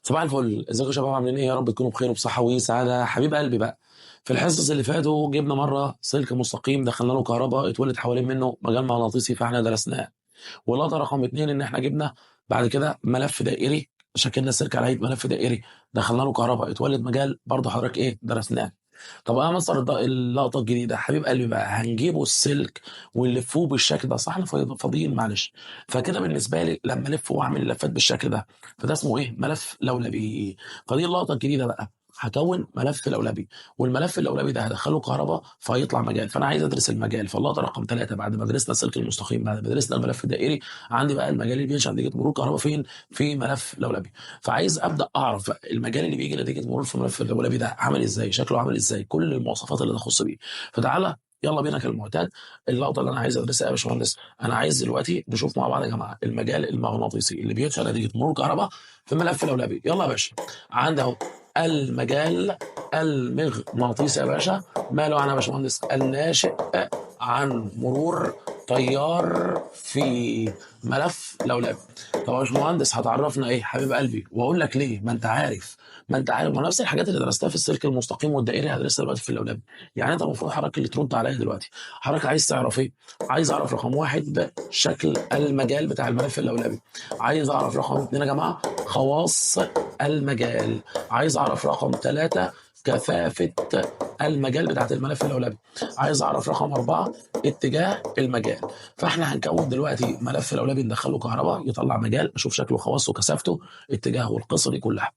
صباح الفل، ازيكم يا شباب؟ عاملين ايه؟ يا رب تكونوا بخير وبصحه وسعاده. حبيب قلبي بقى، في الحصص اللي فاتوا جبنا مره سلك مستقيم دخلنا له كهرباء اتولد حوالين منه مجال مغناطيسي فاحنا درسناه. واللقطه رقم اتنين ان احنا جبنا بعد كده ملف دائري، شكلنا السلك على هيئه ملف دائري، دخلنا له كهرباء اتولد مجال برضه حضرتك ايه درسناه. طب انا مصدر اللقطه الجديده حبيب قلبي بقى هنجيبه السلك ونلفوه بالشكل ده، صح؟ احنا فاضيين معلش. فكده بالنسبه لي لما الفه واعمل لفات بالشكل ده فده اسمه ايه؟ ملف لولبي. فدي اللقطه الجديده بقى، هكون ملف لولبي، والملف اللولبي ده هدخله كهرباء فهيطلع مجال. فانا عايز ادرس المجال. فاللقطه رقم ثلاثه بعد ما درسنا السلك المستقيم، بعد ما درسنا الملف الدائري، عندي بقى المجال اللي بينشا نتيجه مرور كهرباء فين؟ في ملف لولبي. فعايز ابدا اعرف بقى المجال اللي بيجي نتيجه مرور في ملف اللولبي ده عامل ازاي، شكله عامل ازاي، كل المواصفات اللي تخص بيه. فتعالى يلا بينا كالمعتاد. اللقطه اللي انا عايز ادرسها يا باشمهندس، انا عايز دلوقتي نشوف مع بعض يا جماعه المجال المغناطيسي اللي بينشا نتيجه مرور كهرباء في ملف لولبي. يلا يا باشا، عندي اهو المجال المغناطيسي يا باشا. ماله انا يا باشمهندس؟ الناشئ عن مرور تيار في ملف لولبي. طب يا باشمهندس هتعرفنا ايه حبيب قلبي؟ واقول لك ليه، ما انت عارف ما نفس الحاجات اللي درستها في السلك المستقيم والدائري هدرسها دلوقتي في اللولبي. يعني انت المفروض حضرتك اللي ترد عليا دلوقتي. حضرتك عايز تعرف ايه؟ عايز اعرف رقم واحد شكل المجال بتاع الملف اللولبي. عايز اعرف رقم اتنين يا جماعه خواص المجال. عايز اعرف رقم ثلاثه كثافه المجال بتاعت الملف اللولبي. عايز اعرف رقم اربعه اتجاه المجال. فاحنا هنكون دلوقتي ملف لولبي ندخله كهرباء يطلع مجال، اشوف شكله خواصه وكثافته اتجاهه والقصه دي كلها.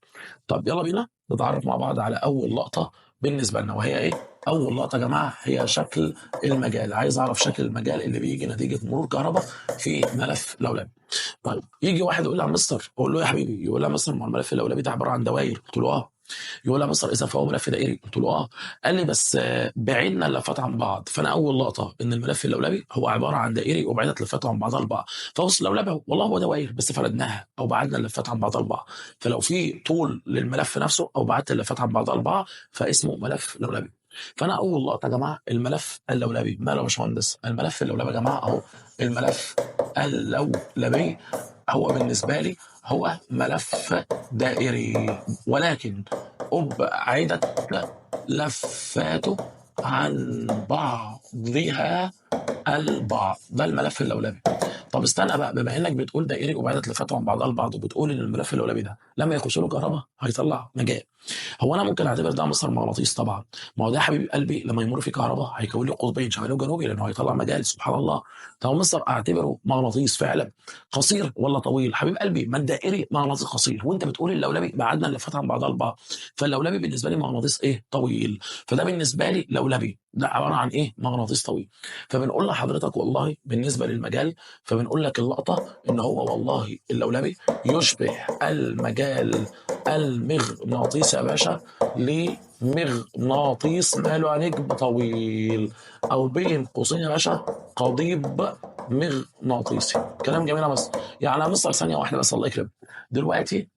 طب يلا بينا نتعرف مع بعض على اول لقطه بالنسبه لنا، وهي ايه؟ اول لقطه يا جماعه هي شكل المجال. عايز اعرف شكل المجال اللي بيجي نتيجه مرور كهرباء في ملف لولبي. طيب يجي واحد يقول لي يا مستر، اقول له يا حبيبي، يقول لي يا مستر ما الملف اللولبي ده عباره عن دوائر. قلت له اه. يقول لي يا مستر اذا فهو ملف دائري. قلت له اه. قال لي بس بعدنا اللفات عن بعض. فانا اول لقطه ان الملف اللولبي هو عباره عن دائري وبعدت لفاته عن بعضها البعض. فبص اللولبي والله هو دوائر بس فردناها او بعدنا اللفات عن بعضها البعض. فلو في طول للملف نفسه او بعدت اللفات عن بعضها البعض فاسمه ملف لولبي. فانا اول لقطه يا جماعه الملف اللولبي. ماله يا باشمهندس؟ الملف اللولبي يا جماعه اهو. الملف اللولبي هو بالنسبه لي هو ملف دائري، ولكن أبعدت لفاته عن بعضها البعض. ده الملف اللولبي. طب استنى بقى، بما انك بتقول دائري وبعدت لفاته عن بعضها البعض، وبتقول ان الملف اللولبي ده لما يخش له كهرباء هيطلع مجال، هو انا ممكن اعتبر ده مصدر مغناطيس؟ طبعا. ما هو ده يا حبيب قلبي لما يمر في كهرباء هيكون لي قطبين شمالي وجنوبي لانه هيطلع مجال، سبحان الله. طب مصدر اعتبره مغناطيس فعلا قصير ولا طويل؟ حبيب قلبي ما الدائري مغناطيس قصير، وانت بتقول اللولبي بعدنا اللفات عن بعضها البعض. فاللولبي بالنسبه لي مغناطيس ايه؟ طويل. فده بالنسبه لي لولبي ده عباره عن ايه؟ مغناطيس طويل. فبنقول لحضرتك والله بالنسبه للمجال، فبنقول لك اللقطه ان هو والله اللولبي يشبه المجال المغناطيسي يا باشا لمغناطيس ماله نجم طويل، او بين قوسين يا باشا قضيب مغناطيسي. كلام جميل يا مصر. يعني يا مصر ثانيه واحده بس الله يكرمك. دلوقتي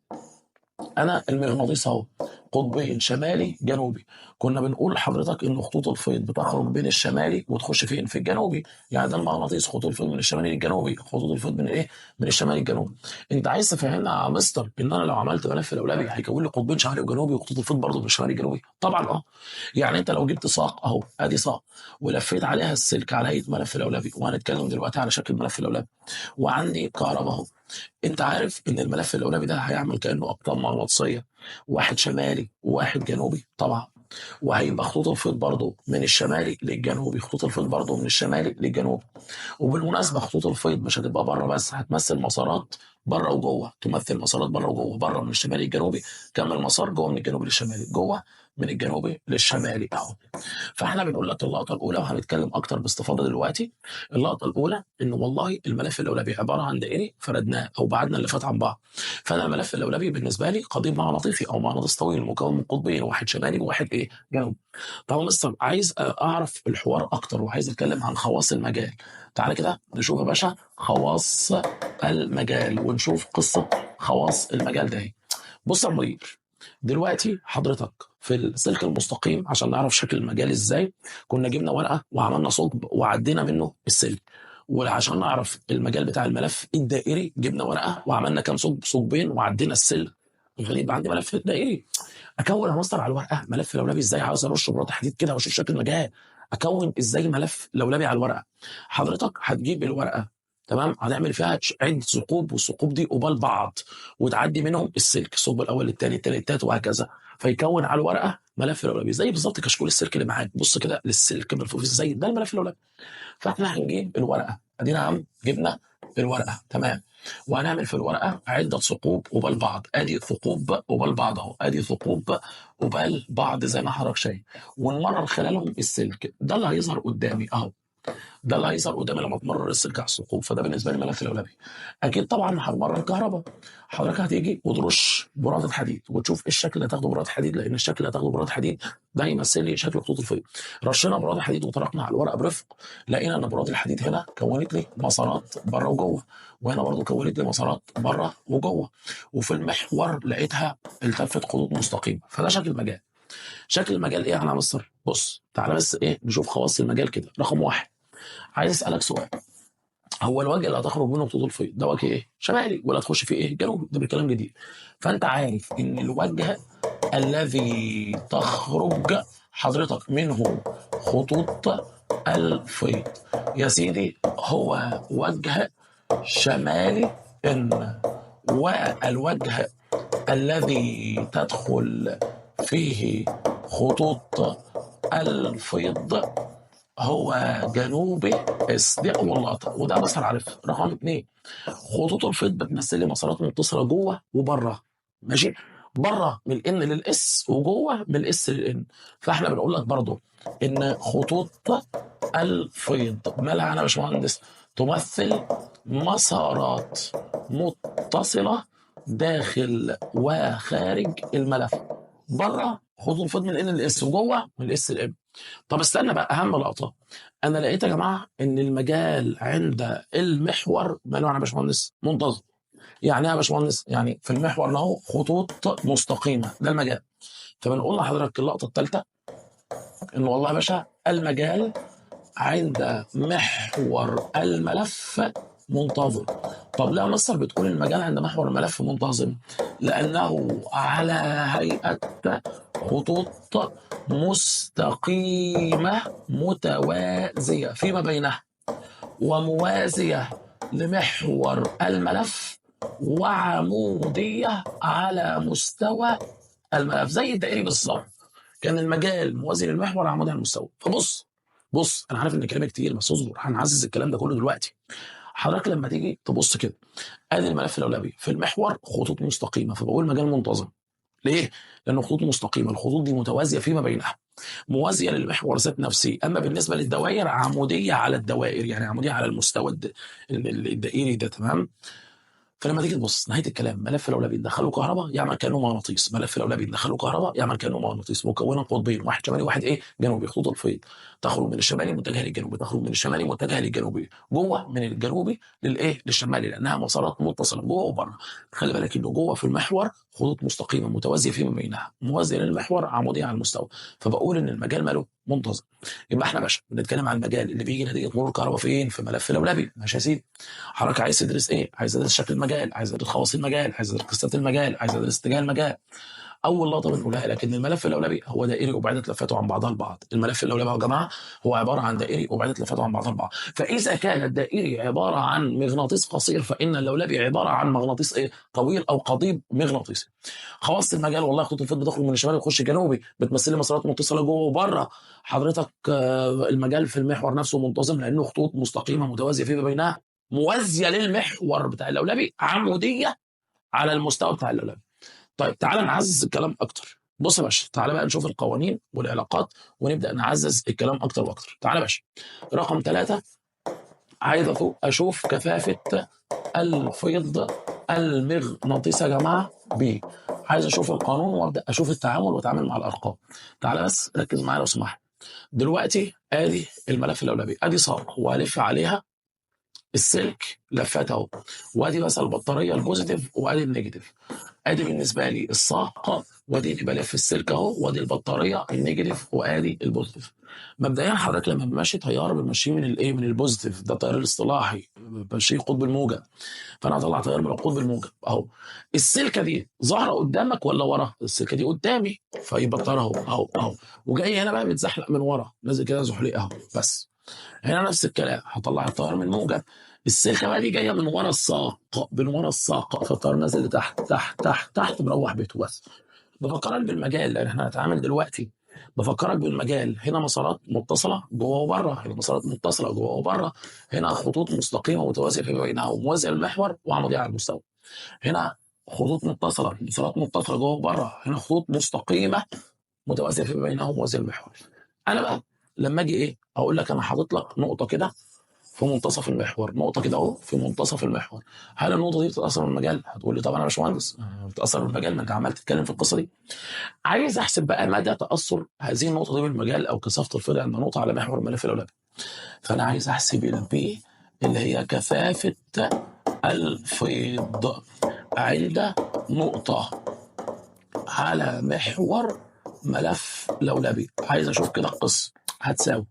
انا المغناطيس اهو قطبين شمالي جنوبي. كنا بنقول لحضرتك ان خطوط الفيض بتخرج بين الشمالي وتخش فين؟ في الجنوبي. يعني ده المغناطيس، خطوط الفيض من الشمالي للجنوبي، خطوط الفيض من ايه؟ من الشمالي للجنوبي. انت عايز تفهمنا يا مستر ان انا لو عملت ملف لولبي هيكون لي قطبين شمالي وجنوبي وخطوط الفيض برضه من الشمالي للجنوبي؟ طبعا اه. يعني انت لو جبت ساق اهو، ادي ساق، ولفيت عليها السلك على هيئه ملف لولبي، وهنتكلم دلوقتي على شكل ملف لولبي، وعندي كهرباء اهو. انت عارف ان الملف اللولبي ده هيعمل كانه اقطاب مغناطيسيه، واحد شمالي وواحد جنوبي طبعا. وهيبقى خطوط الفيض برضه من الشمالي للجنوبي، خطوط الفيض برضه من الشمالي للجنوبي. وبالمناسبه خطوط الفيض مش هتبقى بره بس، هتمثل مسارات بره وجوه، تمثل مسارات بره وجوه، بره من الشمالي للجنوبي كمل مسار، جوه من الجنوبي للشمالي، جوه من الجنوبي للشمالي اهو. فاحنا بنقول لك اللقطه الاولى، وهنتكلم اكتر باستفاضه دلوقتي. اللقطه الاولى ان والله الملف اللولبي عباره عن دائري فردناه او بعدنا اللفات عن بعض. فانا الملف اللولبي بالنسبه لي قضيب مغناطيسي او مغناطيس طويل مكون من قطبين، واحد شمالي وواحد ايه؟ جنوبي. طبعا لسه عايز اعرف الحوار اكتر وعايز اتكلم عن خواص المجال. تعالى كده نشوف يا باشا خواص المجال ونشوف قصه خواص المجال ده ايه. بص يا مدير، دلوقتي حضرتك في السلك المستقيم عشان نعرف شكل المجال ازاي كنا جبنا ورقه وعملنا ثقب وعدينا منه السلك. وعشان نعرف المجال بتاع الملف الدائري جبنا ورقه وعملنا كام ثقب؟ ثقبين وعدينا السلك غريب، عندي ملف دائري اكون يا مستر على الورقه ملف لولبي ازاي؟ عاوز ارش براد حديد كده واشوف شكل المجال، اكون ازاي ملف لولبي على الورقه؟ حضرتك هتجيب الورقه، تمام، هنعمل فيها عده ثقوب، والثقوب دي قبال بعض وتعدي منهم السلك، الثقب الاول الثاني الثاني الثالث وهكذا، فيكون على الورقه ملف لولبي زي بالظبط كشكول السلك اللي معاك. بص كده للسلك ملفوف ازاي، ده الملف اللولبي. فاحنا هنجيب الورقه، ادينا عم جبنا الورقه، تمام، وهنعمل في الورقه عده ثقوب قبال بعض، ادي ثقوب قبال بعض اهو، ادي ثقوب قبال بعض زي ما حضرتك شايف، ونمرر خلالهم السلك، ده اللي هيظهر قدامي اهو، ده اللي هيظهر قدامي لما تمرر السلك على الثقوب، فده بالنسبه لي ملف لولبي. اكيد طبعا هنمرر كهرباء، حضرتك هتيجي وترش براده حديد وتشوف ايه الشكل اللي هتاخده براده حديد، لان الشكل اللي هتاخده براده حديد ده هيمثل لي شكل خطوط الفيض. رشينا براده حديد وطرقنا على الورق برفق، لقينا ان براده الحديد هنا كونت لي مسارات بره وجوه، وهنا برضو كونت لي مسارات بره وجوه، وفي المحور لقيتها التفت خطوط مستقيمه، فده شكل المجال. شكل المجال ايه يا مستر؟ بص تعالى بس ايه نشوف خواص المجال كده. رقم واحد، عايز اسالك سؤال، هو الوجه اللي هتخرج منه خطوط الفيض ده وجه ايه؟ شمالي، ولا تخش فيه ايه؟ جنوبي، ده بالكلام جديد. فانت عارف ان الوجه الذي تخرج حضرتك منه خطوط الفيض يا سيدي هو وجه شمالي ان، والوجه الذي تدخل فيه خطوط الفيض هو جنوبي اس. دي اول لقطه وده بس عارف. رقم اتنين، خطوط الفيض بتمثل لي مسارات متصله جوه وبره، ماشي، بره من الان للاس وجوه من الاس للان. فاحنا بنقول لك برضو ان خطوط الفيض مالها انا يا باشمهندس؟ تمثل مسارات متصله داخل وخارج الملف، بره خطوط الفيض من الان للاس وجوه من الاس للان. طب استنى بقى، اهم لقطه، انا لقيت يا جماعه ان المجال عند المحور ماله يا باشمهندس؟ منتظم. يعني ايه يا باشمهندس؟ يعني في المحور له خطوط مستقيمه، ده المجال. فبنقول لحضرتك اللقطه الثالثه ان والله يا باشا المجال عند محور الملف منتظم. طب ليه يا مستر بتقول المجال عند محور الملف منتظم؟ لأنه على هيئة خطوط مستقيمة متوازية فيما بينها، وموازية لمحور الملف، وعمودية على مستوى الملف، زي الدائري بالظبط. كان المجال موازي للمحور عمودي على المستوى. بص انا عارف ان كلامي كتير بس اصبر، هنعزز الكلام ده كله دلوقتي. حضرتك لما تيجي تبص كده، ادي الملف الاولوي في المحور خطوط مستقيمه، فبقول مجال منتظم. ليه؟ لانه خطوط مستقيمه، الخطوط دي متوازيه فيما بينها، موازيه للمحور ذات نفسه. اما بالنسبه للدوائر عموديه على الدوائر، يعني عموديه على المستوى الدائري ده، تمام. فلما تيجي تبص نهايه الكلام، ملف الاولى بيدخله كهرباء يعمل كانه مغناطيس، ملف الاولى بيدخله كهرباء يعمل كانه مغناطيس، مكونا قطبين، واحد شمالي واحد ايه جنوبي. خطوط الفيض تخرج من الشمالي متجهه للجنوبي، تخرج من الشمالي متجهه للجنوبي، جوه من الجنوبي للايه للشمالي، لانها مسارات متصله جوه وبره. خلي بالك انه جوه في المحور خطوط مستقيمه متوازيه فيما بينها، موازيه للمحور عموديه على المستوى، فبقول ان المجال ماله منتظم. يبقى احنا باشا بنتكلم عن المجال اللي بيجي نتيجه مرور الكهرباء فين؟ في ملف الاولبي، ماشي يا سيدي. حضرتك عايز تدرس ايه؟ عايز ادرس شكل المجال، عايز ادرس خواص المجال، عايز ادرس قصه المجال، عايز ادرس اتجاه المجال. اول لقطه بنقولها لك ان الملف الاولبي هو دائري وبعدت لفاته عن بعضها البعض. الملف الاولبي يا جماعه هو عباره عن دائري وبعدت لفاته عن بعضها البعض. فاذا كان الدائري عباره عن مغناطيس قصير، فان الاولبي عباره عن مغناطيس ايه؟ طويل او قضيب مغناطيسي. خواص المجال، والله خطوط الفيض بتخرج من الشمال وتخش الجنوبي، بتمثل لي مسارات متصله جوه وبره. حضرتك المجال في المحور نفسه منتظم لانه خطوط مستقيمه متوازيه فيما بينها، موازيه للمحور بتاع الاولبي، عموديه على المستوى بتاع الاولبي. طيب تعالى نعزز الكلام اكتر. بص يا باشا، تعالى بقى نشوف القوانين والعلاقات ونبدا نعزز الكلام اكتر واكتر. تعالى يا باشا، رقم ثلاثة، عايز اشوف كثافه الفيض المغناطيسي يا جماعه ب. عايز اشوف القانون وابدا اشوف التعامل واتعامل مع الارقام. تعالى بس ركز معايا لو سمحت. دلوقتي ادي الملف الاولوي، ادي ساق والف عليها السلك لفات اهو، وادي مثلا البطاريه البوزيتيف وادي النيجاتيف. ادي بالنسبه لي الساق، وادي اللي بلف السلك اهو، وادي البطاريه النيجاتيف وادي البوزيتيف. مبدئيا حضرتك لما بمشي تيار بمشيه من الايه، من البوزيتيف، ده التيار الاصطلاحي، بمشيه قطب الموجه. فانا هطلع تيار من القطب الموجب اهو. السلكه دي ظاهره قدامك ولا ورا؟ السلكه دي قدامي، فيبقى التيار اهو اهو اهو. وجاي هنا بقى بيتزحلق من ورا، نازل كده زحليق اهو. بس هنا نفس الكلام، هطلع التيار من الموجب. السلكه بقى دي جايه من ورا الساق، من ورا الساق، فالتيار نازل لتحت تحت تحت تحت، مروح بيته. بس بفكرك بالمجال، لان احنا هنتعامل دلوقتي. بفكرك بالمجال، هنا مسارات متصله جوه وبره، هنا مسارات متصله جوه وبره، هنا خطوط مستقيمه متوازيه في بينها وموازيه للمحور وعموديه على المستوى. هنا خطوط متصله، مسارات متصله جوه وبره، هنا خطوط مستقيمه متوازيه في بينها وموازيه للمحور. انا بقى لما اجي ايه اقول لك، انا حاطط لك نقطه كده في منتصف المحور، نقطه كده اهو في منتصف المحور. هل النقطه دي بتتاثر بالمجال؟ هتقول لي طبعا انا باشمهندس بتتاثر بالمجال، ما انت عمال تتكلم في القصه دي. عايز احسب بقى مدى تاثر هذه النقطه دي بالمجال او كثافه الفضل عند نقطه على محور الملف الاولاني. فانا عايز احسب البي اللي هي كثافه الفيض عند نقطه على محور ملف لولبي. عايز اشوف كده القصه هتساوي.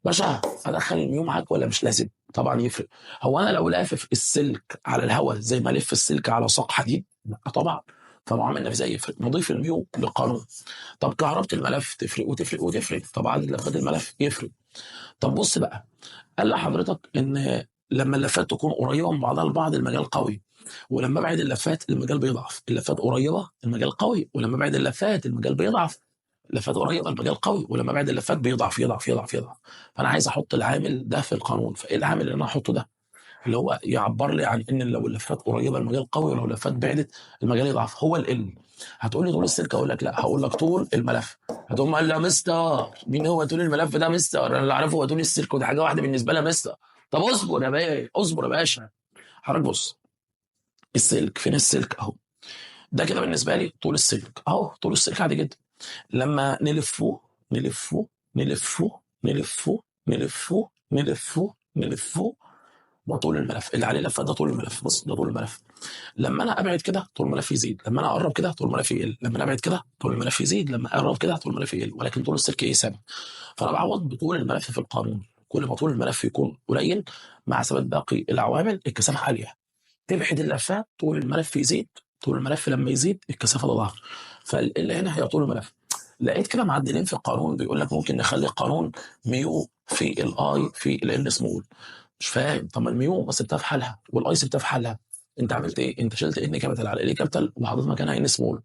باشا ادخل الميو معاك ولا مش لازم؟ طبعا يفرق. هو انا لو لافف السلك على الهواء زي ما الف السلك على ساق حديد؟ لا طبعا. فمعامل نفسي يفرق، نضيف الميو للقانون. طب كهربة الملف تفرق وتفرق وتفرق، طبعا لفات الملف يفرق. طب بص بقى، قال لحضرتك ان لما اللفات تكون قريبه من بعضها البعض المجال قوي، ولما ابعد اللفات المجال بيضعف. اللفات قريبه المجال قوي، ولما ابعد اللفات المجال بيضعف. اللفات قريبه المجال قوي، ولما ابعد اللفات بيضعف يضعف يضعف يضعف. فانا عايز احط العامل ده في القانون. فايه العامل اللي انا احطه ده؟ اللي هو يعبر لي عن ان لو اللفات قريبه المجال قوي، ولو اللفات بعدت المجال يضعف، هو ال. هتقول لي طول السلك، اقول لك لا، هقول لك طول الملف. هتقوم قال لي يا مستر مين هو طول الملف ده؟ مستر انا اللي اعرفه هو طول السلك، وده حاجه واحده بالنسبه لي يا مستر. طب اصبر يا باشا، اصبر يا باشا. حضرتك بص، السلك فين؟ السلك اهو. ده كده بالنسبه لي طول السلك اهو، طول السلك عادي جدا. لما نلفه نلفه نلفه نلفه نلفه نلفه نلفه، ده طول الملف اللي عليه لفه، ده طول الملف. بص ده طول الملف. لما انا ابعد كده طول الملف يزيد، لما انا اقرب كده طول الملف يقل، لما انا ابعد كده طول الملف يزيد، لما اقرب كده طول الملف يقل، ولكن طول السلك ايه؟ ثابت. فانا بعوض بطول الملف في القانون. كل ما طول الملف يكون قليل مع ثبات باقي العوامل، الكثافه عاليه. تبعد اللفات طول الملف يزيد، طول الملف لما يزيد الكثافه تضاعف. فاللي هنا هي طول الملف. لقيت كده معدلين في القانون بيقول لك ممكن نخلي القانون ميو في الاي في الان سمول. مش فاهم. طب ما الميو ما سبتها في حالها والاي سبتها في حالها. انت عملت ايه؟ انت شلت ان كابيتال على ال كابيتال وحطيت مكانها ان سمول.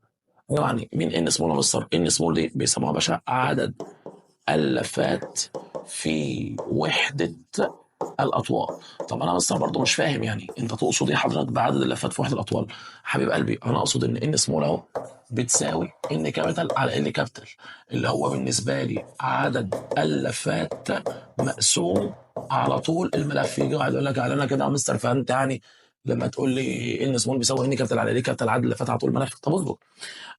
يعني مين ان سمول يا مستر؟ ان سمول دي بيسموها يا باشا عدد اللفات في وحده الاطوال. طب انا مستر برضه مش فاهم، يعني انت تقصد ايه حضرتك بعدد اللفات في وحده الاطوال؟ حبيب قلبي انا اقصد ان سمول اهو بتساوي ان كابيتال على ال كابيتال، اللي هو بالنسبه لي عدد اللفات مقسوم على طول الملف. يجي واحد يقول لك على انا كده يا مستر فهمت يعني لما تقول لي ان سمول بيساوي ان كابيتال على ال كابيتال عدد اللفات على طول الملف. طب اصبر،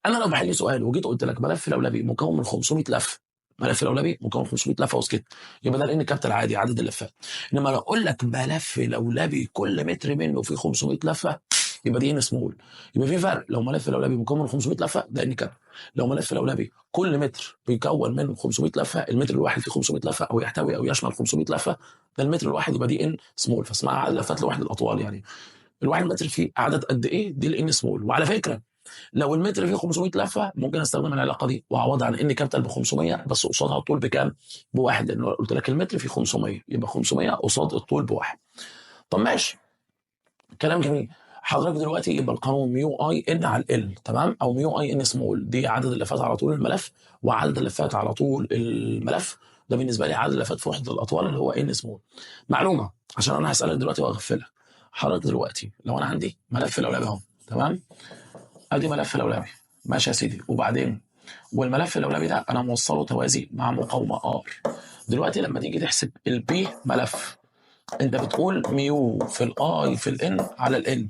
انا لو بحل سؤال وجيت قلت لك ملف لولبي مكون من 500 لفه، ملف لولبي مكون من 500 لفه وسكت، يبقى ده لان كابيتال عادي عدد اللفات. انما لو اقول لك ملف لولبي كل متر منه فيه 500 لفه، يبقى دي ان سمول. يبقى في فرق، لو ملف لولبي مكون من 500 لفه ده ان كابيتال. لو ملف لولبي كل متر بيكون من 500 لفه، المتر الواحد فيه 500 لفه او يحتوي او يشمل 500 لفه، ده المتر الواحد، يبقى دي ان سمول. فاسمها عدد لفات لوحده الاطوال. يعني الواحد متر فيه عدد قد ايه؟ دي الان سمول. وعلى فكره لو المتر فيه 500 لفه ممكن استخدم العلاقه دي واعوض عن ان كابيتال ب 500 بس قصادها الطول بكام؟ بواحد، لان قلت لك المتر فيه 500 يبقى 500 قصاد الطول بواحد. طب ماشي، كلام جميل. حضرتك دلوقتي يبقى القانون ميو اي ان على ال، تمام، او ميو اي ان سمول، دي عدد اللفات على طول الملف، وعدد اللفات على طول الملف ده بالنسبه لي عدد اللفات في وحده الاطوال اللي هو ان سمول. معلومه عشان انا هسالك دلوقتي واغفلها. حضرتك دلوقتي لو انا عندي ملف الاولاد اهو، تمام، ادي ملف الاولوي، ماشي يا سيدي، وبعدين والملف الاولوي ده انا موصله توازي مع مقاومه ار. دلوقتي لما تيجي تحسب البي ملف، انت بتقول ميو في الاي في الان على الان.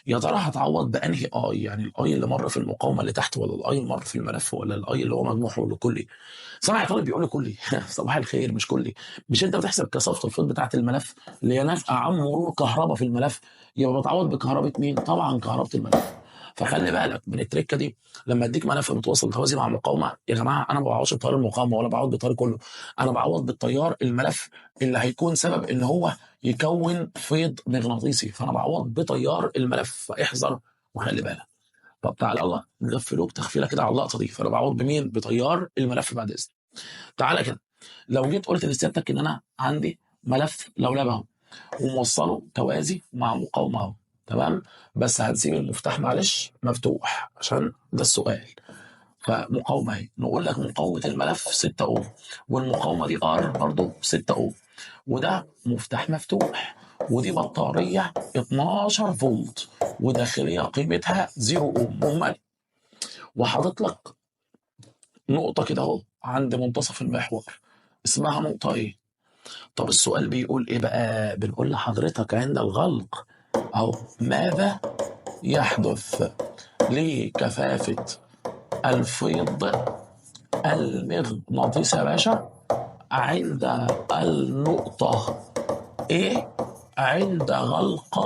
يا ترى هتعوض بانهي اي؟ يعني الاي اللي مر في المقاومه اللي تحت، ولا الاي اللي مر في الملف، ولا الاي اللي هو مجموع ولا كلي؟ سامع طالب بيقول لي كلي. صباح الخير، مش كلي. مش انت بتحسب كثافه الفيض بتاعه الملف اللي هي ناتجه عن مرور كهرباء في الملف، يبقى بتعوض بكهرباء مين؟ طبعا كهرباء الملف. فخلي بالك من التركه دي. لما اديك ملف متوصل توازي مع مقاومه، يا جماعه انا ما بعوضش بتيار المقاومه ولا بعوض بالتيار كله، انا بعوض بالتيار الملف اللي هيكون سبب ان هو يكون فيض مغناطيسي، فانا بعوض بتيار الملف، فاحذر وخلي بالك. طب تعالى الله نغفلوك تغفيله كده على اللقطه دي، فانا بعوض بمين؟ بتيار الملف بعد اذنك. تعالى كده، لو جيت قلت لسيادتك ان انا عندي ملف لولب اهو، وموصله توازي مع مقاومه اهو، تمام، بس هنسيب المفتاح معلش مفتوح عشان ده السؤال. فمقاومه اهي، نقول لك مقاومه الملف 6 اوم، والمقاومه دي ار برضه 6 اوم، وده مفتاح مفتوح، ودي بطاريه 12 فولت وداخليه قيمتها 0 اوم مهمل، وحاطط لك نقطه كده اهو عند منتصف المحور، اسمها نقطه ايه؟ طب السؤال بيقول ايه بقى؟ بنقول لحضرتك عند الغلق اهو، ماذا يحدث لكثافة الفيض المغناطيسي يا باشا عند النقطة ايه؟ عند غلق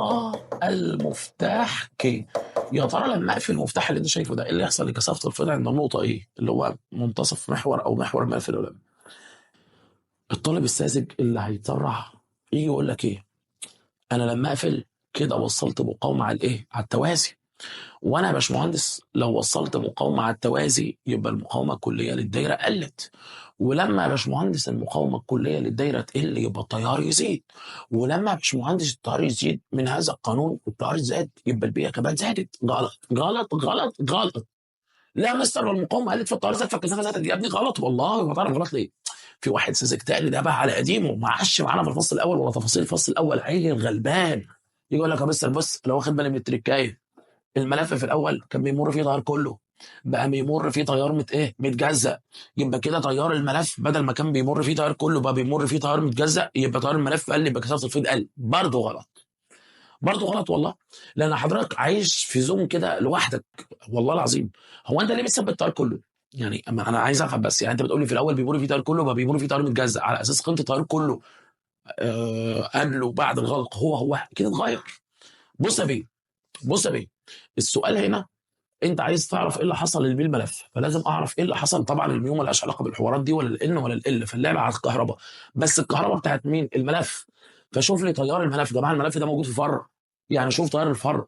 المفتاح كي. يا ترى لما اقفل المفتاح اللي انت شايفه ده، ايه اللي يحصل لكثافة الفيض عند النقطة ايه؟ اللي هو منتصف محور او محور الملف الأولاني. الطالب الساذج اللي هيتسرع يجي يقول لك ايه؟ انا لما اقفل كده وصلت مقاومه على الايه؟ على التوازي. وانا يا باشمهندس لو وصلت مقاومه على التوازي يبقى المقاومه الكليه للدايره قلت، ولما يا باشمهندس المقاومه الكليه للدايره تقل يبقى التيار يزيد، ولما يا باشمهندس التيار يزيد من هذا القانون والتيار زاد يبقى البيئه كمان زادت. غلط غلط غلط غلط. لا يا مستر والمقاومه قلت فالتيار زاد فالكثافه زادت، يا ابني غلط والله. ما تعرف غلط ليه؟ في واحد ساذج تاني ده بقى على قديمه، ما عاش معانا في الفصل الاول ولا تفاصيل الفصل الاول، عيل غلبان. يجي يقول لك يا مستر بص، لو واخد بالي من التركايه، الملف في الاول كان بيمر فيه تيار كله، بقى بيمر فيه تيار متجزأ، يبقى كده تيار الملف بدل ما كان بيمر فيه تيار كله بقى بيمر فيه تيار متجزأ، يبقى تيار الملف قل، يبقى كثافه الفيض قل. برضه غلط، برضه غلط والله. لان حضرتك عايش في زوم كده لوحدك والله العظيم. هو انت ليه بتثبت التيار كله؟ يعني اما انا عايز افهم بس، يعني انت بتقول لي في الاول بيمر فيه تيار كله بقى بيمر فيه تيار متجزأ، على اساس قيمه التيار كله قبل وبعد الغلق هو كده اتغير. بص يا بيه، بص يا بيه، السؤال هنا انت عايز تعرف ايه اللي حصل للبي الملف، فلازم اعرف ايه اللي حصل. طبعا الميو ملهاش علاقه بالحوارات دي، ولا الان ولا ال، فاللعبه على الكهرباء بس. الكهرباء بتاعت مين؟ الملف. فشوف لي تيار الملف يا جماعه، الملف ده موجود في فرع، يعني شوف تيار الفرع.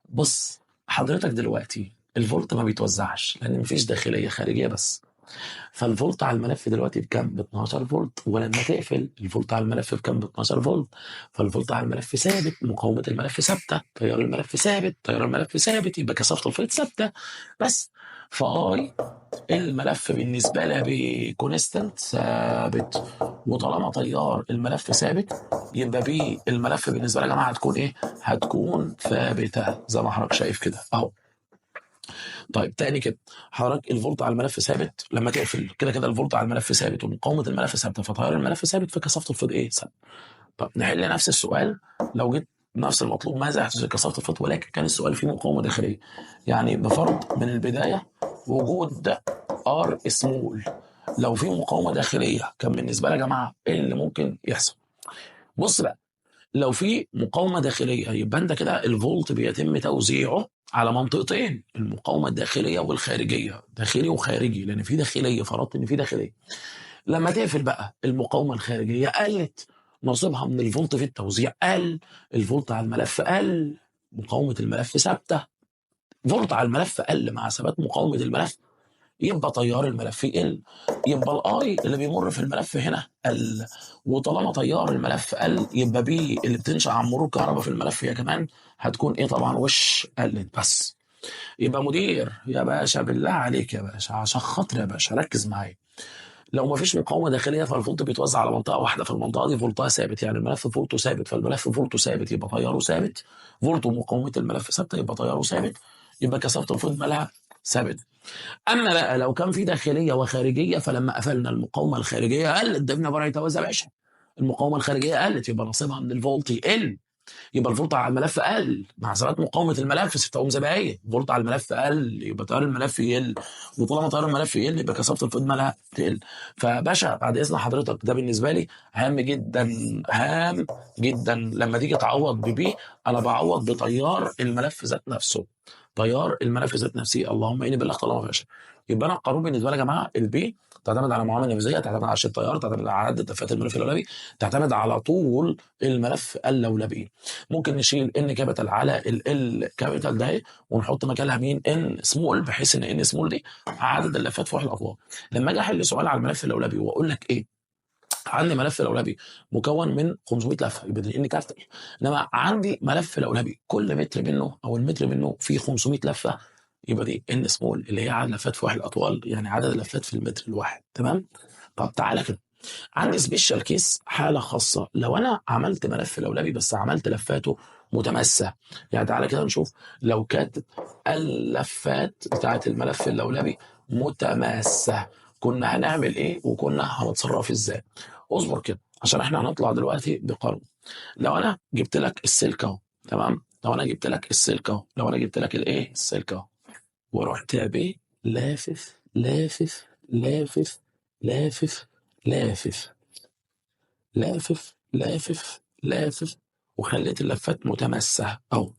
بص حضرتك دلوقتي الفولت ما بيتوزعش لان مفيش داخليه خارجيه بس، فالفولت على الملف دلوقتي بكام؟ ب 12 فولت، ولما تقفل الفولت على الملف بكام؟ ب 12 فولت. فالفولت على الملف ثابت، مقاومه الملف ثابته، تيار الملف ثابت، تيار الملف ثابت، يبقى كثافه الفيض ثابته بس. فاي الملف بالنسبه لها بكونستنت ثابت، وطالما تيار الملف ثابت يبقى بي الملف بالنسبه لها يا جماعه هتكون ايه؟ هتكون ثابته زي ما حضرتك شايف كده اهو. طيب تاني كده، حضرتك الفولت على الملف ثابت، لما تقفل كده كده الفولت على الملف ثابت ومقاومه الملف ثابته، فتيار الملف ثابت، فكثافه الفيض ايه؟ ثابت. طب نحل نفس السؤال لو جيت نفس المطلوب، ماذا يحدث لكثافه الفيض، ولكن كان السؤال فيه مقاومه داخليه، يعني بفرض من البدايه وجود ار سمول. لو في مقاومه داخليه كان بالنسبه لي يا جماعه ايه اللي ممكن يحصل؟ بص بقى، لو في مقاومه داخليه يبقى انت كده الفولت بيتم توزيعه على منطقتين، المقاومه الداخليه والخارجيه، داخلي وخارجي، لان في داخليه، فرضت ان في داخليه. لما تقفل بقى المقاومه الخارجيه قلت، نصيبها من الفولت في التوزيع قل، الفولت على الملف قل، مقاومه الملف ثابته، فولت على الملف قل مع ثبات مقاومه الملف، يبقى تيار الملف يقل، يبقى الاي اللي بيمر في الملف هنا قل، وطالما تيار الملف قل يبقى بي اللي بتنشا عن مرور كهرباء في الملف هي كمان هتكون ايه؟ طبعا وش قلت بس. يبقى مدير يا باشا بالله عليك يا باشا، عشان خاطر يا باشا ركز معايا، لو ما فيش مقاومه داخليه فالفولت بيتوزع على منطقه واحده، في المنطقه دي فولتها ثابت، يعني الملف فولته ثابت، فالملف فولته ثابت يبقى تياره ثابت، فولته ومقاومه الملف ثابته يبقى تياره ثابت، يبقى كثافه الفولت مالها ثابت. اما بقى لو كان في داخليه وخارجيه، فلما قفلنا المقاومه الخارجيه قلت، ضفنا فرع توازي يا باشا، المقاومه الخارجيه قلت يبقى نصيبها من الفولت يقل، يبقى الفولت على الملف قل مع ثبات مقاومه الملف 6 اوم زي ما هي. الفولت على الملف قل يبقى تيار الملف يقل، وطالما تيار الملف يقل يبقى كثافه الفيض مالها تقل. فباشا بعد اذن حضرتك ده بالنسبه لي هام جدا، هام جدا. لما تيجي تعوض ببي انا بعوض بتيار الملف ذات نفسه، تيار الملف ذات نفسه. اللهم اني بالله طالما ما فيهاش. يبقى انا القانون بالنسبه لي يا جماعه البي تعتمد على معامله نفسيه، تعتمد على شده التيار، تعتمد على عدد دفات الملف اللولبي، تعتمد على طول الملف اللولبي. ممكن نشيل ان كابيتال على ال كابيتال ده ونحط مكانها مين؟ ان سمول، بحيث ان سمول دي عدد اللفات في واحد الاطوار. لما اجي احل سؤال على الملف اللولبي واقول لك ايه؟ عندي ملف لولبي مكون من 500 لفه يبقى دي ان كابيتال. انما عندي ملف لولبي كل متر منه او المتر منه فيه 500 لفه يبقى دي ان سمول، اللي هي عدد اللفات في واحد الاطوال، يعني عدد اللفات في المتر الواحد. تمام؟ طب تعالى كده، عندي سبيشال كيس، حاله خاصه. لو انا عملت ملف لولبي بس عملت لفاته متماسه، يعني تعالى كده نشوف لو كانت اللفات بتاعت الملف اللولبي متماسه كنا هنعمل ايه وكنا هنتصرف ازاي. اصبر كده عشان احنا هنطلع دلوقتي بقانون. لو انا جبت لك السلك اهو، تمام؟ لو انا جبت لك السلك اهو، لو انا جبت لك الايه السلك اهو، ورحت بيه لافف لافف لافف لافف لافف لافف لافف لافف وخليت اللفات متماسة أو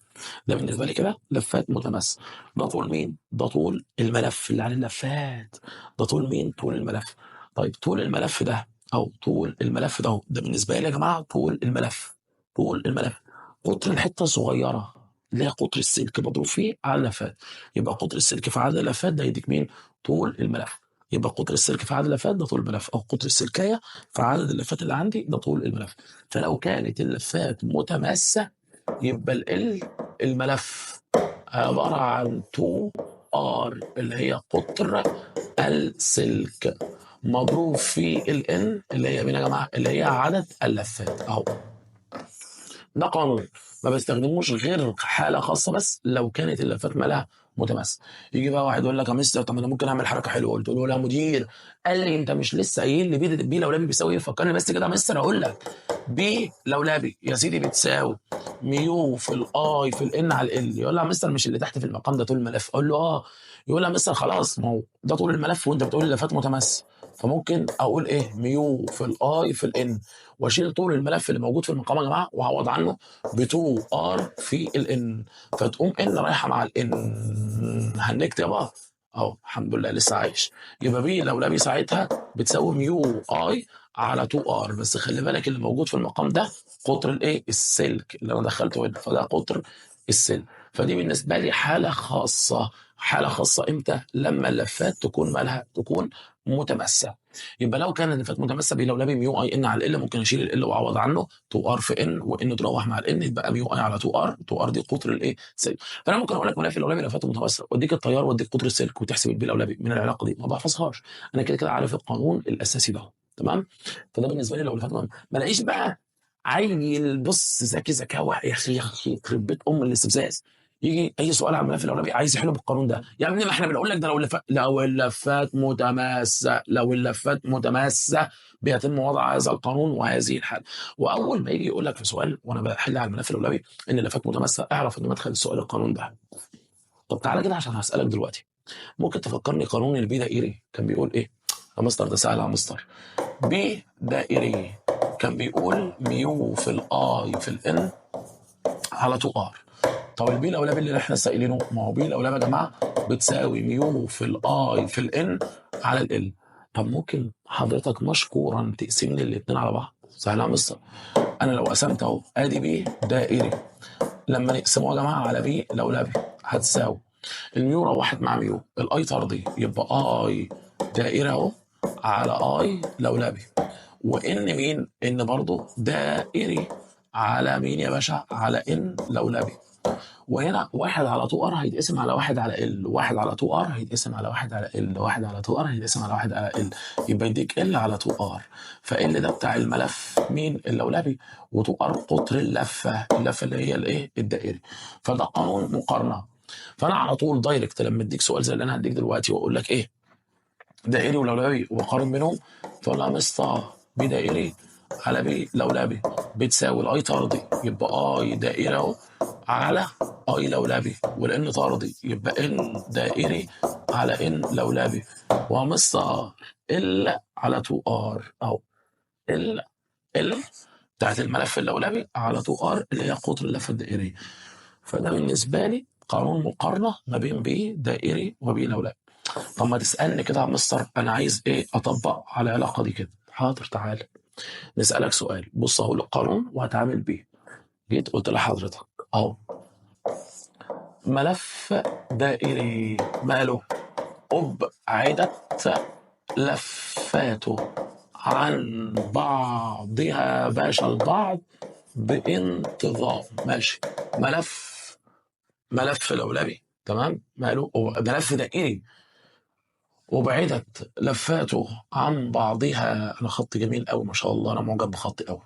ده بالنسبة لي كده لفات متماسة. ده طول مين؟ ده طول الملف اللي على اللفات. ده طول مين؟ طول الملف. طيب طول الملف ده أو طول الملف ده ده بالنسبة لي يا جماعة طول الملف، طول الملف قطر الحتة الصغيرة اللي هي قطر السلك مضروب فيه على اللفات. يبقى قطر السلك في عدد اللفات ده يديك مين؟ طول الملف. يبقى قطر السلك في عدد اللفات ده طول الملف، أو قطر السلكية فعدد اللفات اللي عندي ده طول الملف. فلو كانت اللفات متماسة يبقى الملف عبارة عن 2 ار اللي هي قطر السلك مضروب في الان اللي هي مين يا جماعة؟ اللي هي عدد اللفات اهو. ده قانون ما بستخدموش غير حاله خاصه بس لو كانت اللفات مالها متماسكه. يجي بقى واحد يقول لك يا مستر طب انا ممكن اعمل حركه حلوه، قلت له لا مدير. قال لي انت مش لسه قايل لي بي لولبي بيساوي ايه؟ فكرني بس كده يا مستر اقول لك. بي لولبي يا سيدي بتساوي ميو في الاي في الان على ال. يقول له يا مستر مش اللي تحت في المقام ده طول الملف؟ اقول له اه. يقول له يا مستر خلاص ما هو ده طول الملف وانت بتقول اللفات متماسكه، فممكن اقول ايه؟ ميو في الاي في الان، واشيل طول الملف اللي موجود في المقام يا جماعه واعوض عنه ب 2 ار في الان، فتقوم ان رايحه مع الان. هنكتب اهو الحمد لله لسه عايش. يبقى بي لولبي ساعتها بتساوي ميو اي على 2 ار، بس خلي بالك اللي موجود في المقام ده قطر الايه السلك اللي انا دخلته هنا، فده قطر السلك. فدي بالنسبه لي حاله خاصه. حاله خاصه امتى؟ لما اللفات تكون مالها تكون متماسه. يبقى لو كان اللفات متماسه بلولبي ميو اي ان على ال ممكن اشيل ال واعوض عنه 2 ار في ان، وان تروح مع الان يبقى ميو اي على 2 ار. 2 ار دي قطر الايه السلك. فانا ممكن اقول لك ملف اللولبي لفاته متماسه واديك التيار واديك قطر السلك وتحسب البي اللولبي من العلاقه دي، ما بحفظهاش انا كده كده عارف القانون الاساسي ده. تمام؟ فده بالنسبه لي لو لفات ما الاقيش بقى عيل بص ذكي ذكاوه يا اخي يا اخي يخرب بيت ام الاستفزاز، يجي اي سؤال على الملف الاولاني عايز يحله بالقانون ده. يا ابني ما احنا بنقول لك ده لو اللفات متماسه، لو اللفات متماسه بيتم وضع هذا القانون وهذه الحاله. واول ما يجي يقول لك في سؤال وانا بحل على الملف الاولاني ان اللفات متماسه، اعرف ان مدخل السؤال القانون ده. طب تعالى كده عشان هسالك دلوقتي، ممكن تفكرني قانون البي دائري كان بيقول ايه؟ يا مستر ده سهل يا مستر. بي دائري كان بيقول ميو في الاي في الان على 2 ار. طب البي الاولى اللي احنا سائلينه، ما هو بي الاولى يا جماعه بتساوي ميو في الاي في الان على ال. طب ممكن حضرتك مشكورا تقسم لي الاثنين على بعض؟ سهله يا مستر. انا لو قسمت اهو ادي بي دائري، لما نقسمه يا جماعه على بي الاولى هتساوي الميو روحت مع ميو، الاي طردي يبقى اي دائره اهو على اي لولبي، وان مين؟ ان برضه دائري على مين يا باشا؟ على ان لولبي. وهنا 1 على 2 ار هيتقسم على 1 على ال، 1 على 2 ار هيتقسم على 1 على ال، 1 على 2 ار هيتقسم على 1 على ال، يبقى يديك ال على 2 ار. فال ده بتاع الملف مين؟ اللولبي، و2 ار قطر اللفه، اللفه اللي هي الايه؟ الدائري. فده قانون مقارنه. فانا على طول دايركت لما اديك سؤال زي اللي انا هديك دلوقتي واقول لك ايه؟ دائري ولولبي وقارن بينهم، تقول لها مستر بدائري على ب لولبي بتساوي الاي طردي، يبقى اي دائري اهو على اي لولبي، والان طردي يبقى ان دائري على ان لولبي، ومستر ال على 2 ار اهو، ال بتاعت الملف اللولبي على 2 ار اللي هي قطر اللفه الدائريه. فده بالنسبه لي قانون مقارنه ما بين ب دائري وب لولبي. طب ما تسالني كده يا مستر انا عايز ايه اطبق على العلاقه دي كده؟ حاضر، تعالى نسالك سؤال. بص اهو القانون وهتعامل بيه. جيت قلت لحضرتك اهو ملف دائري ماله أبعدت لفاته عن بعضها باشا البعض بانتظام. ماشي، ملف لولبي تمام، ماله ملف دائري وبعدت لفاته عن بعضها. انا خطي جميل قوي ما شاء الله، انا معجب بخطي قوي.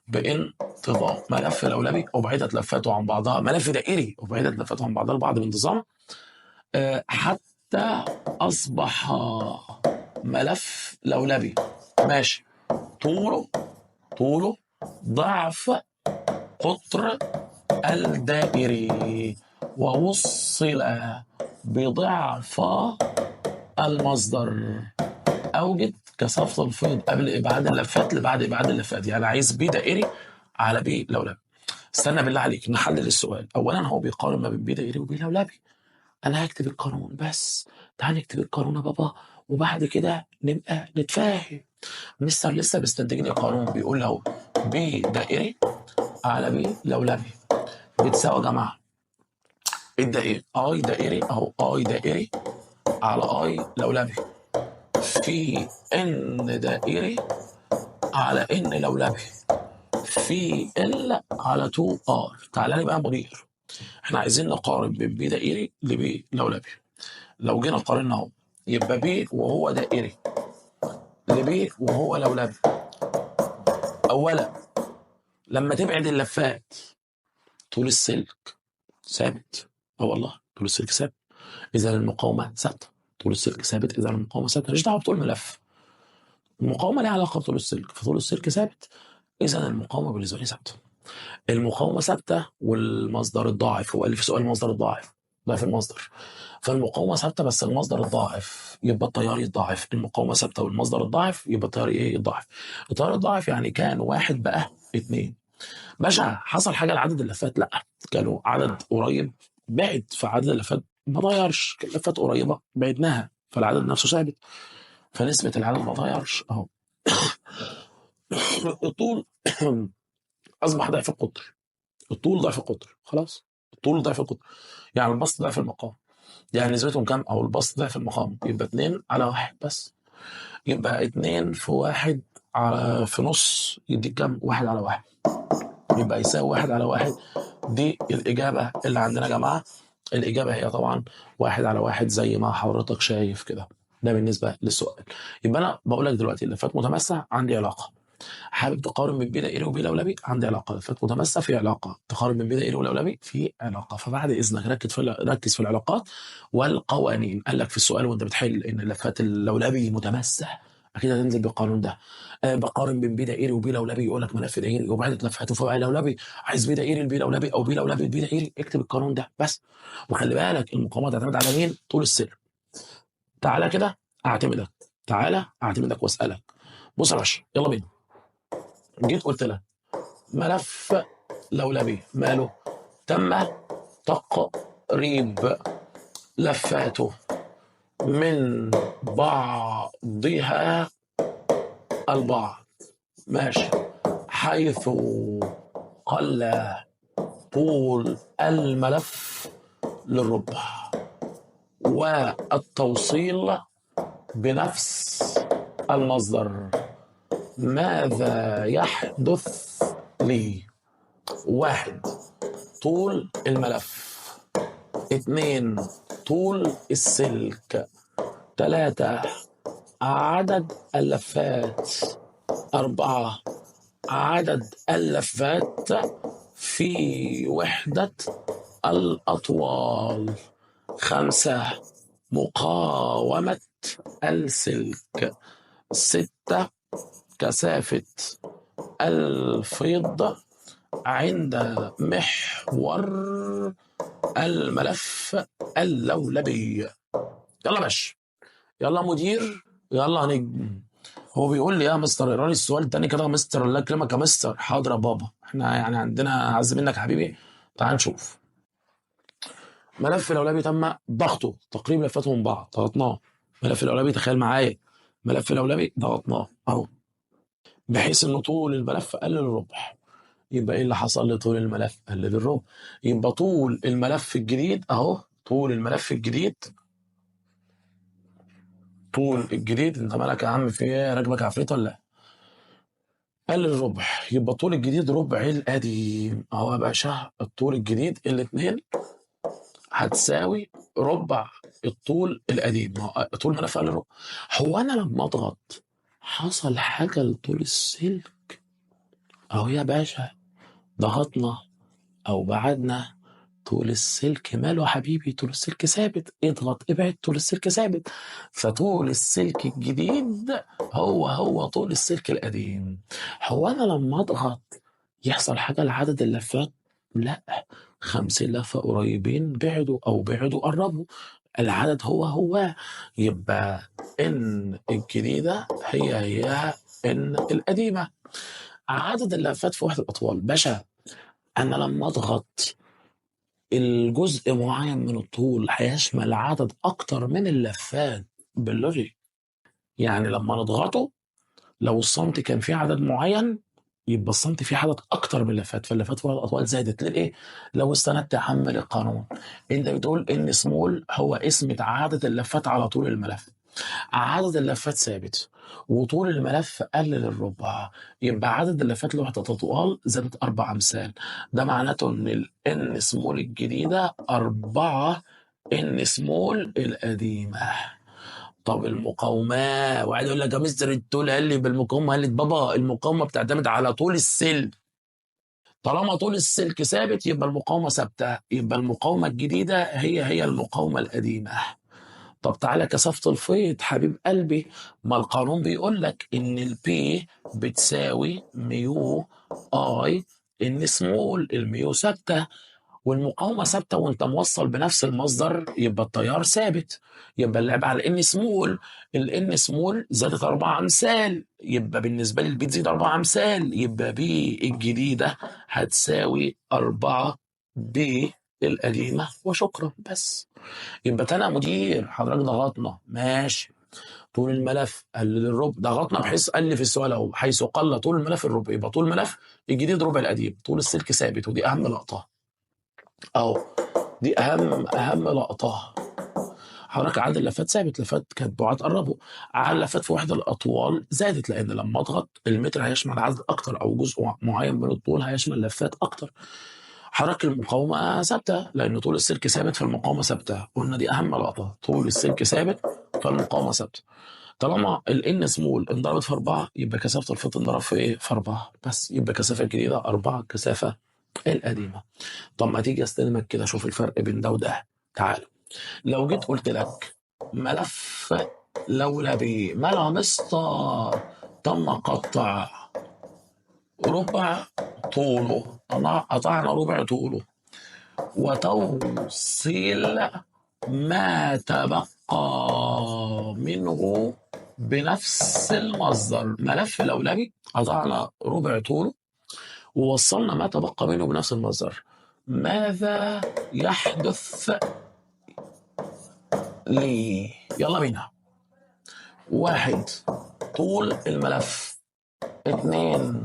بانتظام ملف لولبي وبعدت لفاته عن بعضها، ملف دائري وبعدت لفاته عن بعضها البعض بانتظام، حتى اصبح ملف لولبي ماشي طوله ضعف قطر الدائري، ووصل بضعف المصدر. اوجد كثافه الفيض قبل ابعاد اللفات لبعد ابعاد اللفات. يعني عايز بي دائري على بي لولبي. استنى بالله عليك نحلل السؤال. اولا هو بيقارن ما بين بي دائري وبي لولبي، انا هكتب القانون بس. تعال نكتب القانون يا بابا وبعد كده نبقى نتفاهم. مستر لسه بيستنتج لي قانون بيقول له بي دائري على بي لولبي بتساوي يا جماعه الدائري اي دائري اهو اي دائري على اي لولبي في ان دائري على ان لولبي في ال على 2 ار. تعالى لي بقى يا مدير، احنا عايزين نقارن بين بي دائري لبي لولبي. لو جينا قارنا اهو يبقى بي وهو دائري لبي وهو لولبي. اولا لما تبعد اللفات طول السلك ثابت. اه والله طول السلك ثابت، اذا المقاومه ثابته. طول السلك ثابت اذا المقاومه ثابته، ماليش دعوه بطول الملف. المقاومه ليها علاقه بطول السلك، فطول السلك ثابت اذا المقاومه بالنسبه لي ثابته. المقاومه ثابته والمصدر الضاعف، هو اللي في سؤال المصدر الضاعف ضعف المصدر. فالمقاومه ثابته بس المصدر الضاعف يبقى التيار يتضاعف. المقاومه ثابته والمصدر الضاعف يبقى التيار ايه يتضاعف. التيار الضاعف يعني كان واحد بقى اتنين. باشا حصل حاجه لعدد اللفات؟ لا، كانوا عدد قريب بعد، فعدد اللفات ما اتغيرش. كان لفات قريبه بعدناها فالعدد نفسه ثابت، فنسبه العدد ما اتغيرش اهو. الطول اصبح ضعف القطر. الطول ضعف القطر خلاص. الطول ضعف القطر يعني البسط ضعف المقام. يعني نسبتهم كام؟ او البسط ضعف المقام يبقى 2 على 1 بس. يبقى 2 في 1 على في نص يديك كام؟ 1 على 1. يبقى يساوي 1 على 1. دي الإجابة اللي عندنا يا جماعة. الإجابة هي طبعا 1 على 1 زي ما حضرتك شايف كده. ده بالنسبة للسؤال. يبقى أنا بقول لك دلوقتي اللفات متماسة عندي علاقة. حابب تقارن بين بي دائري وبي لولبي عندي علاقة. لفات متماسة في علاقة. تقارن بين بي دائري ولولبي في علاقة. فبعد إذنك ركز في العلاقات والقوانين. قال لك في السؤال وأنت بتحل إن اللفات اللولبي متماسة، اكيد هتنزل بالقانون ده. بقارن بين بي دائري وبي لولبي يقول لك ملف دائري وبعدت لفاته فوق لولبي. عايز بي دائري لبي لولبي او بي لولبي لبي دائري، اكتب القانون ده بس. وخلي بالك المقاومه تعتمد على مين؟ طول السلك. تعالى كده اعتمدك، تعالى اعتمدك واسالك. بص يا باشا يلا بينا. جيت قلت لك ملف لولبي ماله تم تقريب لفاته من بعضها البعض ماشي، حيث قل طول الملف للربع والتوصيل بنفس المصدر. ماذا يحدث لي؟ 1 طول الملف، 2 طول السلك، 3 عدد اللفات، 4 عدد اللفات في وحدة الأطوال، 5 مقاومة السلك، 6 كثافة الفيض عند محور الملف اللولبي. يلا باشا، يلا مدير، يلا نجم. هو بيقول لي يا مستر اقرا لي السؤال تاني كده يا مستر. الله يكرمك يا مستر. حاضر يا بابا، احنا يعني عندنا عز منك يا حبيبي. تعال نشوف. ملف لولبي تم ضغطه، تقريب لفاته من بعض، ضغطناه. ملف لولبي، تخيل معايا، ملف لولبي ضغطناه اهو، بحيث ان طول الملف قل للربع. يبقى ايه اللي حصل لطول الملف؟ قل للربع. يبقى طول الملف الجديد اهو، طول الملف الجديد، طول الجديد، انت مالك يا عم؟ في ايه، راكبك عفريت ولا إيه؟ قل الربع. يبقى طول الجديد ربع القديم اهو يا باشا. الطول الجديد الاتنين هتساوي ربع الطول القديم. طول الملف قل الربع. هو انا لما اضغط حصل حاجه لطول السلك اهو يا باشا، ضغطنا او بعدنا، طول السلك ماله يا حبيبي؟ طول السلك ثابت. اضغط ابعد، طول السلك ثابت. فطول السلك الجديد هو طول السلك القديم. هو انا لما اضغط يحصل حاجة لعدد اللفات؟ لا، 50 لفة قريبين بعدوا او بعدوا قربوا، العدد هو. يبقى ان الجديدة هي ان القديمة. عدد اللفات في وحدة الأطوال باشا، أنا لما أضغط الجزء معين من الطول هيشمل عدد أكتر من اللفات باللوجيك. يعني لما نضغطه، لو السنتي كان فيه عدد معين، يبقى السنتي فيه عدد أكتر من اللفات، فاللفات فوق الأطوال زادت. ليه؟ لو استندت يا عم للقانون، أنت بتقول إن سمول هو اسم عدد اللفات على طول الملف. عدد اللفات ثابت وطول الملف قل للربع، يبقى عدد اللفات لوحدة الطوال زادت 4 أمثال. ده معناته إن الإن سمول الجديدة 4 إن سمول القديمة. طب المقاومة، واحد يقول لك يا مستر الطول قال لي بالمقاومة، قال لي بابا المقاومة بتعتمد على طول السلك. طالما طول السلك ثابت يبقى المقاومة ثابتة، يبقى المقاومة الجديدة هي المقاومة القديمة. طب تعالى كثافة الفيض حبيب قلبي، ما القانون بيقول لك ان البي بتساوي ميو اي ان سمول. الميو ثابته والمقاومه ثابته وانت موصل بنفس المصدر، يبقى التيار ثابت. يبقى اللعب على ان سمول. الان سمول زادت 4 امثال، يبقى بالنسبه لي البي تزيد 4 امثال، يبقى بي الجديده هتساوي 4 بي القديمه وشكرا. بس يبقى تاني يا مدير حضرتك ضغطنا ماشي، طول الملف قل للربع، ضغطنا بحيث قل في السؤال اهو، حيث قل طول الملف الربع، يبقى طول الملف الجديد ربع القديم، طول السلك ثابت. ودي اهم لقطه اهو، دي اهم لقطه. حضرتك عدد اللفات ثابت، لفات كانت بعاد قربوا، عدد اللفات في وحده الاطوال زادت، لان لما اضغط المتر هيشمل عدد اكتر، او جزء معين من الطول هيشمل لفات اكتر. حركة المقاومة ثابتة لأن طول السلك ثابت فالمقاومة ثابتة. قلنا دي أهم لقطة، طول السلك ثابت فالمقاومة ثابتة. طالما الإن سمول انضربت في 4 يبقى كثافة الفيض انضرب في إيه؟ في 4 بس، يبقى كثافة الجديدة 4 الكثافة القديمة. طب ما تيجي أستلمك كده أشوف الفرق بين ده وده. تعال، لو جيت قلت لك ملف لولبي مالها مستر تم قطع ربع طوله، قطعنا ربع طوله وتوصيل ما تبقى منه بنفس المصدر. ملف لولبي قطعنا ربع طوله ووصلنا ما تبقى منه بنفس المصدر، ماذا يحدث لي؟ يلا بينا. 1 طول الملف، 2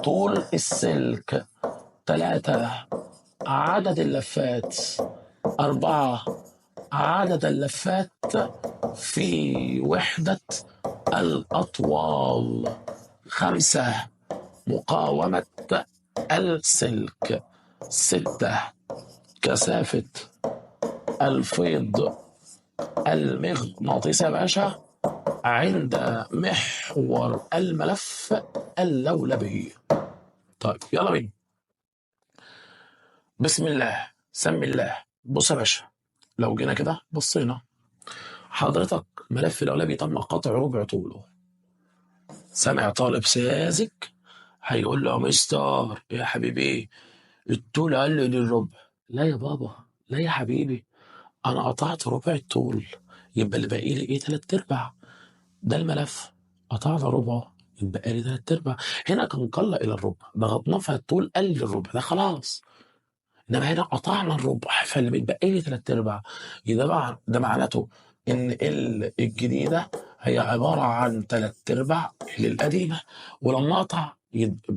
طول السلك، 3 عدد اللفات، 4 عدد اللفات في وحدة الأطوال، 5 مقاومة السلك، 6 كثافة الفيض المغناطيسي يا باشا عند محور الملف اللولبي. طيب يلا بينا، بسم الله سمي الله. بص يا باشا، لو جينا كده بصينا، حضرتك ملف اللولبي تم قطع ربع طوله، سامع طالب ساذج هيقول له يا مستر يا حبيبي الطول اقل من الربع. لا يا بابا، لا يا حبيبي، انا قطعت ربع الطول، يبقى اللي باقي لي ايه؟ تلات ارباع. ده الملف، قطعنا ربعه يبقى لي تلات ارباع. هنا كان قل الى الربع، ضغطناه فالطول قل للربع، ده خلاص. انما هنا قطعنا الربع فاللي بيتبقى لي تلات ارباع. ده معناته ان الجديده هي عباره عن تلات ارباع القديمه. ولما اقطع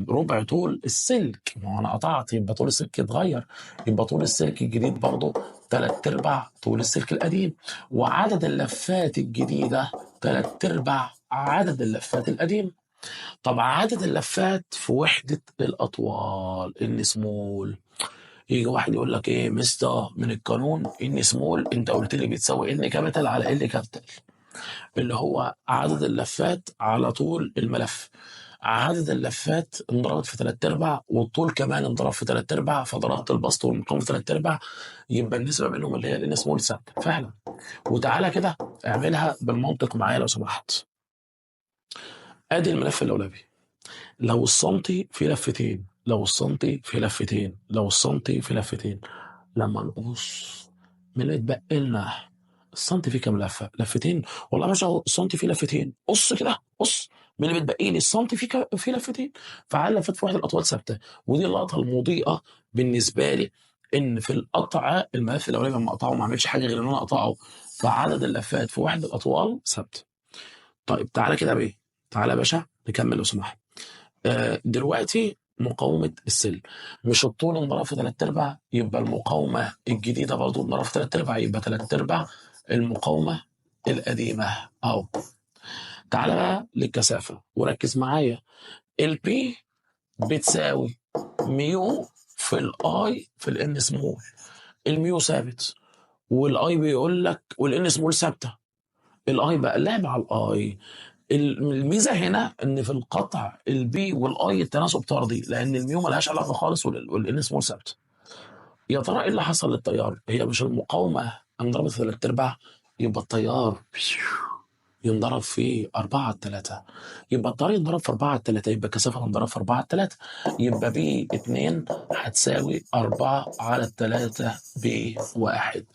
ربع طول السلك، ما هو انا قطعت يبقى طول السلك يتغير، يبقى طول السلك الجديد برضه تلات ارباع طول السلك القديم. وعدد اللفات الجديده تلات ارباع عدد اللفات القديم. طب عدد اللفات في وحده الاطوال السمول. يجي واحد يقول لك ايه مستر من القانون ان سمول انت قلت لي بتساوي ان كابيتال على ال كابيتال، اللي هو عدد اللفات على طول الملف. عدد اللفات انضربت في ثلاث ارباع والطول كمان انضرب في ثلاث ارباع، فضربت البسط والمقام في ثلاث ارباع، يبقى النسبه بينهم اللي هي الان سمول ثابته فعلا. وتعالى كده اعملها بالمنطق معايا لو سمحت. ادي الملف اللولبي، لو السنتي في لفتين، لو السنتي في لفتين، لو السنتي في لفتين، لما نقص من اللي اتبقى لنا السنتي فيه كام لفه؟ لفتين. والله يا باشا السنتي فيه لفتين، قص كده قص من اللي بتبقي لي السنتي فيه لفتين. فعلى لفات في واحد الاطوال ثابته. ودي اللقطه المضيئه بالنسبه لي، ان في القطع الملف الاولاني لما اقطعه ما عملش حاجه غير ان انا اقطعه، فعدد اللفات في واحد الاطوال ثابته. طيب تعالى كده بايه؟ تعالى يا باشا نكمل لو سمحت. دلوقتي مقاومة السلم، مش الطول انضرب في تلات ارباع، يبقى المقاومة الجديدة برضه انضرب في تلات ارباع، يبقى تلات ارباع المقاومة القديمة اهو. تعالى بقى للكثافة وركز معايا. البي بتساوي ميو في الاي في الان سمول. الميو ثابت والاي بيقول لك والان سمول ثابته. الاي بقى لعب على الاي. الميزه هنا ان في القطع البي والاي التناسب طردي، لان الميو ملهاش علاقه خالص والان سمول ثابت. يا ترى ايه اللي حصل للتيار؟ هي مش المقاومه انضربت في ثلاث ارباع، يبقى التيار ينضرب في 4 على 3. يبقى التيار ينضرب في 4 على 3، يبقى الكثافه تنضرب في 4 على 3، يبقى بي 2 هتساوي 4 على 3 ب 1.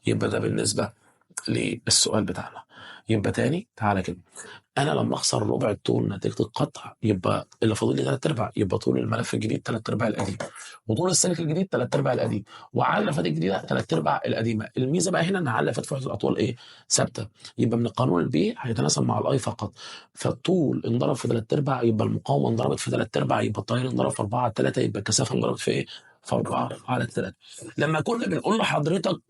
يبقى ده بالنسبه للسؤال بتاعنا. يبقى تاني تعالى كده، انا لما اخسر ربع الطول نتيجه القطع يبقى اللي فاضل لي ثلاث ارباع، يبقى طول الملف الجديد ثلاث ارباع القديم، وطول السلك الجديد ثلاث ارباع القديم، وعلى اللفات الجديده ثلاث ارباع القديمه. الميزه بقى هنا ان على اللفات في وحده الاطوال ايه؟ ثابته. يبقى من القانون البي هيتناسب مع الاي فقط. فالطول انضرب في ثلاث ارباع يبقى المقاومه انضربت في ثلاث ارباع، يبقى التيار انضرب في 4 على 3، يبقى الكثافه انضربت في ايه؟ في 4 على 3. لما كنا بنقول لحضرتك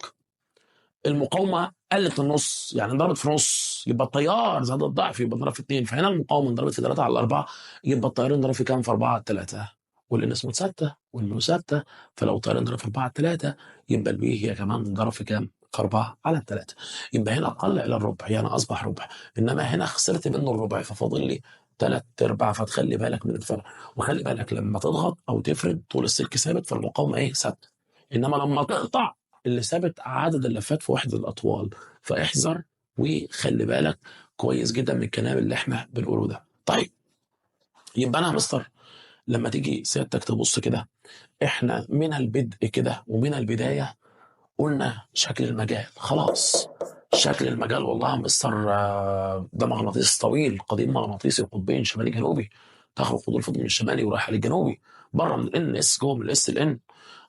المقاومه قلت النص يعني انضربت في نص، يبقى التيار زاد الضعف يبقى انضرب في 2. فهنا المقاومه انضربت في 3 على 4، يبقى التيار انضرب في كام؟ في 4 على 3. والان اسمه ثابته والميو ثابته، فلو التيار انضرب في 4 على 3 يبقى البي هي كمان انضرب في كام؟ في 4 على 3. يبقى هنا قل الى الربع يعني اصبح ربع، انما هنا خسرت منه الربع ففاضل لي ثلاث ارباع. فتخلي بالك من الفرق، وخلي بالك لما تضغط او تفرد طول السلك ثابت فالمقاومه ايه؟ ثابته. انما لما تقطع اللي ثابت عدد اللفات في وحدة الأطوال. فاحذر وخلي بالك كويس جدا من الكلام اللي احنا بنقوله ده. طيب يبقى أنا يا مستر لما تيجي سيادتك تبص كده، احنا من البدء كده ومن البداية قلنا شكل المجال خلاص. شكل المجال والله يا مستر ده مغناطيس طويل قضيب مغناطيسي قطبين شمالي جنوبي، تخرج خطوط الفضل من الشمالي ورايحه للجنوبي، بره من الان اس جوه من الاس الان.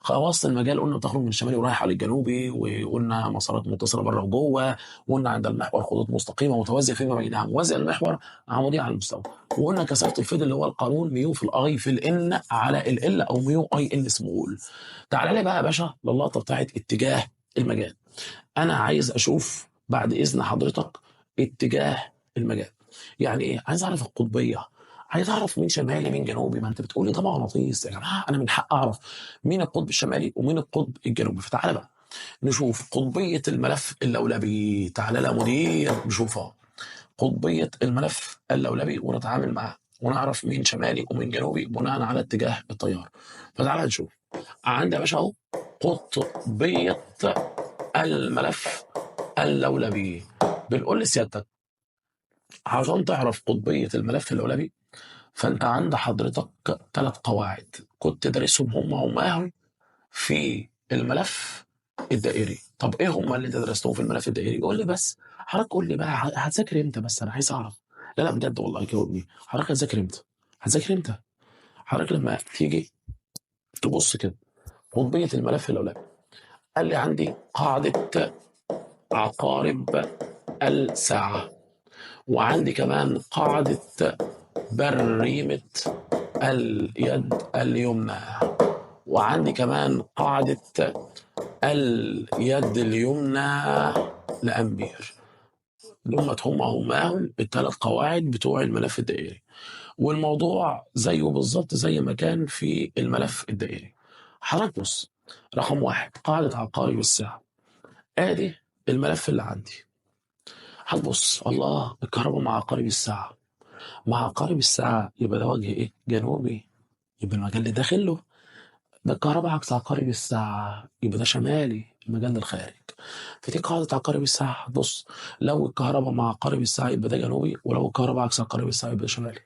خواص المجال قلنا بتخرج من الشمالي ورايحه للجنوبي، وقلنا مسارات متصله بره وجوه، وقلنا عند المحور خطوط مستقيمه متوازيه فيما بينها موازيه المحور عموديه على المستوى، وقلنا كثافه الفيض اللي هو القانون ميو في الاي في الان على ال او ميو اي ان سمول. تعالى لي بقى يا باشا للقطه بتاعت اتجاه المجال. انا عايز اشوف بعد اذن حضرتك اتجاه المجال. يعني ايه؟ عايز اعرف القطبيه، عايز اعرف مين شمالي مين جنوبي. ما انت بتقولي ده مغناطيس يا جماعه، انا من حق اعرف مين القطب الشمالي ومين القطب الجنوبي. فتعالى بقى نشوف قطبيه الملف اللولبي. تعالى لا مدير نشوفها قطبيه الملف اللولبي ونتعامل معاه ونعرف مين شمالي ومين جنوبي بناء على اتجاه التيار. فتعالى نشوف. عندي يا باشا اهو قطبيه الملف اللولبي. بنقول لسيادتك عشان تعرف قطبية الملف اللولبي فانت عند حضرتك 3 قواعد كنت تدرسهم هم في الملف الدائري. طب ايه هم اللي انت درستهم في الملف الدائري؟ قول لي بس. حضرتك قول لي بقى هتذاكر امتى؟ بس انا عايز اعرف. لا لا بجد والله جاوبني، حضرتك هتذاكر امتى؟ هتذاكر امتى؟ حضرتك لما تيجي تبص كده قطبية الملف الأولاني قال لي عندي قاعدة عقارب الساعة، وعندي كمان قاعدة بريمة اليد اليمنى، وعندي كمان قاعدة اليد اليمنى لأمبير. هم ال3 قواعد بتوع الملف الدائري، والموضوع زيه بالظبط زي ما كان في الملف الدائري. حضرتك بص، رقم 1 قاعدة عقارب الساعة، ادي الملف اللي عندي. هتبص الله، الكهرباء مع عقارب الساعة. مع عقارب الساعة يبقى ده وجه ايه؟ جنوبي، يبقى المجال اللي داخل له. ده الكهرباء عكس عقارب الساعة يبقى ده شمالي، المجال الخارج. فدي قاعدة عقارب الساعة. بص، لو الكهرباء مع عقارب الساعة يبقى ده جنوبي، ولو الكهرباء عكس عقارب الساعة يبقى ده شمالي.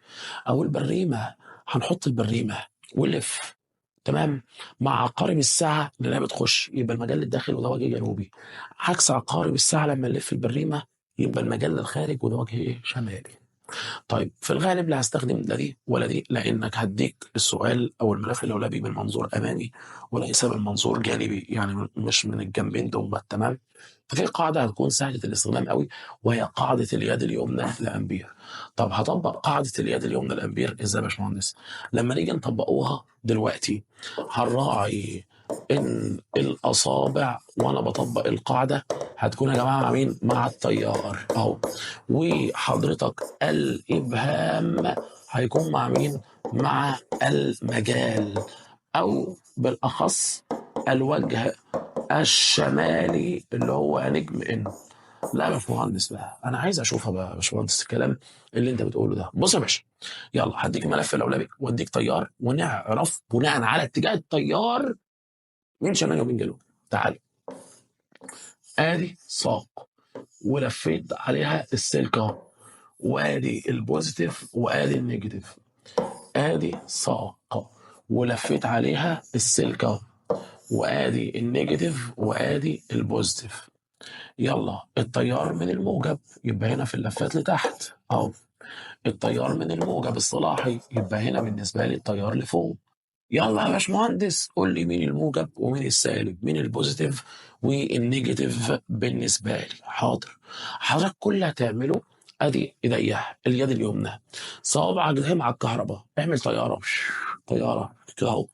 أو البريمة، هنحط البريمة ولف، تمام، مع عقارب الساعة اللي بتخش يبقى المجال الداخل وده وجه جنوبي. عكس عقارب الساعة لما نلف البريمة يبقى المجال الخارج وده وجه ايه؟ شمالي. طيب في الغالب لا هستخدم لا دي ولا دي، لانك هديك السؤال او الملف الاولاني من منظور امامي وليس من منظور جانبي، يعني مش من الجنبين دول، تمام. ففي قاعده هتكون سهله الاستخدام قوي، وهي قاعده اليد اليمنى لامبير. طب هطبق قاعده اليد اليمنى لامبير ازاي يا باشمهندس؟ لما نيجي نطبقوها دلوقتي هنراعي ان الاصابع وانا بطبق القاعده هتكون يا جماعه مع مين؟ مع التيار اهو. وحضرتك الابهام هيكون مع مين؟ مع المجال، او بالاخص الوجه الشمالي اللي هو نجم ان. لا يا باشمهندس بقى، انا عايز اشوفها بقى يا باشمهندس الكلام اللي انت بتقوله ده. بص يا باشا، يلا هديك ملف الاولاني واديك تيار، ونعرف بناء على اتجاه التيار مين شمالي ومين جنوبي. تعال، ادي ساق ولفيت عليها السلك اهو، وادي البوزيتيف وادي النيجاتيف. ادي ساق ولفيت عليها السلك اهو، وادي النيجاتيف وادي البوزيتيف. يلا التيار من الموجب يبقى هنا في اللفات لتحت اهو، التيار من الموجب الصلاحي يبقى هنا بالنسبه لي التيار لفوق. يلا يا باشمهندس قول لي مين الموجب ومين السالب، مين البوزيتيف والنيجاتيف بالنسبه لي. حاضر، حضرتك كل اللي هتعمله ادي ايديا اليد اليمنى، صوابعك ده مع الكهرباء اعمل طياره، طياره كده اهو.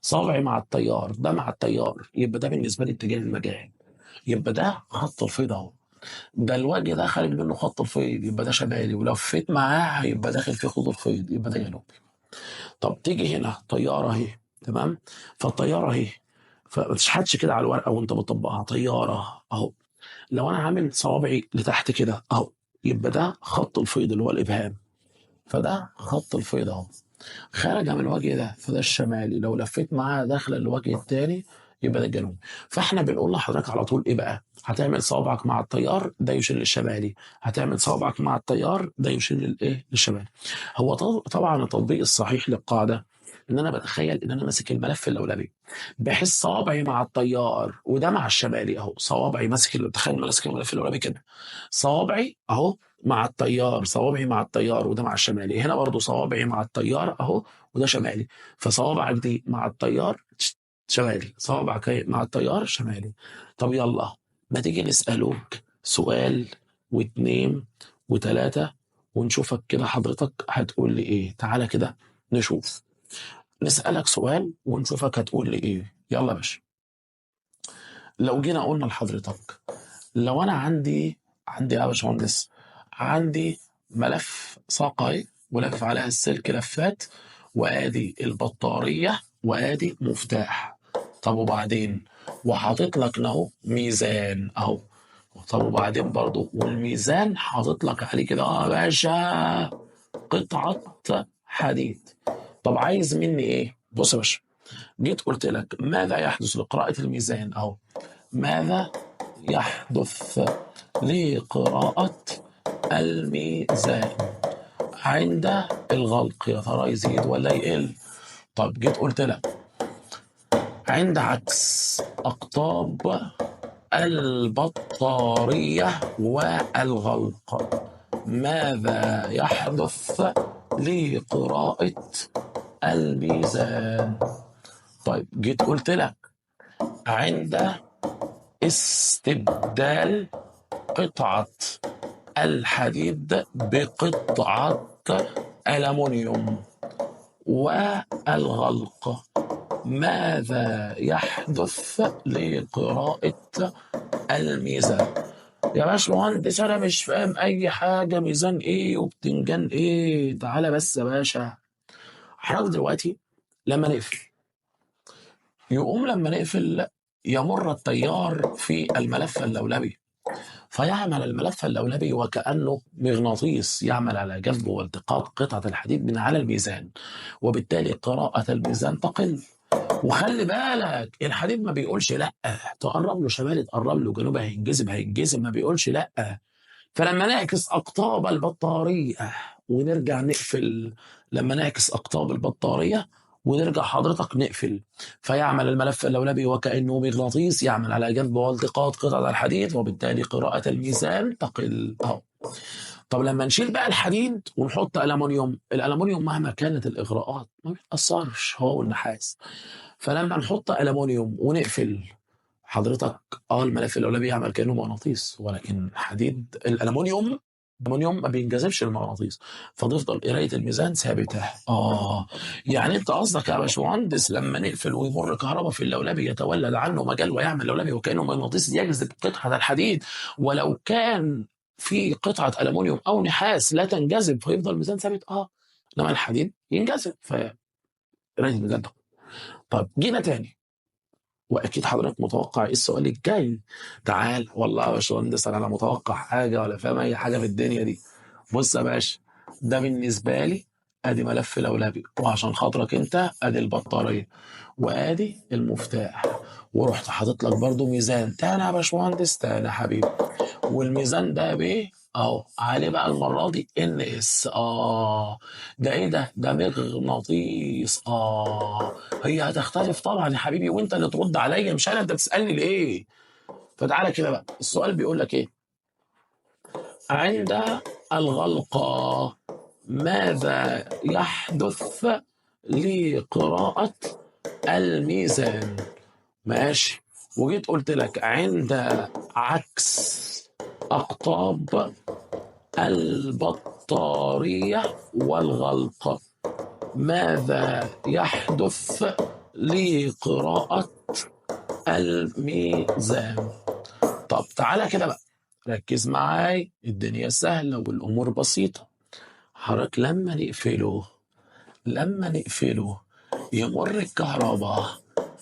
صابعي مع التيار، ده مع التيار يبقى ده بالنسبه لي اتجاه المجال، يبقى ده خط الفيض اهو. ده الوجه ده خارج منه خط الفيض يبقى ده شمالي، ولو لفيت معاه هيبقى داخل في خط الفيض يبقى ده جنوبي. طب تيجي هنا طياره اهي، تمام، فالطياره اهي، فما تشحتش كده على الورقه وانت بتطبقها، طياره اهو. لو انا عامل صوابعي لتحت كده اهو يبقى ده خط الفيض اللي هو الابهام، فده خط الفيض اهو، خارج من الوجه ده فده الشمالي، لو لفيت معاه داخله الوجه الثاني يبقى ده الجنوبي. فاحنا بنقول لحضرتك على طول ايه بقى؟ هتعمل صوابعك مع التيار ده يشير للشمالي، هتعمل صوابعك مع التيار ده يشير للايه؟ للشمالي. هو طبعا التطبيق الصحيح للقاعده ان انا بتخيل ان انا ماسك الملف الاولاني، بحيث صوابعي مع التيار وده مع الشمالي اهو، صوابعي ماسك، تخيل ماسك الملف الاولاني كده، صوابعي اهو مع التيار، صوابعي مع التيار وده مع الشمالي، هنا برضو صوابعي مع التيار اهو وده شمالي، فصوابعك دي مع التيار شمالي، صوابعك مع التيار شمالي. طب يلا ما تيجي نسألوك سؤال واتنين وتلاتة ونشوفك كده حضرتك هتقول لي ايه. تعالى كده نشوف، نسألك سؤال ونشوفك هتقول لي ايه. يلا يا باشا، لو جينا قلنا لحضرتك لو انا عندي يا باشمهندس، عندي ملف ساقي ولف عليها السلك لفات، وادي البطاريه وادي مفتاح. طب وبعدين؟ وحاطط لك اهو ميزان اهو. طب وبعدين برضو، والميزان حاطط لك عليه كده يا باشا قطعه حديد. طب عايز مني ايه؟ بص يا باشا، جيت قلت لك ماذا يحدث لقراءة الميزان اهو، ماذا يحدث لقراءة الميزان؟ عند الغلق يا ترى يزيد ولا يقل؟ طب جيت قلت لك عند عكس أقطاب البطارية والغلق ماذا يحدث لقراءة الميزان؟ طيب جيت قلت لك عند استبدال قطعة الحديد بقطعة ألمنيوم والغلق ماذا يحدث لقراءة الميزان؟ يا باشمهندس انا مش فاهم اي حاجه، ميزان ايه وبتنجان ايه؟ تعالى بس يا باشا. حضرتك دلوقتي لما نقفل لما نقفل يمر التيار في الملف اللولبي فيعمل الملف اللولبي وكأنه مغناطيس يعمل على جذب والتقاط قطعة الحديد من على الميزان، وبالتالي قراءة الميزان تقل. وخلي بالك الحديد ما بيقولش لا، تقرب له شمالي تقرب له جنوبي هينجذب ما بيقولش لا. فلما نعكس أقطاب البطارية ونرجع نقفل، لما نعكس أقطاب البطارية ونرجع حضرتك نقفل، فيعمل الملف اللولبي وكأنه مغناطيس يعمل على جذب والتقاط قطع الحديد، وبالتالي قراءة الميزان تقل. طب لما نشيل بقى الحديد ونحط ألمنيوم، الألمنيوم مهما كانت الإغراءات ما بيتأثرش هو والنحاس. فلما نحط ألمنيوم ونقفل حضرتك الملف اللولبي يعمل كأنه مغناطيس، ولكن الألمنيوم ما بينجذبش المغناطيس، فتفضل قراية الميزان ثابتة. يعني انت قصدك يا باشمهندس لما نقفل ويمر كهرباء في اللولبي يتولد عنه مجال ويعمل لولبي وكأنه مغناطيس يجذب قطعة الحديد، ولو كان في قطعة ألمنيوم أو نحاس لا تنجذب فيفضل الميزان ثابت. انما الحديد ينجذب فقراية الميزان تقل. طب جينا تاني، واكيد حضرتك متوقع ايه السؤال الجاي. تعال والله يا باشمهندس انا لا متوقع حاجه ولا فاهم اي حاجه في الدنيا دي. بص يا باشا، ده بالنسبه لي ادي ملف لولبي، وعشان خاطرك انت ادي البطاريه وادي المفتاح، ورحت حاطط لك برضو ميزان تاني يا باشمهندس تاني يا حبيبي، والميزان ده بايه اهو عليه بقى المره دي ان اس. ده ايه ده مغناطيس. هي هتختلف طبعا يا حبيبي، وانت اللي ترد عليا مش انا، انت بتسالني ليه؟ فتعالى كده بقى، السؤال بيقول لك ايه؟ عند الغلقة ماذا يحدث لقراءة الميزان؟ ماشي. وجيت قلت لك عند عكس أقطاب البطارية والغلق ماذا يحدث لقراءة الميزان؟ طب تعالى كده بقى ركز معاي، الدنيا سهلة والأمور بسيطة. حضرتك لما نقفله يمر الكهرباء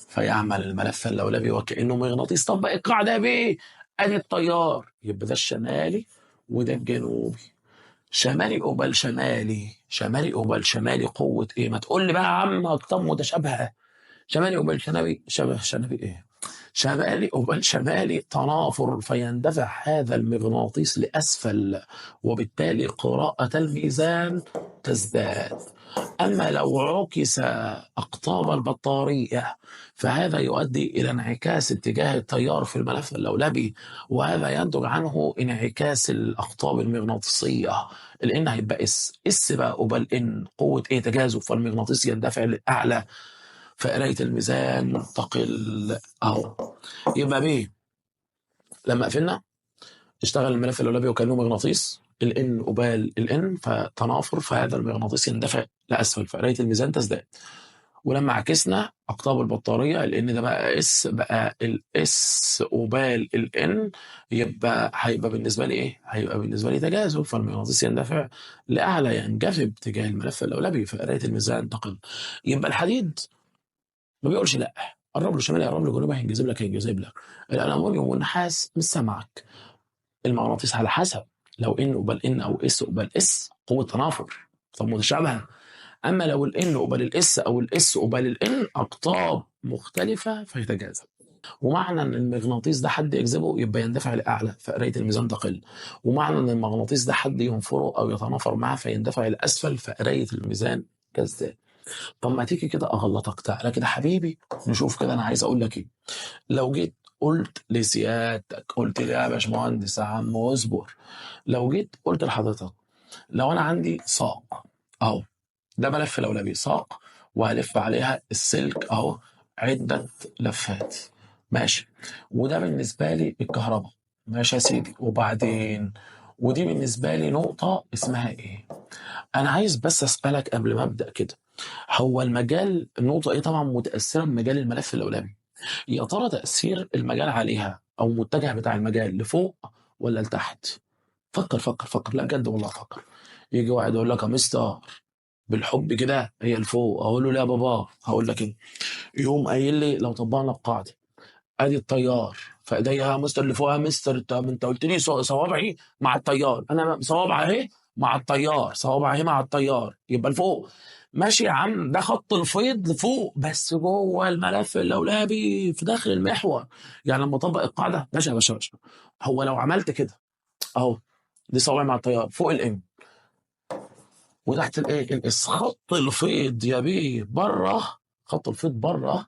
فيعمل الملف اللولبي وكأنه مغناطيس. طب بقى القاعدة بإيه؟ أدي التيار يبقى ده الشمالي وده الجنوبي، شمالي قبل شمالي، شمالي قبل شمالي، قوة إيه؟ ما تقول لي بقى يا عم أقطاب متشابهة. شمالي قبل شمالي شمالي إيه؟ شمالي قبل شمالي تنافر، فيندفع هذا المغناطيس لأسفل، وبالتالي قراءة الميزان تزداد. أما لو عكس أقطاب البطارية فهذا يؤدي إلى انعكاس اتجاه التيار في الملف اللولبي، وهذا ينتج عنه انعكاس الأقطاب المغناطيسية. الإن هيبقى اس بقى قبل إن، قوة إيه؟ تجاذب، فالمغناطيس يندفع للأعلى فقراية الميزان تقل. يبقى بيه لما قفلنا اشتغل الملف اللولبي وكأنه مغناطيس، الان قبال الان فتنافر، فهذا المغناطيس يندفع لاسفل فقرايه الميزان تزداد. ولما عكسنا اقطاب البطاريه الان ده بقى اس، بقى الاس قبال الان، هيبقى بالنسبه لي ايه؟ هيبقى بالنسبه لي تجاذب، فالمغناطيس يندفع لاعلى ينجذب تجاه الملف اللولبي فقرايه الميزان تقل. يبقى الحديد ما بيقولش لا، قرب له شمالي قرب له جنوبي هينجذب لك. الالومنيوم والنحاس مش سامعك. المغناطيس على حسب، لو ان قبل ان او اس قبل اس قوه تنافر فمتشابهه، اما لو الان قبل الاس او الاس قبل الان اقطاب مختلفه فيتجاذب. ومعنى ان المغناطيس ده حد يجذبه يبقى يندفع لاعلى فقرايه الميزان تقل، ومعنى ان المغناطيس ده حد ينفره او يتنافر معه فيندفع لاسفل فقرايه الميزان تزداد. طب ما تيجي كده اغلطك، تعالى كده حبيبي نشوف كده انا عايز اقول لك ايه. لو جيت قلت لسيادتك، قلت لي يا باشمهندس يا عم واصبر، لو جيت قلت لحضرتك لو انا عندي ساق اهو، ده ملف لولبي ساق وهلف عليها السلك اهو عدة لفات، ماشي، وده بالنسبة لي الكهرباء، ماشي يا سيدي، وبعدين ودي بالنسبة لي نقطة اسمها ايه؟ انا عايز بس اسألك قبل ما ابدأ كده، هو المجال النقطة ايه طبعا متأثرة بمجال الملف اللولبي، يا ترى تأثير المجال عليها او المتجه بتاع المجال لفوق ولا لتحت؟ فكر فكر فكر، لا بجد والله فكر. يجي واحد يقول لك يا مستر بالحب كده هي لفوق، اقول له لا يا بابا هقول لك ايه، يقوم قايل لي لو طبقنا القاعده ادي الطيار فايديا يا مستر اللي فوق، يا مستر انت قلت لي صوابعي مع الطيار، انا صوابع اهي مع الطيار، صوابع اهي مع الطيار يبقى لفوق. ماشي يا عم، ده خط الفيض لفوق بس جوه الملف اللولبي في داخل المحور. يعني لما اطبق القاعده باشا باشا باشا، هو لو عملت كده اهو، دي صوابعي مع الطيار فوق الام وتحت الايه الاس، خط الفيض يا بيه بره، خط الفيض بره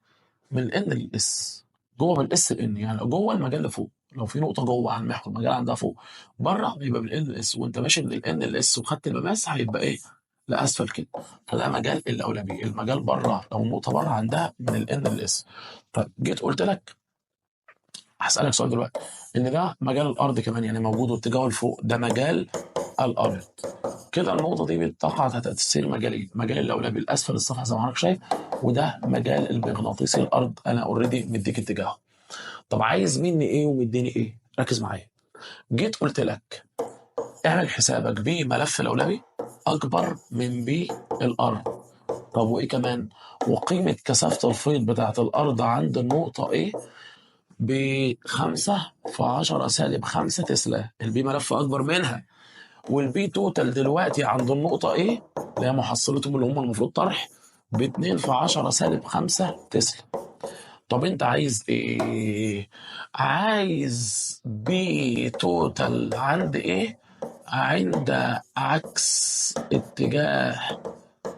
من الان للاس، جوه من الاس الان، يعني جوه المجال اللي فوق، لو في نقطه جوه على المحور المجال عندها فوق، بره يبقى من الان للاس، وانت ماشي من الان للاس وخدت المماس هيبقى ايه لاسفل كده، فده مجال الاولويه، المجال بره لو النقطه بره عندها من الان للاس. طيب جيت قلت لك هسالك سؤال دلوقتي، ان ده مجال الارض كمان يعني موجود واتجاهه لفوق، ده مجال الارض، كده النقطة دي بتقع تحت تأثير مجالين، مجال الأولى الأسفل الصفحة زي ما حضرتك شايف، وده مجال المغناطيسي الأرض، أنا أوريدي مديك اتجاهه. طب عايز مني إيه ومديني إيه؟ ركز معايا. جيت قلت لك اعمل حسابك بي ملف الأولوي أكبر من بي الأرض. طب وإيه كمان؟ وقيمة كثافة الفيض بتاعت الأرض عند النقطة إيه؟ بخمسة في 10 سالب 5 تسلا، البي ملف أكبر منها، والبي توتال دلوقتي عند النقطة ايه اللي هي محصلتهم اللي هم المفروض طرح ب 2 في 10 سالب 5 تسلا. طب انت عايز ايه؟ عايز بي توتال عند ايه؟ عند عكس اتجاه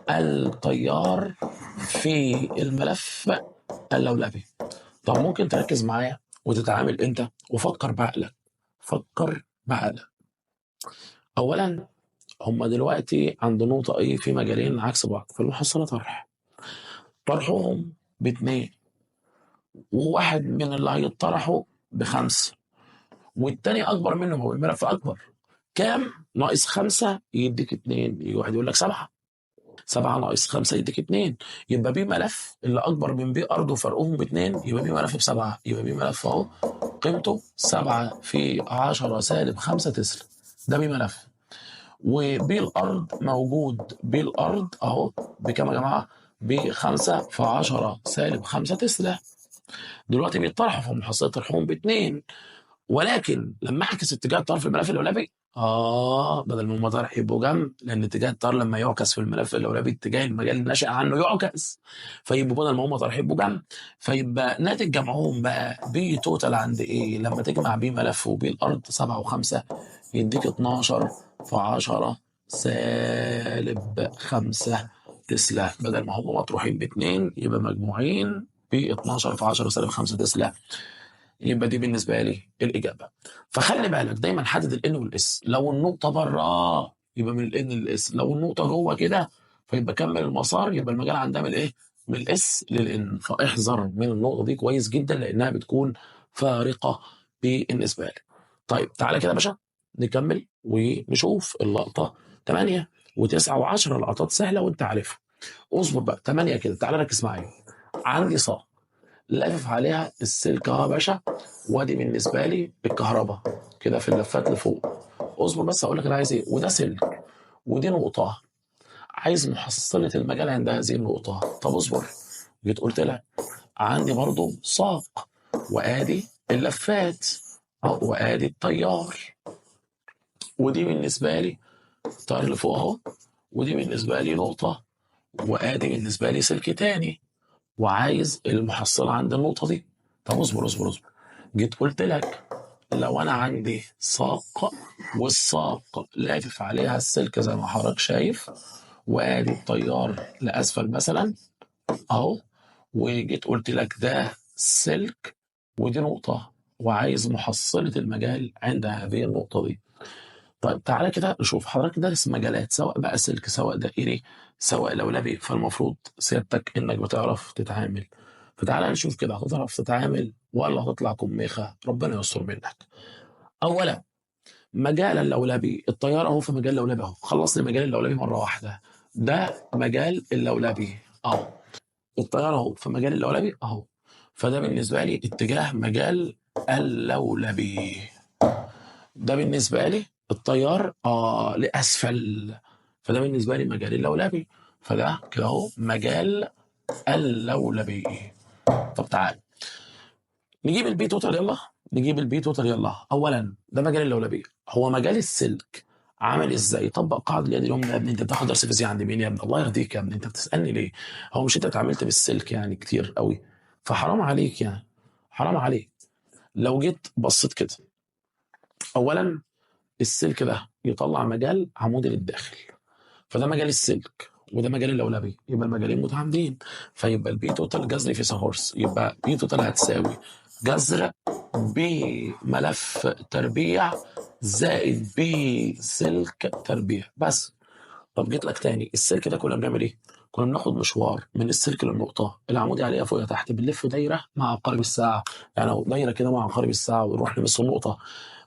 التيار في الملف اللولبي. طب ممكن تركز معايا وتتعامل انت وفكر بعقلك، فكر بعقلك. اولا هما دلوقتي عند نقطة ايه في مجالين عكس بعض في المحصلة طرحهم باتنين، وواحد من اللي هيطرحوا بخمسة والتاني أكبر منه، هو الملف أكبر، كام ناقص خمسة يديك اتنين، يجي واحد يقول لك سبعة، سبعة ناقص خمسة يديك اتنين، يبقى بي ملف اللي أكبر من بي أرض وفرقهم باتنين، يبقى بي ملف بسبعة، يبقى بي ملف أهو قيمته سبعة في 10 سالب 5 تسلا، ده بي ملف. وبي الارض موجود، بي الارض اهو بكام يا جماعه؟ بخمسة في 10 سالب 5 تسلا، دلوقتي بيطرحوا في محصله طرحهم باتنين، ولكن لما اعكس اتجاه التيار في الملف الاولابي بدل ما هم طرح يبقوا جنب، لان اتجاه التيار لما يعكس في الملف الاولابي اتجاه المجال الناشئ عنه يعكس، فيبقوا بدل ما هم طرح يبقوا جنب، فيبقى ناتج جمعهم بقى بي توتال عند ايه لما تجمع بي ملف وبي الارض 7 و5 يديك 12 في 10 سالب 5 تسلا، بدل ما هم مطروحين باتنين يبقى مجموعين ب 12 في 10 سالب 5 تسلا، يبقى دي بالنسبه لي الاجابه. فخلي بالك دايما حدد الان والاس، لو النقطه بره يبقى من الان للاس، لو النقطه جوه كده فيبقى كمل المسار، يبقى المجال عندها من الايه من الاس للان، فاحذر من النقطه دي كويس جدا لانها بتكون فارقه بالنسبه لك. طيب تعالى كده يا باشا نكمل ونشوف اللقطه 8 و9 و10، لقطات سهله وانت عارفها. اصبر بقى 8 كده، تعالى ركز معايا. عندي صاع لافف عليها السلك اهو يا باشا، وادي بالنسبه لي الكهرباء كده في اللفات لفوق. اصبر بس اقول لك انا عايز ايه، وده سلك ودي نقطه، عايز محصله المجال عند هذه النقطه. طب اصبر، جيت قلت لك عندي برضو ساق وادي اللفات وادي التيار، ودي بالنسبه لي التيار اللي فوق اهو، ودي بالنسبه لي نقطه، وادي بالنسبه لي سلك تاني، وعايز المحصله عند النقطه دي. طب اصبر. جيت قلت لك لو انا عندي ساق والساق لافف عليها السلك زي ما حضرتك شايف، وادي التيار لاسفل مثلا اهو، وجيت قلت لك ده سلك ودي نقطة، وعايز محصلة المجال عند هذه النقطة دي. طيب تعالى كده نشوف، حضرتك دارس مجالات سواء بقى سلك سواء دائري سواء لولبي، فالمفروض سيادتك انك بتعرف تتعامل. فتعالى نشوف كده، هتعرف تتعامل ولا هتطلع كميخة؟ ربنا يستر منك. اولا مجال اللولبي، التيار اهو في مجال لولبي اهو، خلص لي مجال اللولبي مرة واحدة. ده مجال اللولبي اهو، التيار اهو في مجال اللولبي اهو، فده بالنسبة لي اتجاه مجال اللولبي. ده بالنسبة لي التيار لأسفل، فده بالنسبة لي مجال اللولبي، فده كده اهو مجال اللولبي. طب تعال نجيب البي توتال يلا، نجيب البي توتال يلا. أولا ده مجال اللولبي، هو مجال السلك عامل ازاي؟ طبق قاعدة اليد اليوم يا ابني، انت بتاخد درس فيزياء عند مين يا ابني؟ الله يرضيك يا ابني، انت بتسألني ليه؟ هو مش انت اتعاملت بالسلك يعني كتير قوي؟ فحرام عليك يعني، حرام عليك. لو جيت بصيت كده، اولا السلك ده يطلع مجال عمودي للداخل، فده مجال السلك وده مجال اللولبي، يبقى المجالين متعامدين، فيبقى البي توتال جذر في سهورس، يبقى بي توتال هتساوي جذر بي ملف تربيع زائد بي سلك تربيع بس. طب جيت لك تاني، السلك ده كنا بنعمل ايه؟ كنا بناخد مشوار من السلك للنقطة العمودي عليها فوق تحت، بنلف دايرة مع عقارب الساعة، يعني أو دايرة كده مع عقارب الساعة ونروح نمس النقطة،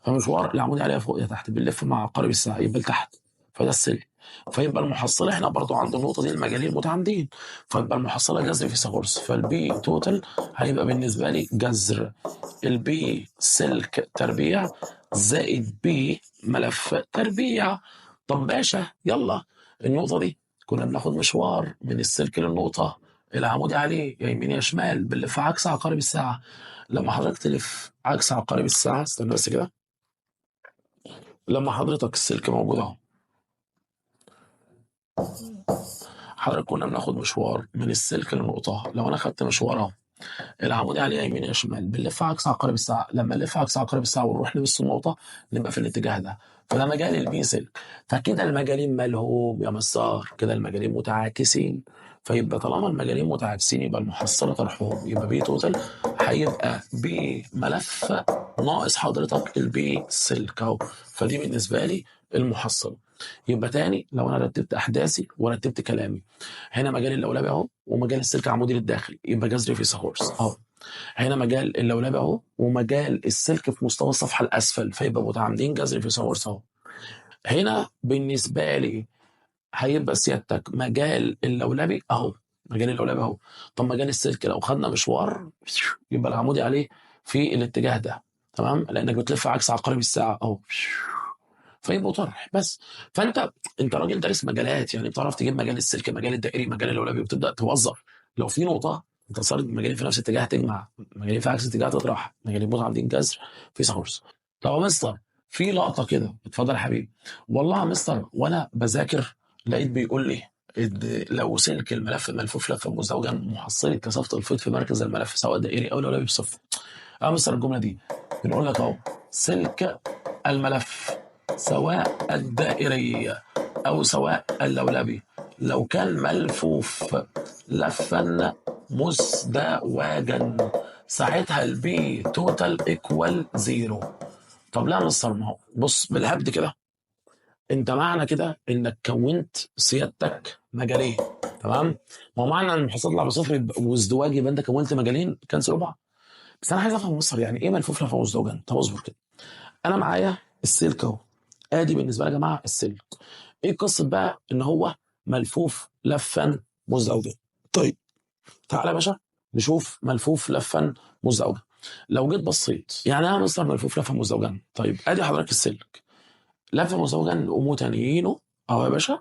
فمشوار العمودي عليها فوق تحت بنلف مع عقارب الساعة يبقى لتحت، فده السلك. فيبقى المحصلة احنا برضو عند النقطة دي المجالين متعامدين، فيبقى المحصلة جذر فيثاغورس، فالبي توتال هيبقى بالنسبة لي جذر البي سلك تربيع زائد بي ملف تربيع. طب باشا يلا، النقطة دي كنا بناخد مشوار من السلك للنقطة العمودي عليه يا يمين يا شمال، بنلف عكس عقارب الساعة. لما حضرتك تلف عكس عقارب الساعة، استنى بس كده، لما حضرتك السلك موجود اهو، حضرتك كنا بناخد مشوار من السلك للنقطة، لو انا خدت مشوار اهو العمودي عليه يمين يا شمال، بنلف عكس عقارب الساعة، لما نلف عكس عقارب الساعة ونروح نبص النقطة نبقى في الاتجاه ده، فده مجال البي سلك. فكده المجالين مالهم يا مسار؟ كده المجالين متعاكسين، فيبقى طالما المجالين متعاكسين يبقى المحصلة طرحهم يبقى بي توتال هيبقى بي ملف ناقص حضرتك البي سلك اهو، فدي بالنسبة لي المحصلة. يبقى تاني لو انا رتبت احداثي ورتبت كلامي، هنا مجال اللولبي اهو ومجال السلك عمودي للداخل يبقى جذر فيثاغورس اهو، هنا مجال اللولبي اهو ومجال السلك في مستوى الصفحه الاسفل فيبقى متعامدين جذر فيثاغورس اهو. هنا بالنسبه لي هيبقى سيادتك مجال اللولبي اهو، مجال اللولبي اهو. طب مجال السلك لو خدنا مشوار يبقى العمودي عليه في الاتجاه ده، تمام، لانك بتلف عكس عقارب الساعه اهو، فيبقوا طرح بس. فانت راجل دارس مجالات، يعني بتعرف تجيب مجال السلك مجال الدائري مجال اللولبي وتبدا توظف. لو في نقطه انت صارت مجالين في نفس الاتجاه تجمع، مجالين في عكس الاتجاه تطرح، مجالين متعامدين جذر في سهورس. طب يا مستر في لقطه كده، اتفضل يا حبيبي. والله يا مستر وانا بذاكر لقيت بيقول لي لو سلك الملف ملفوف لفه مزدوجه محصله كثافه الفيض في مركز الملف سواء دائري او لولبي بصفر. اه مستر الجمله دي بنقول لك اهو، سلك الملف سواء الدائري أو سواء اللولبي لو كان ملفوف لفا مزدوجا ساعتها البي توتال ايكوال زيرو. طب لا مستر، ما هو بص بالهبد كده، انت معنى كده انك كونت سيادتك مجالين، تمام؟ ما هو معنى ان المحصلة تطلع بصفر وازدواج يبقى انت كونت مجالين كانسلوا بعض. بس انا عايز افهم مصر يعني ايه ملفوف لفا مزدوجا؟ طب اصبر كده، انا معايا السلك اهو، ادي بالنسبه لي يا جماعه السلك، ايه قصه بقى ان هو ملفوف لفا مزدوجا؟ طيب تعالى يا باشا نشوف ملفوف لفا مزدوجا. لو جيت بصيت يعني انا مستر ملفوف لفا مزدوجا، طيب ادي حضرتك السلك لفا مزدوجا نقوموا تانيينه اهو يا باشا،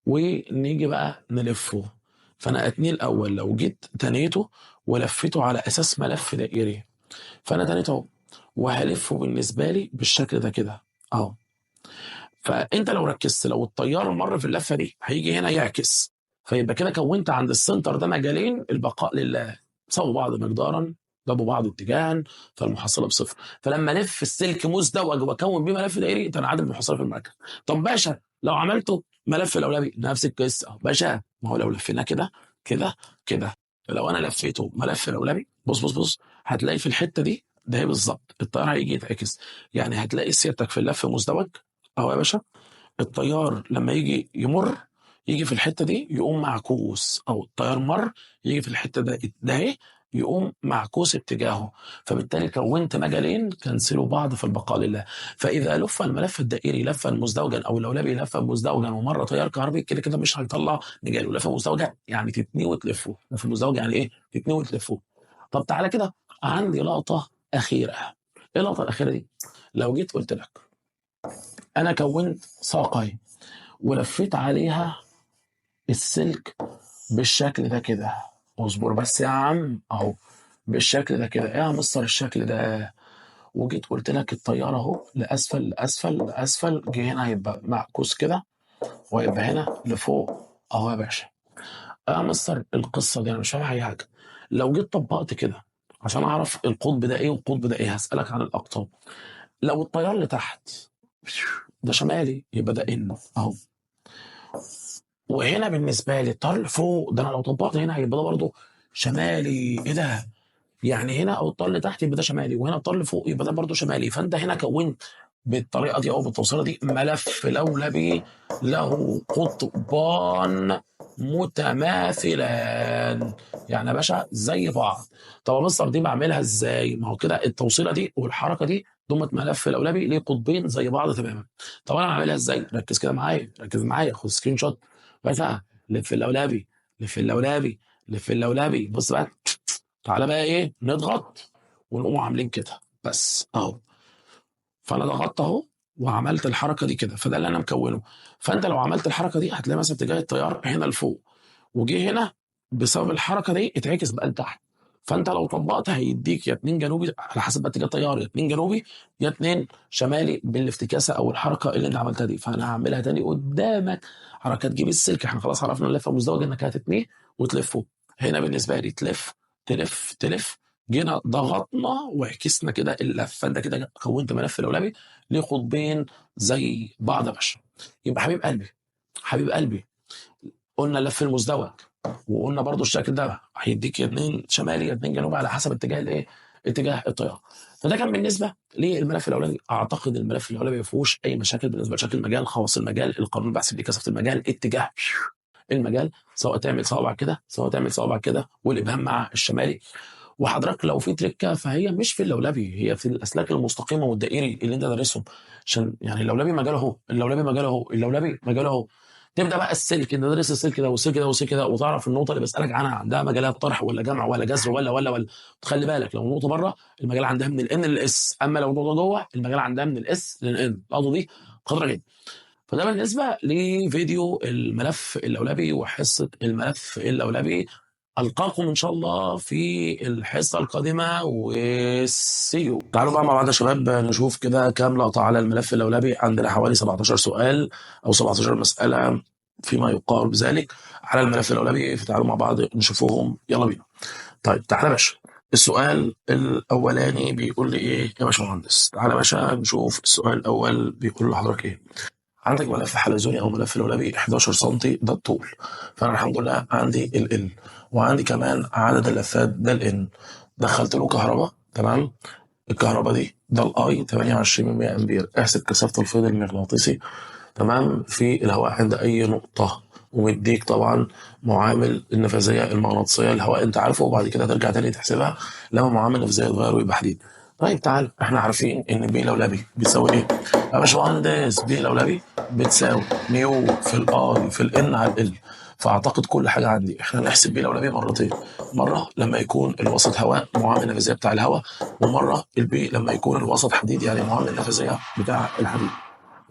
ونيجي بقى نلفه. فانا اتني الاول لو جيت تنيته ولفيته على اساس ملف دائري، فانا تنيته اهو وهلفه بالنسبه لي بالشكل ده كده اهو. فانت لو ركزت لو التيار مر في اللفه دي هيجي هنا يعكس، فيبقى كده كونت عند السنتر ده مجالين البقاء لله ساووا بعض مقدارا ضربوا بعض اتجاها فالمحصله بصفر. فلما الف السلك مزدوج واكون بيه ملف دائري تنعدم المحصله في المركز. طب باشا لو عملته ملف لولبي نفس القصه باشا، ما هو لو لفيناه كده كده كده، لو انا لفيته ملف لولبي بص بص بص هتلاقي في الحته دي ده هي بالظبط التيار هيجي يتعكس. يعني هتلاقي سيادتك في اللف مزدوج اهو يا باشا، التيار لما يجي يمر يجي في الحته دي يقوم معكوس، او التيار مر يجي في الحته ده اهي يقوم معكوس اتجاهه. فبالتالي كونت مجالين كنسلوا بعض في البقاء لله. فاذا لف الملف الدائري لفا مزدوجا او اللولبي لفا مزدوجا ومره تيار كهربي كده كده مش هيطلع مجال. ولفه مزدوجه يعني تتنيه وتلفه، لفه مزدوجه يعني ايه؟ تتنيه وتلفه. طب تعالى كده عندي لقطه اخيره. ايه اللقطه الاخيره دي؟ لو جيت قلت لك انا كونت ساقي ولفيت عليها السلك بالشكل ده كده، اصبر بس يا عم اهو بالشكل ده كده، ايه يا مستر الشكل ده؟ وجيت قلت لك الطياره اهو لاسفل لاسفل لاسفل، جه هنا هيبقى معكوس كده ويبقى هنا لفوق اهو يا باشا. يا مستر القصه دي انا مش فاهم اي حاجه. لو جيت طبقت كده عشان اعرف القطب ده ايه والقطب ده ايه هسالك عن الاقطاب. لو التيار اللي تحت ده شمالي يبقى ده ان اهو، وهنا بالنسبه لي الطار اللي فوق ده انا لو طبقت هنا هيبقى ده برضه شمالي. ايه ده؟ يعني هنا او الطار اللي تحت يبقى ده شمالي، وهنا الطار اللي فوق يبقى ده برضه شمالي. فانت هنا كونت بالطريقه دي او بالتوصيله دي ملف لولبي له قطبان متماثلان، يعني يا باشا زي بعض. طب يا مستر دي بعملها ازاي؟ ما هو كده التوصيله دي والحركه دي ضمت ملف لولبي ليه قطبين زي بعض تماما. طب انا بعملها ازاي؟ ركز كده معايا، ركز معايا، خد سكرين شوت بقى. لف اللولبي لف اللولبي لف اللولبي، بص بقى، تعالى بقى ايه نضغط ونقوم عاملين كده بس اهو. فانا ضغطت اهو وعملت الحركه دي كده، فده اللي انا مكونه. فانت لو عملت الحركه دي هتلاقي مثلا اتجاه التيار هنا لفوق، وجه هنا بسبب الحركه دي اتعكس بقى لتحت. فانت لو طبقت هيديك يا اتنين جنوبي على حسب بقى اتجاه التيار، يا اتنين جنوبي يا اتنين شمالي بالافتكاسه او الحركه اللي انت عملتها دي. فانا هعملها تاني قدامك. حركه تجيب السلك، احنا خلاص عرفنا اللفه مزدوجه انك هتتنيه وتلفه. هنا بالنسبه لي تلف تلف تلف، جينا ضغطنا وعكسنا كده اللفه، فانت كده كونت ملف لولبي ليه قطبين زي بعض يا باشا. يبقى حبيب قلبي، حبيب قلبي، قلنا اللف المزدوج وقلنا برضو الشكل ده هيديك يا اتنين شمالي يا اتنين جنوبي على حسب اتجاه الايه؟ اتجاه التيار. فده كان بالنسبه للملف الاولاني. اعتقد الملف الاولاني ما فيهوش اي مشاكل بالنسبه لشكل المجال، خواص المجال، القانون البحثي لكثافه المجال، اتجاه المجال، سواء تعمل صوابع كده سواء تعمل صوابع كده والابهام مع الشمالي. وحضرتك لو في تركه فهي مش في اللولبي، هي في الاسلاك المستقيمه والدائري اللي انت دارسهم. عشان يعني اللولبي مجاله اهو، اللولبي مجاله اهو، اللولبي مجاله اهو. تبدا بقى السلك انت دارس السلك ده والسلك ده والسلك ده، وتعرف النقطه اللي بسالك عنها عندها مجالات طرح ولا جمع ولا جذر ولا. تخلي بالك لو النقطه بره المجال عندها من الان للاس، اما لو النقطه جوه المجال عندها من الاس للان. النقطه دي خطره جدا. فده بالنسبة لفيديو الملف اللولبي وحصة الملف اللولبي. ألقاكم إن شاء الله في الحصة القادمة وسيو. تعالوا بقى مع بعض يا شباب نشوف كده كام لقطة على الملف اللولبي. عندنا حوالي 17 سؤال أو 17 مسألة فيما يقارب ذلك على الملف اللولبي، فتعالوا مع بعض نشوفوهم، يلا بينا. طيب تعالى يا باشا، السؤال الأولاني بيقول لي إيه يا باشمهندس؟ تعالى يا باشا نشوف السؤال الأول بيقول لحضرتك إيه. عندك ملف حلزوني او ملف لولبي 11 سم ده الطول، فانا الحمد لله عندي ال وعندي كمان عدد اللفات ده الان. دخلت له كهرباء تمام، الكهرباء دي ده الاي 28 امبير. احسب كثافه الفيض المغناطيسي تمام في الهواء عند اي نقطه، ومديك طبعا معامل النفاذيه المغناطيسيه الهواء انت عارفه، وبعد كده ترجع تاني تحسبها لما معامل النفاذيه يتغير ويبقى حديد. طيب تعال، احنا عارفين ان بي لولبي بتساوي ايه يا باشمهندس؟ بي لولبي بتساوي ميو في الاي في الان على ال. فاعتقد كل حاجه عندي احنا نحسب بي لولبي مرتين، مره لما يكون الوسط هواء معامل النفاذيه بتاع الهواء، ومره البي لما يكون الوسط حديد يعني معامل النفاذيه بتاع الحديد.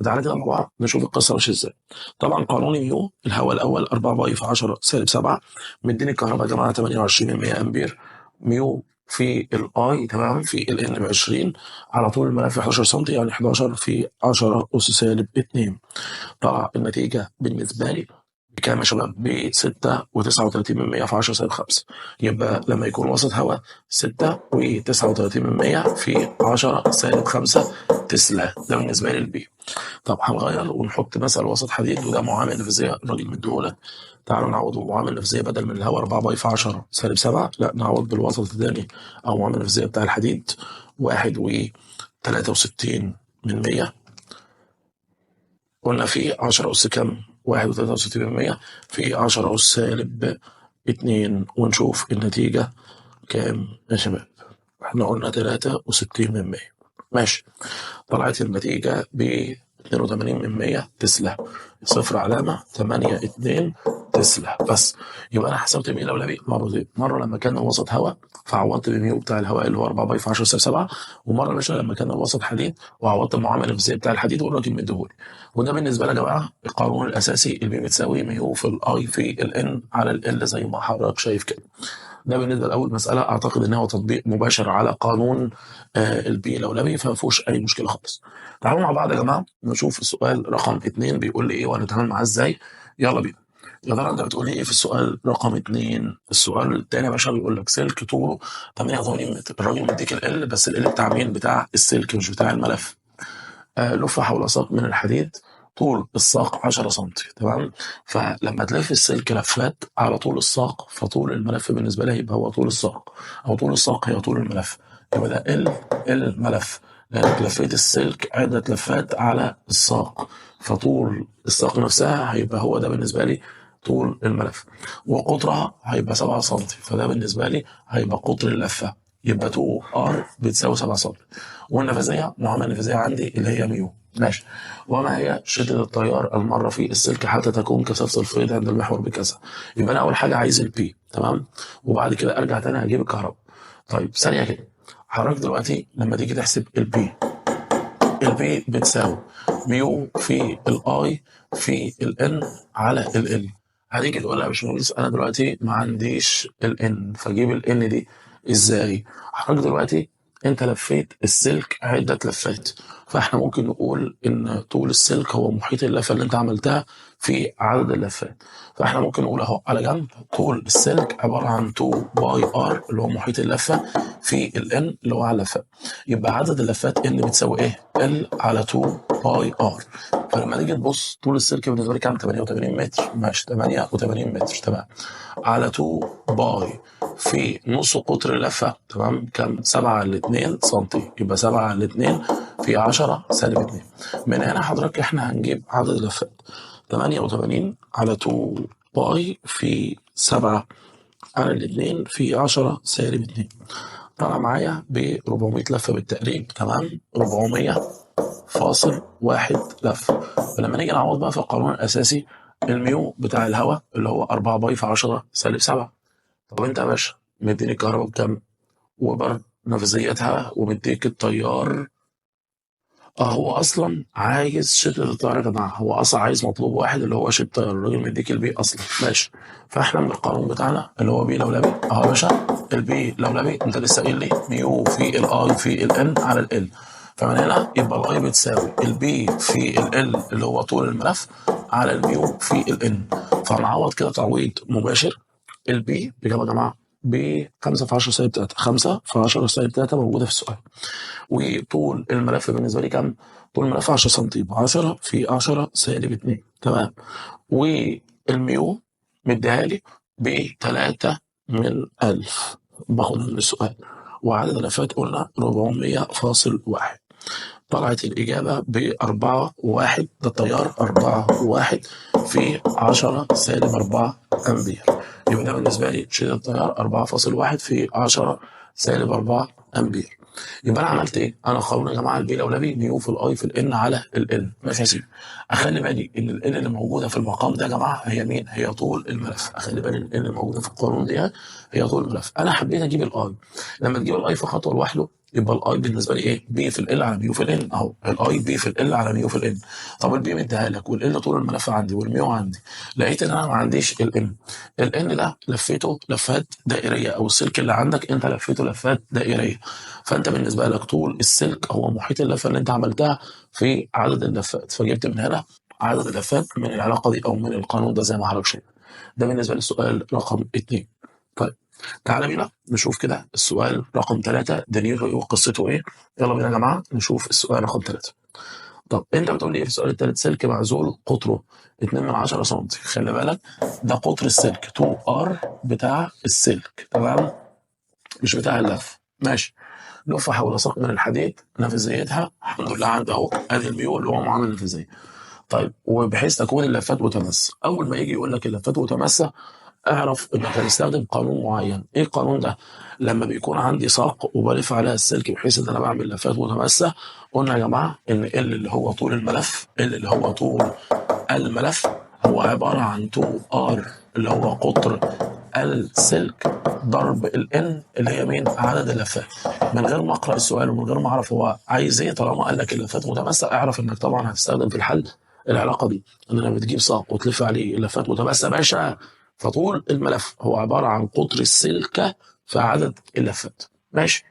وتعالى كده مع بعض نشوف القصه ماشيه ازاي. طبعا قانون ميو الهواء الاول 4 باي في 10 سالب 7، مديني الكهرباء يا جماعه 28 امبير. ميو في الاي تمام في الان ب 20 على طول الملف 11 سم، يعني 11 في 10 اس سالب 2. طلع النتيجه بالنسبه لي بكام يا شباب؟ ب6.39 في 10⁻5. يبقى لما يكون وسط هواء 6.39 في 10⁻5 تسلا. ده بالنسبة لي البي. طب هنغير ونحط مثلا وسط حديد، وده معامل نفاذية الراجل مديهولك. تعالوا نعوض معامل نفاذية، بدل من الهواء 4 باي في 10⁻7، لا نعوض بالوسط الثاني أو معامل نفاذية بتاع الحديد 1.63. قلنا في 10 أس كام؟ 1.63 في 10 أس-2، ونشوف النتيجة كام يا شباب. احنا قلنا 63. ماشي. طلعت النتيجة ب 82 تسلا. صفر علامة 8.2 تسلا بس. يبقى أنا حسبت مين الأولوية مرتين، مرة لما كان الوسط هواء فعوضت بميو بتاع الهواء اللي هو 4 باي في 10⁻7، ومرة يا باشا لما كان الوسط حديد وعوضت المعامل النفسية بتاع الحديد والراجل مديهولي. وده بالنسبة لي يا جماعة القانون الأساسي، البي بتساوي ميو في الأي في الإن على ال زي ما حضرتك شايف كده. ده بالنسبه لاول مساله، اعتقد ان هو تطبيق مباشر على قانون البي لولبي، فما فيهوش اي مشكله خالص. تعالوا مع بعض يا جماعه نشوف السؤال رقم 2 بيقول لي ايه وهنتعامل معاه ازاي. يلا بينا. يا ترى انت بتقول لي ايه في السؤال رقم 2؟ السؤال الثاني يا باشا بيقول لك سلك طوله 88 متر، الراجل مديك بس بتاع مين؟ بتاع السلك مش بتاع الملف. لف حول ساق من الحديد، طول الساق 10 سم. تمام. فلما تلف السلك لفات على طول الساق، فطول الملف بالنسبه لي يبقى هو طول الساق، او طول الساق هي طول الملف. يبقى ده الملف، لانك لفيت السلك عده لفات على الساق، فطول الساق نفسها هيبقى هو ده بالنسبه لي طول الملف. وقطرها هيبقى 7 سم، فده بالنسبه لي هيبقى قطر اللفه. يبقى 2 ار بتساوي 7 سم. والنفاذيه، معامله النفاذيه عندي اللي هي ميو. ماشي. وما هي شدة التيار المرة في السلك حتى تكون كثافة الفيض عند المحور بكذا؟ يبقى أنا أول حاجة عايز البي، تمام، وبعد كده أرجع تاني أجيب الكهرباء. طيب ثانية كده، حضرتك دلوقتي لما تيجي تحسب البي بتساوي ميو في الاي في الان على ال. هتيجي تقول يا باشمهندس انا دلوقتي ما عنديش الان، فاجيب الان دي ازاي؟ حضرتك دلوقتي انت لفيت السلك عده لفات، فاحنا ممكن نقول ان طول السلك هو محيط اللفه اللي انت عملتها في عدد اللفات. فاحنا ممكن نقول اهو على جنب طول السلك عباره عن 2 باي ار اللي هو محيط اللفه في الان اللي هو على اللفه. يبقى عدد اللفات اللي بتساوي ايه؟ ال على 2 باي ار. فلما تيجي تبص طول السلك بالنسبه لي كام؟ 88 متر. ماشي، 88 متر. تمام. على 2 باي في نص قطر اللفه، تمام، كام؟ 7/2 سم. يبقى 7/2 في 10⁻2. من هنا حضرتك احنا هنجيب عدد اللفات 88 على 2 باي في 7/2 في 10⁻2. طلع معايا ب 400 لفه بالتقريب. تمام. 400.1 لفه. فلما نيجي نعوض بقى في القانون الاساسي، الميو بتاع الهواء اللي هو 4 باي في 10⁻7. طب انت يا باشا مديني الكهرباء بكام؟ وبر نفاذيتها ومديك التيار. هو اصلا عايز شده التيار يا جماعه، هو اصلا عايز مطلوب واحد اللي هو شده التيار، الراجل مديك البي اصلا. ماشي. فاحنا من القانون بتاعنا اللي هو بي لولبي اهو يا باشا، البي لولبي انت لسه قايل لي ميو في الاي في الان على ال. فمن هنا يبقى الاي بتساوي البي في ال اللي هو طول الملف على الميو في الان. فهنعوض كده تعويض مباشر. البي بكام يا جماعه؟ ب 5 في 10⁻3. 5 في 10⁻3 موجوده في السؤال. وطول الملف بالنسبه لي كام؟ طول الملف 10 سم، 10 في 10⁻2. تمام. والميو مديها لي ب 3/1000، باخدها من السؤال. وعدد اللفات قلنا 400.1. طلعت الإجابة ب4.1. ده التيار 4.1 في 10⁻4 أمبير. يبقى ده بالنسبة لي شدة التيار 4.1 في 10⁻4 أمبير. يبقى انا عملت ايه؟ انا قانون يا جماعه البي لولبي ميو في الاي في الان على ال. ماشي يا سيدي. اخلي بالي ان ال اللي موجوده في المقام ده يا جماعه هي مين؟ هي طول الملف. اخلي بالي ان ال اللي موجوده في القانون دي هي طول الملف. انا حبيت اجيب الاي. لما تجيب الاي في خطوه لوحده يبقى الاي بالنسبه لي ايه؟ بي في ال على ميو في الان. اهو الاي بي في ال على ميو في الان. طب البي مديها لك والال طول الملف عندي والميو عندي. لقيت ان انا ما عنديش الان ده لفيته لفات دائريه، او السلك اللي عندك انت لفيته لفات دائريه. فانت بالنسبه لك طول السلك هو محيط اللفه اللي انت عملتها في عدد اللفات. فجبت من هنا عدد اللفات من العلاقة دي أو من القانون ده زي ما حضرتك شايف. ده بالنسبة للسؤال رقم 2. طيب تعالى بينا نشوف كده السؤال رقم 3 دنيته إيه وقصته إيه. يلا بينا يا جماعة نشوف السؤال رقم 3. طب أنت بتقول لي إيه في السؤال التالت؟ سلك معزول قطره 2/10 سم. خلي بالك ده قطر السلك 2R بتاع السلك، تمام؟ مش بتاع اللف. ماشي. لف حول ساق من الحديد، نفاذيتها الحمد لله عندي اهو ادي الميول اللي هو معامل النفاذيه. طيب وبحيث تكون اللفات متماسه، اول ما يجي يقول لك اللفات متماسه اعرف انك هتستخدم قانون معين. ايه القانون ده؟ لما بيكون عندي ساق وبلف عليها السلك بحيث ان انا بعمل لفات متماسه، قلنا يا جماعه ان ال اللي هو طول الملف، ال اللي هو طول الملف هو عباره عن 2 ار اللي هو قطر السلك ضرب الان اللي هي مين؟ عدد اللفات. من غير ما اقرا السؤال ومن غير ما اعرف هو عايز ايه، طالما قال لك اللفات متماسه اعرف انك طبعا هتستخدم في الحل العلاقه دي، ان لما بتجيب ساق وتلف عليه اللفات متماسه باشا، فطول الملف هو عباره عن قطر السلكه في عدد اللفات. ماشي.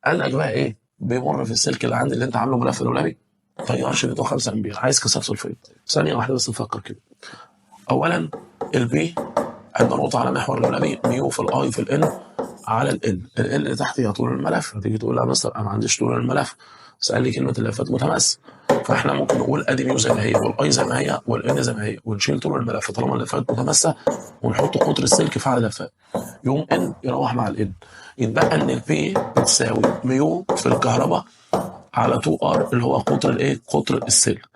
قال لك بقى ايه؟ بيمر في السلك اللي عندي اللي انت عامله ملف لولبي تيار شدته 5 امبير، عايز كثافه سلفيه. ثانيه واحده بس نفكر كده. اولا البي عندنا نقطة على محور لولبي ميو في الاي في الان على ال اللي تحت هي طول الملف. هتيجي تقول لا يا مستر انا ما عنديش طول الملف، سأل لي كلمة اللفات متماس، فاحنا ممكن نقول ادي ميو زي ما هي والاي زي ما هي والان زي ما هي ونشيل طول الملف طالما اللفات متماسة ونحط قطر السلك في عدد اللفات، يقوم ان يروح مع الان، يتبقى ان البي بتساوي ميو في الكهرباء على 2 ار اللي هو قطر الايه؟ قطر السلك.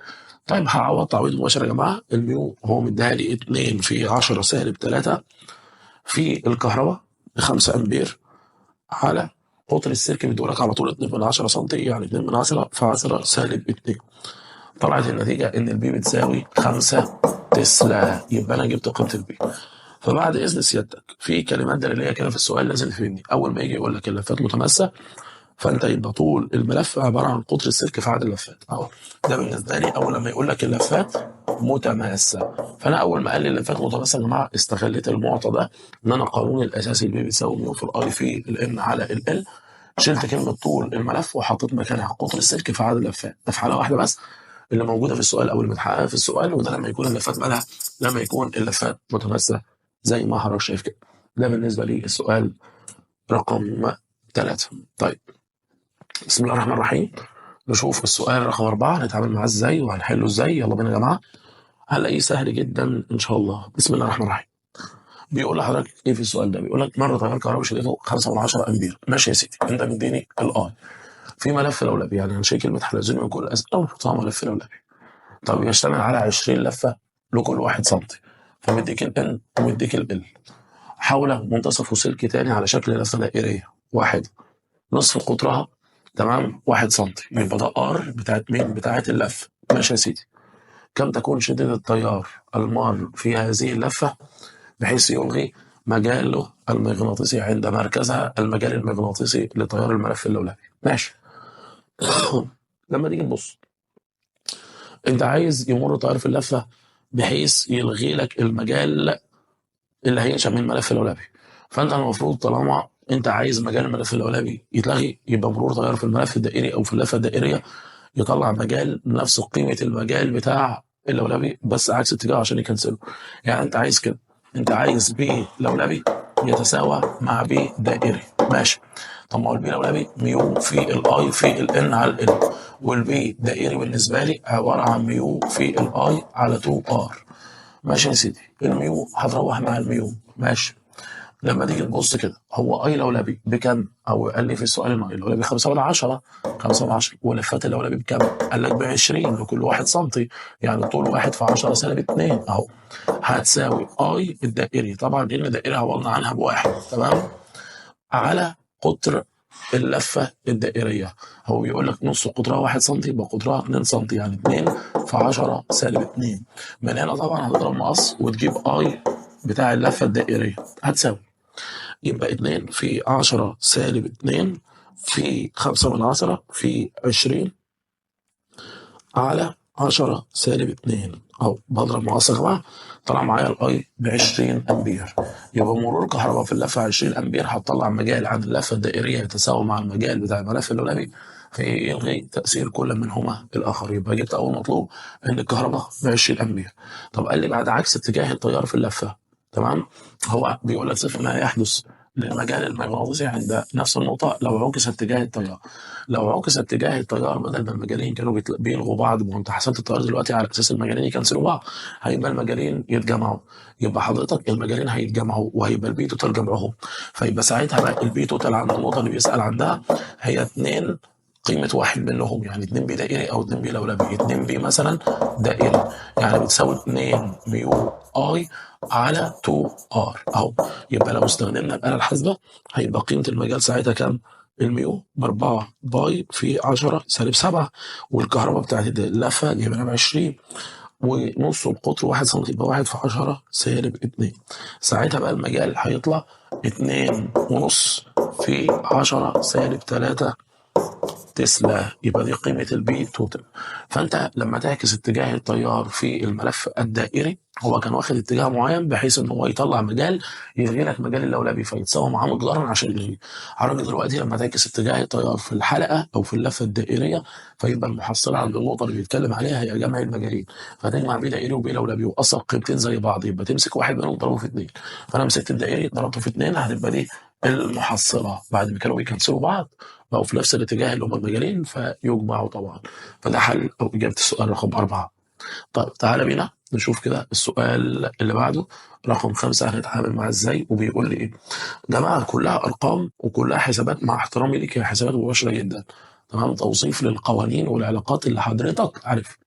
طيب هعوض تعويض مباشر يا جماعه. الميو هو مديها لي 2 في 10 سالب 3 في الكهرباء ب 5 امبير على قطر السلك بيدولك على طول 2/10 سم، يعني 2/10 في 10 سالب 2. طلعت النتيجه ان البي بتساوي 5 تسلا، يبقى انا جبت قيمه البي. فبعد اذن سيادتك في كلمات دليليه كده في السؤال لازم تفهمني. اول ما يجي يقول لك اللفات متماسه فانت يبقى طول الملف عباره عن قطر السلك في عدد اللفات اهو. ده بالنسبه لي اول لما يقول لك اللفات متماسه. فانا اول ما قال لي اللفات متماسه يا جماعه استغليت المعطى ده ان انا القانون الاساسي البي بيساوي ميو في الاي في الان على ال، شلت كلمه طول الملف وحطيت مكانها قطر السلك في عدد اللفات. ده في حاله واحده بس اللي موجوده في السؤال او اللي متحققه في السؤال، وده لما يكون اللفات مالها؟ لما يكون اللفات متماسه زي ما حضرتك شايف كده. ده بالنسبه لي السؤال رقم 3. طيب بسم الله الرحمن الرحيم. نشوف السؤال رقم 4 هنتعامل معاه ازاي وهنحله ازاي. يلا بينا يا جماعه. هنلاقيه سهل جدا ان شاء الله. بسم الله الرحمن الرحيم. بيقول لحضرتك ايه في السؤال ده؟ بيقول لك مر تيار كهربي شدته 5/10 امبير. ماشي يا سيدي، انت مديني الاي في ملف لولبي، يعني هنشيل كلمه حلزوني من كل الاسئله ونحطها ملف لولبي. طب يشتمل على 20 لفه لكل 1 سم، فمديك الان ومديك ال. حول منتصف سلك تاني على شكل لفه دائريه واحده نصف قطرها تمام 1 سم، يبقى ده ار بتاعت مين؟ بتاعت اللفه. ماشي يا سيدي. كم تكون شدة التيار المار في هذه اللفة بحيث يلغي مجاله المغناطيسي عند مركزها المجال المغناطيسي لتيار الملف اللولبي. ماشي. لما تيجي تبص انت عايز يمر تيار في اللفة بحيث يلغي لك المجال اللي هينشأ من الملف اللولبي، فانت المفروض طالما انت عايز مجال الملف اللولبي يتلغي يبقى مرور تيار في الملف الدائري او في اللفة الدائرية يطلع مجال نفس قيمة المجال بتاع اللولبي بس عكس اتجاهه عشان يكنسله. يعني انت عايز كده، انت عايز بي لولبي يتساوى مع بي دائري. ماشي. طب ما هو البي لولبي ميو في الاي في الان على ال، والبي دائري بالنسبه لي عباره عن ميو في الاي على 2 ار. ماشي يا سيدي. الميو هتروح مع الميو. ماشي. لما تيجي تبص كده هو اي لولبي بكم؟ او قال لي في السؤال ان اي لولبي 5/10، 5/10 ولفات اللولبي بكم؟ قال لك ب 20 لكل 1 سم، يعني طول 1 في 10 سالب 2 اهو. هتساوي اي الدائري طبعا لان الدائري عوضنا عنها بواحد تمام على قطر اللفه الدائريه. هو بيقول لك نص قطرها 1 سم يبقى قطرها 2 سم، يعني 2 في 10 سالب 2. من هنا طبعا هتضرب مقص وتجيب اي بتاع اللفه الدائريه هتساوي، يبقى 2 في 10 سالب 2 في 5/10 في 20 على 10 سالب 2 أو بضرب مقص يا جماعة. طلع معايا الأي ب 20 أمبير. يبقى مرور كهرباء في اللفة 20 أمبير هتطلع مجال عن اللفة الدائرية يتساوي مع المجال بتاع الملف اللولبي فيلغي تأثير كل منهما الآخر. يبقى جبت أول مطلوب إن الكهرباء ب 20 أمبير. طب قال لي بعد عكس اتجاه التيار في اللفة، تمام؟ هو بيقول لك صفر ما يحدث للمجال المغناطيسي عند نفس النقطة لو عكس اتجاه التيار. لو عكس اتجاه التيار، بدل ما المجالين كانوا بيلغوا بعض، وانت حسبت التيار دلوقتي على اساس المجالين يكنسلوا بعض، هيبقى المجالين يتجمعوا. يبقى حضرتك المجالين هيتجمعوا وهيبقى البي توتال جمعهم. فيبقى ساعتها بقى البي توتال عند النقطة اللي بيسأل عندها هي 2 قيمة واحد منهم، يعني 2 بي دائري أو 2 بي لولبي. 2 بي مثلا دائري يعني بتساوي 2 ميو اي على 2 ار اهو. يبقى لو استخدمنا الآلة الحاسبة هيبقى قيمة المجال ساعتها كام؟ الميو ب4 باي في 10 سالب 7، والكهرباء بتاعت اللفة جايبينها ب 20، ونص القطر 1 سم، يبقى 1 في 10 سالب 2. ساعتها بقى المجال هيطلع 2 ونص في 10 سالب 3 تسلا. يبقى دي قيمة البي توتال. فأنت لما تعكس اتجاه التيار في الملف الدائري، هو كان واخد اتجاه معين بحيث ان هو يطلع مجال يلغي لك مجال اللولبي فيتساوى معاه مقدارا عشان يلغيه. حضرتك دلوقتي لما تعكس اتجاه التيار في الحلقة او في اللفة الدائرية، فيبقى المحصلة عند النقطة اللي بيتكلم عليها هي جمع المجالين. فتجمع بين دائري وبين لولبي واصل قيمتين زي بعض، يبقى تمسك واحد منهم تضربه في اتنين. فانا مسكت الدائري ضربته في اتنين، هتبقى دي المحصلة بعد ما كانوا بيكنسلوا بعض بقوا في نفس الاتجاه اللي هما المجالين فيجمعوا طبعا. فده حل او اجابه السؤال رقم 4. طيب تعالى بينا نشوف كده السؤال اللي بعده رقم 5 هنتعامل معاه ازاي. وبيقول لي ايه؟ جماعه كلها ارقام وكلها حسابات، مع احترامي ليك هي حسابات مباشره جدا، تمام؟ توصيف للقوانين والعلاقات اللي حضرتك عارف.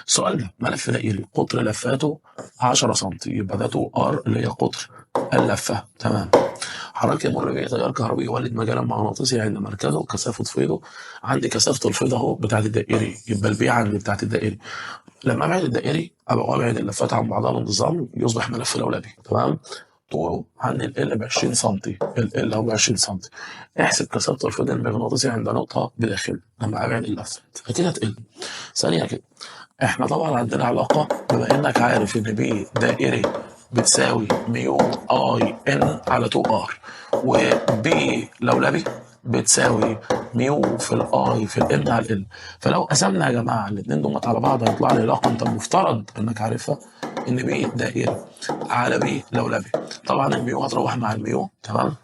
السؤال ده ملف دائري قطر لفاته 10 سم، يبقى ده 2 ار اللي هي قطر اللفه، تمام؟ حركة يمر به تيار كهربي يولد مجالا مغناطيسي عند مركزه كثافة فيضه. عندي كثافة الفيض اهو بتاعت الدائري، يبقى البي عندي بتاعت الدائري. لما ابعد الدائري ابقى ابعد اللفات عن بعضها بانتظام يصبح ملف لولبي، تمام؟ طوله عند ال ب 20 سم، ال هو 20 سم. احسب كثافة الفيض المغناطيسي عند نقطة بداخله لما ابعد اللفات، اكيد هتقل. ثانية كده، احنا طبعا عندنا علاقة بما انك عارف ان بي دائري بتساوي ميو اي ان على 2 ار، وبي لولبي بتساوي ميو في الاي في الان على ال. فلو قسمنا يا جماعه الاثنين دول على بعض هيطلع لي علاقه انت المفترض انك عارفها، ان بي دائري على بي لولبي. طبعا الميو هتروح مع الميو، تمام؟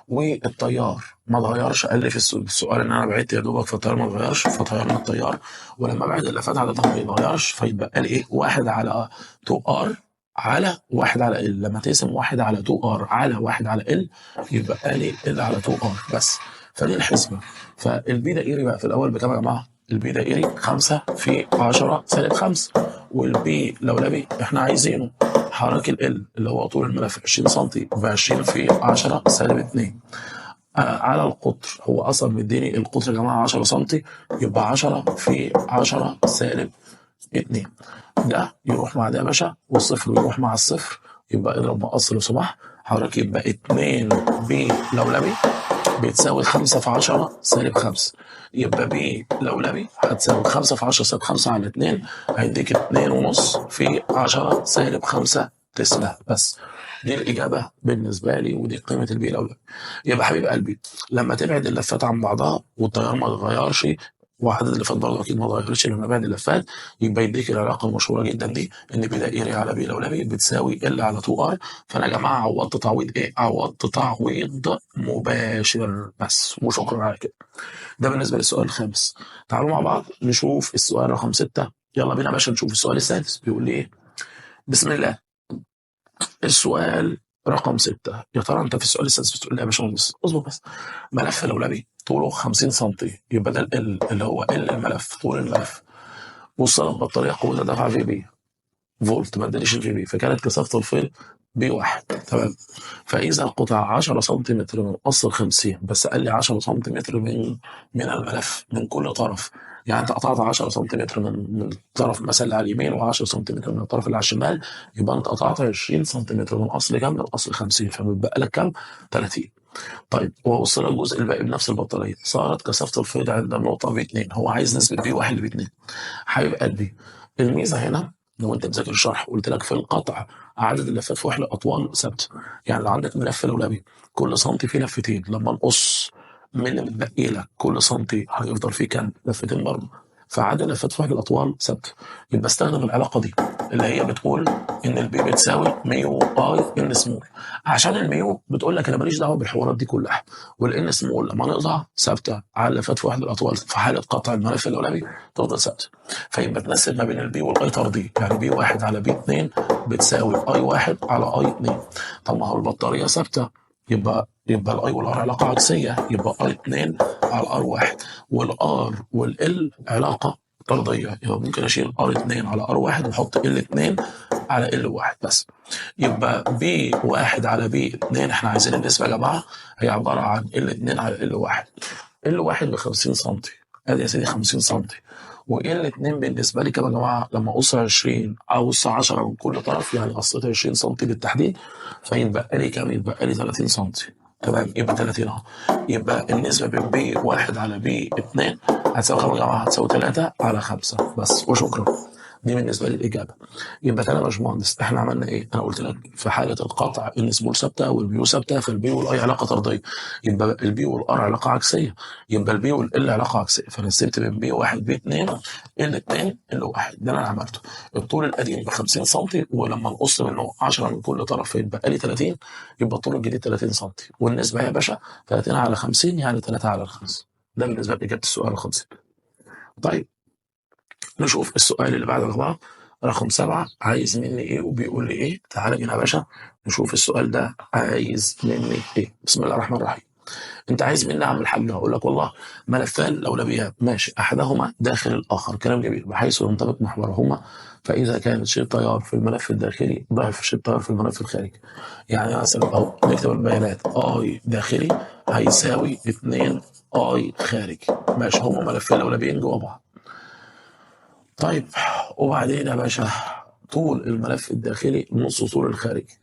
والتيار ما اتغيرش. قال لي في السؤال ان انا بعدت يا دوبك فالتيار ما اتغيرش فطيرنا التيار، ولما ابعد اللفات عددها ما يتغيرش فيتبقى لي ايه؟ 1 على 2 ار على 1 على ال. لما تقسم 1 على 2 ار على 1 على ال يبقى لي ال على 2 ار بس. فدي الحسبه. فالبي دائري بقى في الاول بكام يا جماعه؟ البي دائري 5 في 10 سالب 5، والبي لولبي احنا عايزينه حركة ال اللي هو طول الملف 20 سم ب 20 في 10 سالب 2 على القطر. هو اصلا مديني القطر يا جماعه 10 سم، يبقى 10 في 10 سالب 2. ده يروح مع ده يا باشا، والصفر يروح مع الصفر، يبقى اضرب مقص لو سمحت حضرتك. يبقى 2 بي لولبي بتساوي 5 في 10 سالب 5. يبقى بي لولبي هتساوي 5 في 10 سالب 5 على 2، هيديك 2 ونص في 10 سالب 5 تسلا بس. دي الإجابة بالنسبة لي، ودي قيمة البي لولبي. يبقى حبيب قلبي لما تبعد اللفات عن بعضها والتيار ما اتغيرش وعدد اللفات برضه اكيد ما اتغيرش لما بعد اللفات، يبقى يديك العلاقه المشهوره جدا دي ان بي دائري على بي لولبي بتساوي ال على 2 ار. فانا يا جماعه عوضت تعويض ايه؟ عوضت تعويض مباشر بس، وشكرا على كده. ده بالنسبه للسؤال الخامس. تعالوا مع بعض نشوف السؤال رقم 6. يلا بينا يا باشا نشوف السؤال السادس بيقول لي ايه. بسم الله. السؤال رقم 6. يا ترى انت في السؤال السادس بتقول لي يا باشمهندس اصبر بس. ملف لولبي طوله 50 سم، يبقى ده ال اللي هو ال الملف طول الملف، وصلت بطاريه قوتها دفع في بي فولت، ما ادانيش الفي بي، فكانت كثافه الفيض بي 1، تمام؟ فاذا القطع 10 سنتيمتر من اصل 50، بس قال لي 10 سنتيمتر من الملف من كل طرف. يعني انت قطعت 10 سنتيمتر من الطرف مثلا اللي على اليمين و10 سنتيمتر من الطرف اللي على الشمال، يبقى انت قطعت 20 سنتيمتر من اصل كام؟ من اصل 50، فبيبقى لك كام؟ 30. طيب ووصل الجزء الباقي بنفس البطاريه، صارت كثافه الفيض عند النقطه في 2. هو عايز نسبه في 1 ل 2. حبيب قلبي الميزه هنا لو انت مذاكر الشرح قلت لك في القطع عدد اللفات في وحده اطوال ثابته. يعني لو عندك ملف لولبي كل سنتي فيه لفتين، لما نقص من اللي متبقي لك كل سنتي هيفضل فيه كام لفتين برضه، فعدد لفات في وحدة الأطوال ثابتة. يبقى استخدم العلاقة دي اللي هي بتقول إن البي بتساوي ميو أي إن سمول، عشان الميو بتقول لك أنا ماليش دعوة بالحوارات دي كلها، والإن سمول لما نقطع ثابتة على لفات في وحدة الأطوال في حالة قطع الملف الأولاني تفضل ثابتة. فيبقى تناسب ما بين البي والأي طردي، يعني بي واحد على بي 2 بتساوي أي واحد على أي 2. طب ما هو البطارية ثابتة، يبقى الاي والار علاقه عكسيه، يبقى اي 2 على ار 1، والار والال علاقه طرديه، يبقى ممكن اشيل ار 2 على ار 1 واحط ال 2 على ال 1 بس. يبقى بي 1 على بي 2 احنا عايزين النسبه يا جماعه هي عباره عن ال 2 على ال 1. ال 1 ب 50 سم، ادي يا سيدي 50 سم، وال 2 بالنسبه لي كده يا جماعه لما اقص 20 او اقص 10 من كل طرف، يعني قصيت 20 سم بالتحديد، فيتبقى لي كام؟ يتبقى لي 30 سم. تمام، يبقى 30 اهو. يبقى النسبه بين بي 1 على بي 2 هتساوي كام يا جماعه؟ هتساوي 3 على 5 بس وشكرا. دي بالنسبه لي الاجابه. يبقى كده يا باشمهندس احنا عملنا ايه؟ انا قلت لك في حاله القطع ان سمول ثابته والبيو ثابته، فالبي والاي علاقه طرديه، يبقى البي والار علاقه عكسيه، يبقى البي والال علاقه عكسيه، فانا سبت بين بي 1 بي 2 ال 2 ال 1. ده اللي انا عملته. الطول القديم ب 50 سم، ولما نقص منه 10 من كل طرف فيتبقى لي 30، يبقى الطول الجديد 30 سم، والنسبه يا باشا 30 على 50 يعني 3 على 5. ده بالنسبه لاجابه السؤال ال 50. طيب نشوف السؤال اللي بعد الأربعة رقم 7، عايز مني إيه وبيقول لي إيه؟ تعالى بينا يا باشا نشوف السؤال ده عايز مني إيه. بسم الله الرحمن الرحيم. أنت عايز مني أعمل حاجة، هقول لك والله ملفان الأولويات ماشي، أحدهما داخل الآخر، كلام جميل، بحيث ينطبق محورهما، فإذا كان شيء تيار في الملف الداخلي ضعف شيء تيار في الملف الخارجي. يعني مثلا أهو نكتب البيانات أي داخلي هيساوي 2 أي خارجي، ماشي، هما ملفين الأولويين جوا بعض. طيب وبعدين يا باشا طول الملف الداخلي نص طول الخارجي،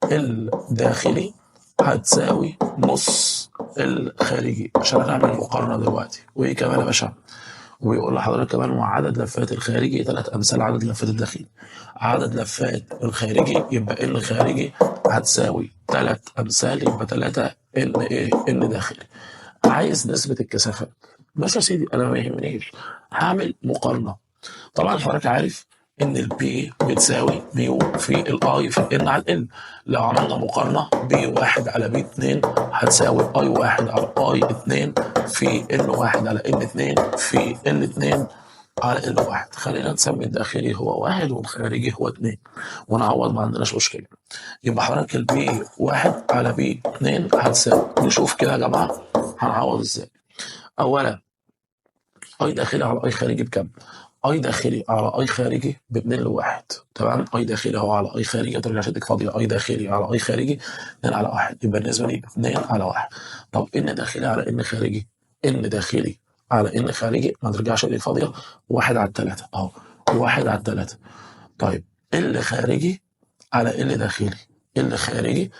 الداخلي هتساوي نص الخارجي عشان هنعمل مقارنة دلوقتي. وايه كمان يا باشا؟ وبيقول لحضرتك كمان وعدد لفات الخارجي 3 امثال عدد لفات الداخلي. عدد لفات الخارجي يبقى ان خارجي هتساوي 3 امثال، يبقى 3 ان ايه؟ ان داخلي. عايز نسبة الكثافات. بس يا سيدي انا ما يهمنيش، هعمل مقارنة. طبعا حضرتك عارف ان البي بتساوي ميو في الاي في الان على الان. لو عملنا مقارنه بي 1 على بي 2 هتساوي اي 1 على اي 2 في ان 1 على ان 2 في ان 2 على ان 1. خلينا نسمي الداخلي هو 1 والخارجي هو 2 ونعوض، ما عندناش مشكله. يبقى حضرتك البي 1 على بي 2 هتساوي، نشوف كده يا جماعه هنعوض ازاي. اولا اي داخلي على اي خارجي بكام؟ اي داخلي على اي خارجي ب 2 لواحد. تمام، اي داخلي اهو على اي خارجي، ما ترجعش تديك فاضيه، اي داخلي على اي خارجي 2 على 1، يبقى بالنسبه لي 2 على 1. طب ان داخلي على ان خارجي، ان داخلي على ان خارجي ما ترجعش تديك فاضيه، 1 على 3 اهو، 1 على 3. طيب اللي خارجي على اللي داخلي، اللي خارجي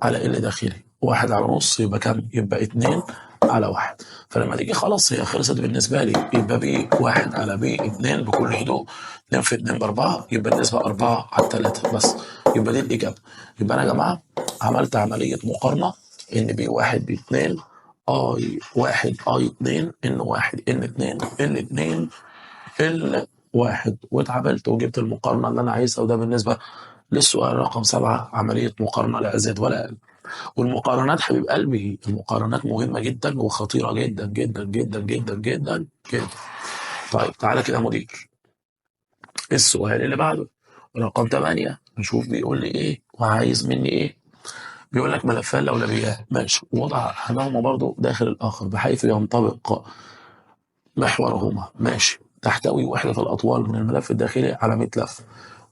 على اللي داخلي 1 على نص، يبقى كام؟ يبقى 2 على 1. فلما تيجي خلاص هي خلصت بالنسبه لي، يبقى بي 1 على بي 2 بكل هدوء، 2 في 2 ب4، يبقى النسبه 4 على 3 بس. يبقى دي الاجابه. يبقى انا يا جماعه عملت عمليه مقارنه ان بي 1 بي 2 اي 1 اي 2 ان 1 ان 2 ان 2 ال 1، واتعاملت وجبت المقارنه اللي انا عايزها. وده بالنسبه للسؤال رقم 7، عمليه مقارنه لا ازيد ولا اقل. والمقارنات حبيب قلبي المقارنات مهمة جدا وخطيرة جدا جدا جدا جدا جدا جدا. طيب تعالى كده يا مدير، السؤال اللي بعده رقم 8، نشوف بيقول لي ايه وعايز مني ايه. بيقول لك ملفان الأولويات ماشي، وضع أحدهما برضه داخل الآخر بحيث ينطبق محورهما ماشي. تحتوي وحدة الأطوال من الملف الداخلي على 100 لف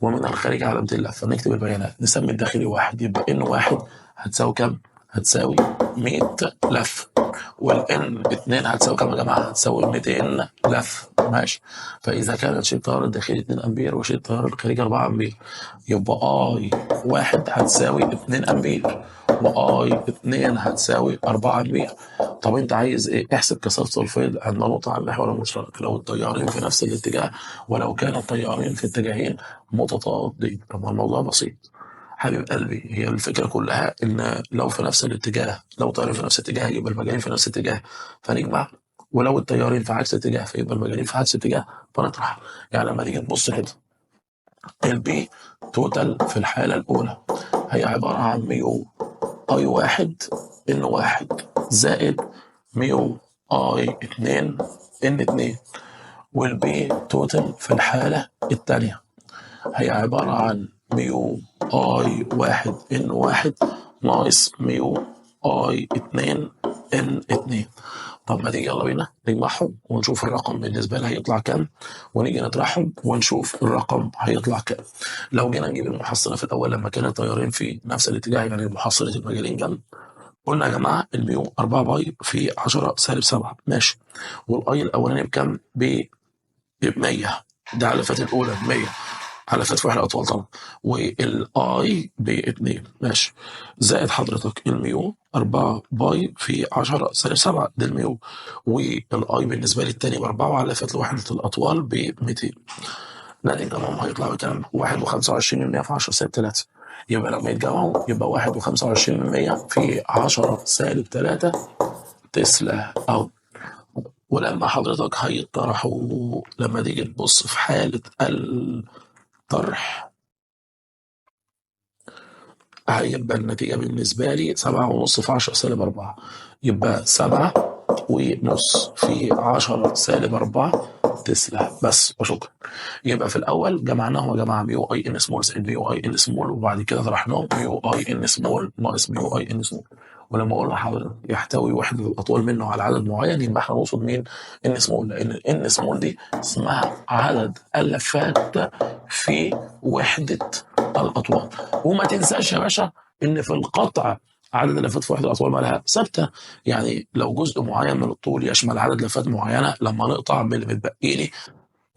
ومن الخارجي على 200 لف. فنكتب البيانات، نسمي الداخلي 1، يبقى إن 1 هتساوي كام؟ هتساوي 100 لف، والإن 2 هتساوي كام يا جماعة؟ هتساوي 200 لف ماشي. فإذا كانت شيء التيار الداخلي 2 أمبير وشيء التيار الخارجي 4 أمبير، يبقى اي 1 هتساوي 2 امبير واي 2 هتساوي 4 امبير. طب انت عايز ايه؟ احسب كثافه الفيض عند نقطه على المحور المشترك لو التيارين في نفس الاتجاه ولو كان التيارين في اتجاهين متضادين. طب الموضوع بسيط، حبيب قلبي، هي الفكرة كلها إن لو في نفس الاتجاه، لو طيارين في نفس الاتجاه يبقى المجالين في نفس الاتجاه فنجمع، ولو التيارين في عكس الاتجاه فيبقى المجالين في عكس الاتجاه فنطرح. يعني لما نيجي نبص كده، البي توتال في الحالة الأولى هي عبارة عن ميو اي واحد ان واحد زائد ميو اي اتنين ان اتنين، والبي توتال في الحالة التانية هي عبارة عن ميو اي واحد ان واحد ناقص ميو اي اتنين ان اتنين. طب ما تيجي يلا بينا نجمعهم ونشوف الرقم بالنسبة لي هيطلع كام، ونيجي نطرحهم ونشوف الرقم هيطلع كام. لو جينا نجيب المحصلة في الأول لما كان التيارين في نفس الاتجاه، يعني محصلة المجالين جنب، قلنا يا جماعة الميو 4 باي في 10 سالب 7 ماشي، والاي الأولاني بكام؟ ب 100، ده على فات الأولى ب 100 على فات واحد أطول طبعا، والاي ب 2 ماشي، زائد حضرتك الميو 4 باي في 10 سالب 7 ده الميو، والاي بالنسبة لي التاني ب 4 وعلى فات الوحدة الأطوال ب 200. لا تمام، هيطلع بكام؟ 1.25% في 10 سالب 3، يبقى لما يتجمعوا يبقى 1.25% في 10 سالب 3 تسلا أو. ولما حضرتك هيطرحوا، لما تيجي تبص في حالة الطرح هيبقى النتيجة بالنسبة لي 7.5 في 10 سالب 4، يبقى 7.5 في 10 سالب 4 تسلا بس وشكرا. يبقى في الأول جمعناهم يا جماعة ميو أي إن سمول زائد ميو أي إن سمول، وبعد كده طرحناهم ميو أي إن سمول ناقص ميو أي إن سمول. ولما أقول لحضرتك يحتوي وحدة الأطوال منه على عدد معين يبقى احنا نقصد مين؟ إن سمول، لأن الإن سمول دي اسمها عدد اللفات في وحدة الأطوال. وما تنساش يا باشا إن في القطع عدد اللفات في وحدة الأطوال مالها ثابتة، يعني لو جزء معين من الطول يشمل عدد لفات معينة لما نقطع باللي متبقي لي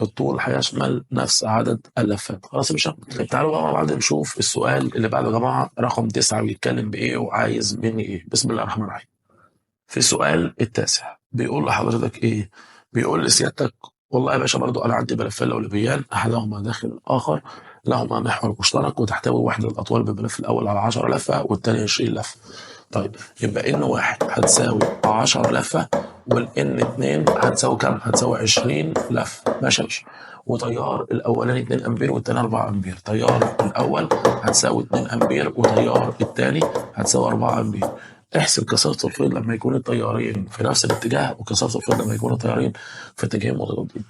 الطول هيشمل نفس عدد اللفات. خلاص يا باشا، تعالوا بقى مع بعض نشوف السؤال اللي بعده يا جماعة، رقم 9 بيتكلم بإيه وعايز مني إيه. بسم الله الرحمن الرحيم. في السؤال التاسع بيقول لحضرتك إيه؟ بيقول لسيادتك والله يا باشا برضو أنا عندي ملفين لولبيان أحدهما داخل الآخر، لهما محور مشترك وتحتوي وحدة الأطوال بالملف الأول على 10 لفة والثاني 20 لفة. طيب يبقى ان واحد هتساوي 10 لفة، والان 2 هتساوي كام؟ هتساوي 20 لفة ماشي يا باشا. وتيار الاولاني 2 امبير والتاني 4 امبير، تيار الاول هتساوي 2 امبير وتيار الثاني هتساوي 4 امبير. احسب كثافة الفيض لما يكون التيارين في نفس الاتجاه وكثافة الفيض لما يكون التيارين في اتجاهين متضادين.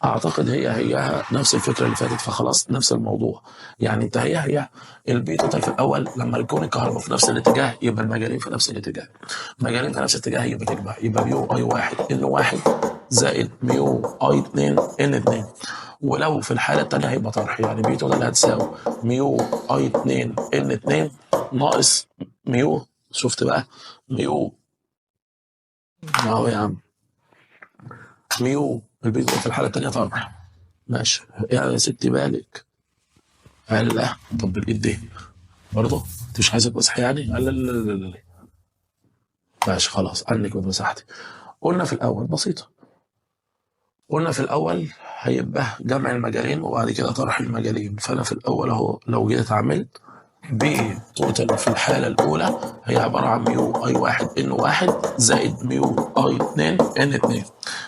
اعتقد هي نفس الفكرة اللي فاتت، فخلاص نفس الموضوع. يعني انت هي البي توتال في الاول لما يكون الكهرباء في نفس الاتجاه يبقى المجالين في نفس الاتجاه، مجالين في نفس الاتجاه يبقى تجمع، يبقى ميو اي واحد ان واحد زائد ميو اي اتنين ان اتنين. ولو في الحالة التانية هيبقى طرح، يعني بي توتال هتساوي ميو اي اتنين ان اتنين ناقص ميو، شفت بقى؟ ميو اهو يا عم، ميو البي توتال في الحالة التانية طرح ماشي، يعني يا ستي بالك. قال لا، طب بالايد دي برضه انت مش عايزك مسح يعني؟ قال لا لا لا لا لا. ماشي خلاص عنك من مساحتي. قلنا في الأول بسيطة، قلنا في الأول هيبقى جمع المجالين وبعد كده طرح المجالين. فأنا في الأول أهو لو جيت عملت بي توتال في الحالة الأولى هي عبارة عن ميو أي واحد إن واحد زائد ميو أي اتنين إن اتنين،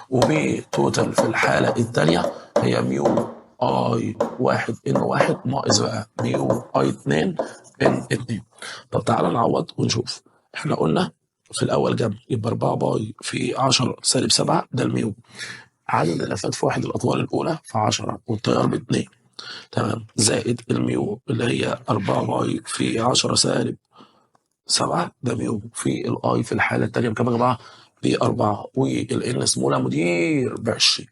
وبي توتال في الحالة التانية هي ميو أي واحد إن واحد ناقص بقى ميو أي اتنين إن اتنين. طب تعالى نعوض ونشوف. إحنا قلنا في الأول جمع يبقى 4 باي في 10 سالب 7 ده الميو، عدد اللفات في واحد الأطوال الأولى في 10 والتيار ب2 تمام، زائد الميو اللي هي 4 باي في 10 سالب 7 ده ميو، في الاي في الحالة التانية بكام يا جماعة؟ ب4، والان سمولة مدير ب20.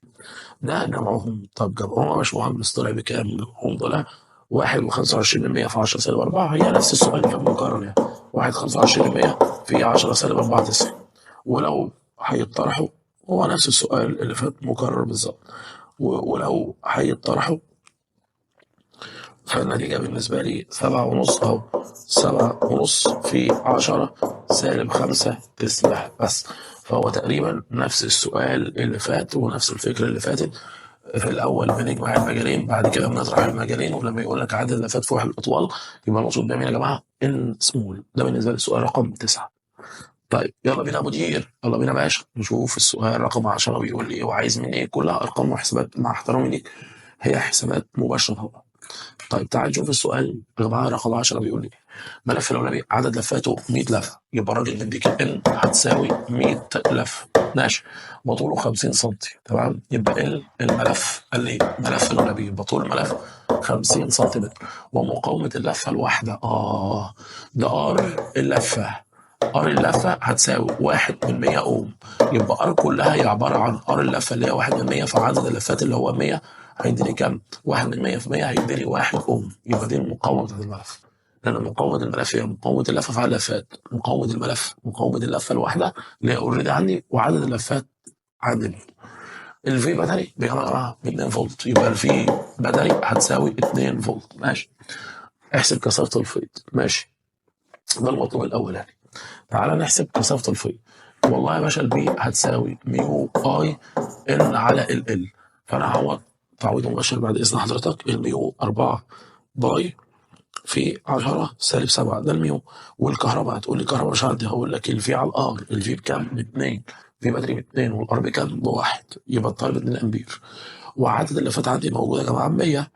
ده جمعهم. طب جمعهم يا باشمهندس طلع بكام؟ جمعهم طلع 1.25% في 10 سالب 4، هي نفس السؤال اللي كان مكرر يعني 1.25% في 10 سالب 4 9. ولو هيطرحوا هو نفس السؤال اللي فات مكرر بالظبط، ولو هيطرحوا فالنتيجة بالنسبة لي 7.5 أهو، 7.5 في 10 سالب 5 تسلا بس. فهو تقريبا نفس السؤال اللي فات ونفس الفكرة اللي فاتت، في الاول بنجمع المجالين، بعد كده بنطرح المجالين، ولما يقول لك عدد اللفات فوق الاطوال يبقى المقصود بيه يا جماعه ان سمول. ده بالنسبه للسؤال رقم 9. طيب يلا بينا يا مدير، يلا بينا يا باشا نشوف السؤال رقم 10 بيقول لي ايه وعايز مني ايه. كلها ارقام وحسابات مع احترامي ليك، هي حسابات مباشره طبعا. طيب تعال نشوف السؤال يا جماعه رقم 10 بيقول لي ملف الاولاني عدد لفاته 100 لفه، يبقى الراجل مديك ان هتساوي 100 لفه ماشي، وطوله 50 سم. تمام، يبقى الملف قال لي ملف الاولاني يبقى طول الملف 50 سنتيمتر، ومقاومه اللفه الواحده ده ار اللفه، ار اللفه هتساوي 1/100 اوم. يبقى ار كلها هي عباره عن ار اللفه اللي هي 1/100، فعدد اللفات اللي هو 100 هيديني كام؟ 1/100 في 100 هيديني 1 اوم. يبقى دي المقاومه بتاعت الملف، لان مقاومه الملف هي مقاومه اللفه في عدد اللفات، مقاومه الملف مقاومه اللفه الواحده اللي هي اوريدي عندي، وعدد اللفات عندي. الفي باتري بيجمع ب 2 فولت، يبقى الفي باتري هتساوي 2 فولت ماشي. احسب كثافه الفيض ماشي، ده المطلوب الاولاني. تعالى نحسب كثافه الفيض. والله يا باشا البي هتساوي ميو اي ان على ال. فانا هعوض تعويض مباشر بعد اذن حضرتك. الميو 4 باي في 10 سالب 7 ده الميو. والكهرباء هتقول لي كهرباء مش عندي، هقول لك الفي على الار، الفي بكام؟ ب 2، في باتري ب 2، والار بكام؟ بواحد، يبقى الطالب 2 امبير. وعدد اللفات عندي موجوده يا جماعه 100،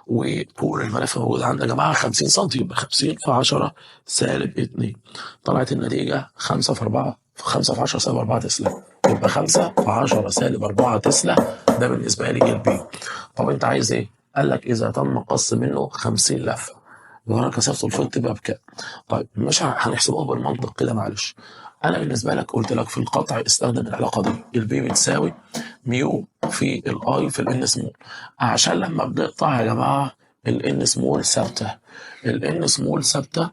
وطول الملف موجود عندنا يا جماعه 50 سم، يبقى 50 في 10 سالب 2. طلعت النتيجه 5 في 4 في 5 في 10 سالب 4 تسلا، يبقى 5 في 10 سالب 4 تسلا. ده بالنسبه لي البي. طب انت عايز ايه؟ قال لك اذا تم قص منه 50 لفه وانا كثافه الفيض تبقى بكام؟ طيب مش هنحسبوها بالمنطق كده معلش. انا بالنسبه لك قلت لك في القطع استخدم العلاقه دي، البي بتساوي ميو في الاي في الان سمول، عشان لما بنقطع يا جماعه الان سمول ثابته، الان سمول ثابته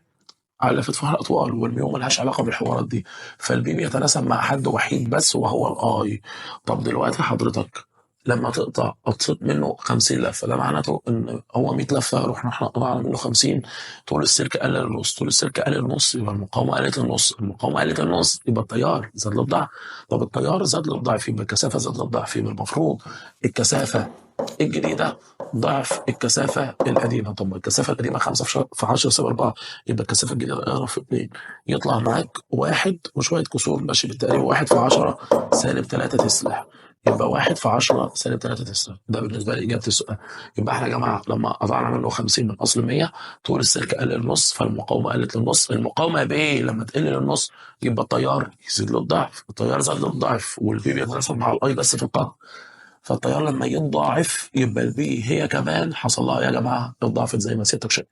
على فتح الاطوال، والميو ملهاش علاقه بالحوارات دي، فالبي بيتناسب مع حد وحيد بس وهو الاي. طب دلوقتي حضرتك لما تقطع قطعت منه 50 لفه، ده معناته ان هو 100 لفه رحنا احنا قطعنا منه 50، طول السلك قل النص، طول السلك قل النص يبقى المقاومه قلت النص، المقاومه قلت النص يبقى التيار زاد للضعف. طب التيار زاد للضعف يبقى الكثافه زاد للضعف، يبقى المفروض الكثافه الجديده ضعف الكثافه القديمه. طب الكثافه القديمه 5 في 10 سالب 4، يبقى الكثافه الجديده اضرب في 2، يطلع معاك واحد وشويه كسور ماشي بالتقريب، 1 في 10 سالب 3 تسلا، يبقى 1 في 10 سالب 3 تسلا. ده بالنسبه لي اجابه السؤال. يبقى احنا يا جماعه لما قطعنا منه 50 من اصل 100، طول السلك قل النص، فالمقاومه قلت للنص، المقاومه بايه لما تقل للنص؟ يبقى التيار يزيد للضعف، التيار زاد للضعف، والبي بيتناسب مع الاي بس في القطع، فالتيار لما ينضاعف يبقى البي هي كمان حصل لها يا جماعه اتضاعفت زي ما سيادتك شايف.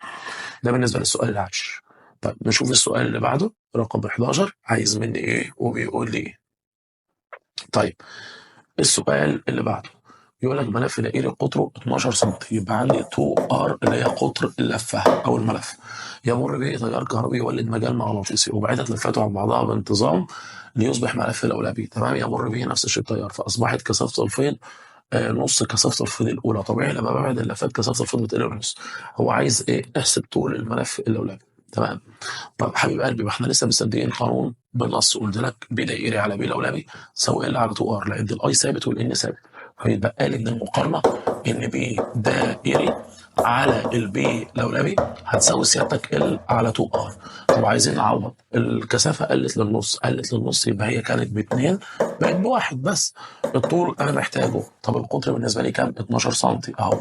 ده بالنسبه للسؤال العاشر. طيب نشوف السؤال اللي بعده رقم 11 عايز مني ايه وبيقول لي ايه. طيب السؤال اللي بعده يقول لك ملف دائري قطره 12 سم، يبقى عندي 2 ار اللي هي قطر اللفه او الملف، يمر به تيار كهربي يولد مجال مغناطيسي، وبعدت لفاته عن بعضها بانتظام ليصبح ملف الاولى تمام، يمر به نفس الشيء التيار، فاصبحت كثافه الفيض نص كثافه الفيض الاولى. طبيعي لما ببعد اللفات كثافه الفيض بتقل نص. هو عايز ايه؟ احسب طول الملف الاولى. تمام. طب حبيب قلبي، ما احنا لسه مستنيين قانون بالنص، قلت لك بي دائري على بي الاولاني ساوي ال على 2 ار، لان الاي ثابت والان ثابت، فيتبقى لي من المقارنه ان بي دائري على البي الاولاني هتساوي سيادتك ال على 2 ار. طب عايزين نعوض، الكثافه قلت للنص، قلت للنص يبقى هي كانت باثنين بقت بواحد بس. الطول انا محتاجه، طب القطر بالنسبه لي كام؟ 12 سم اهو،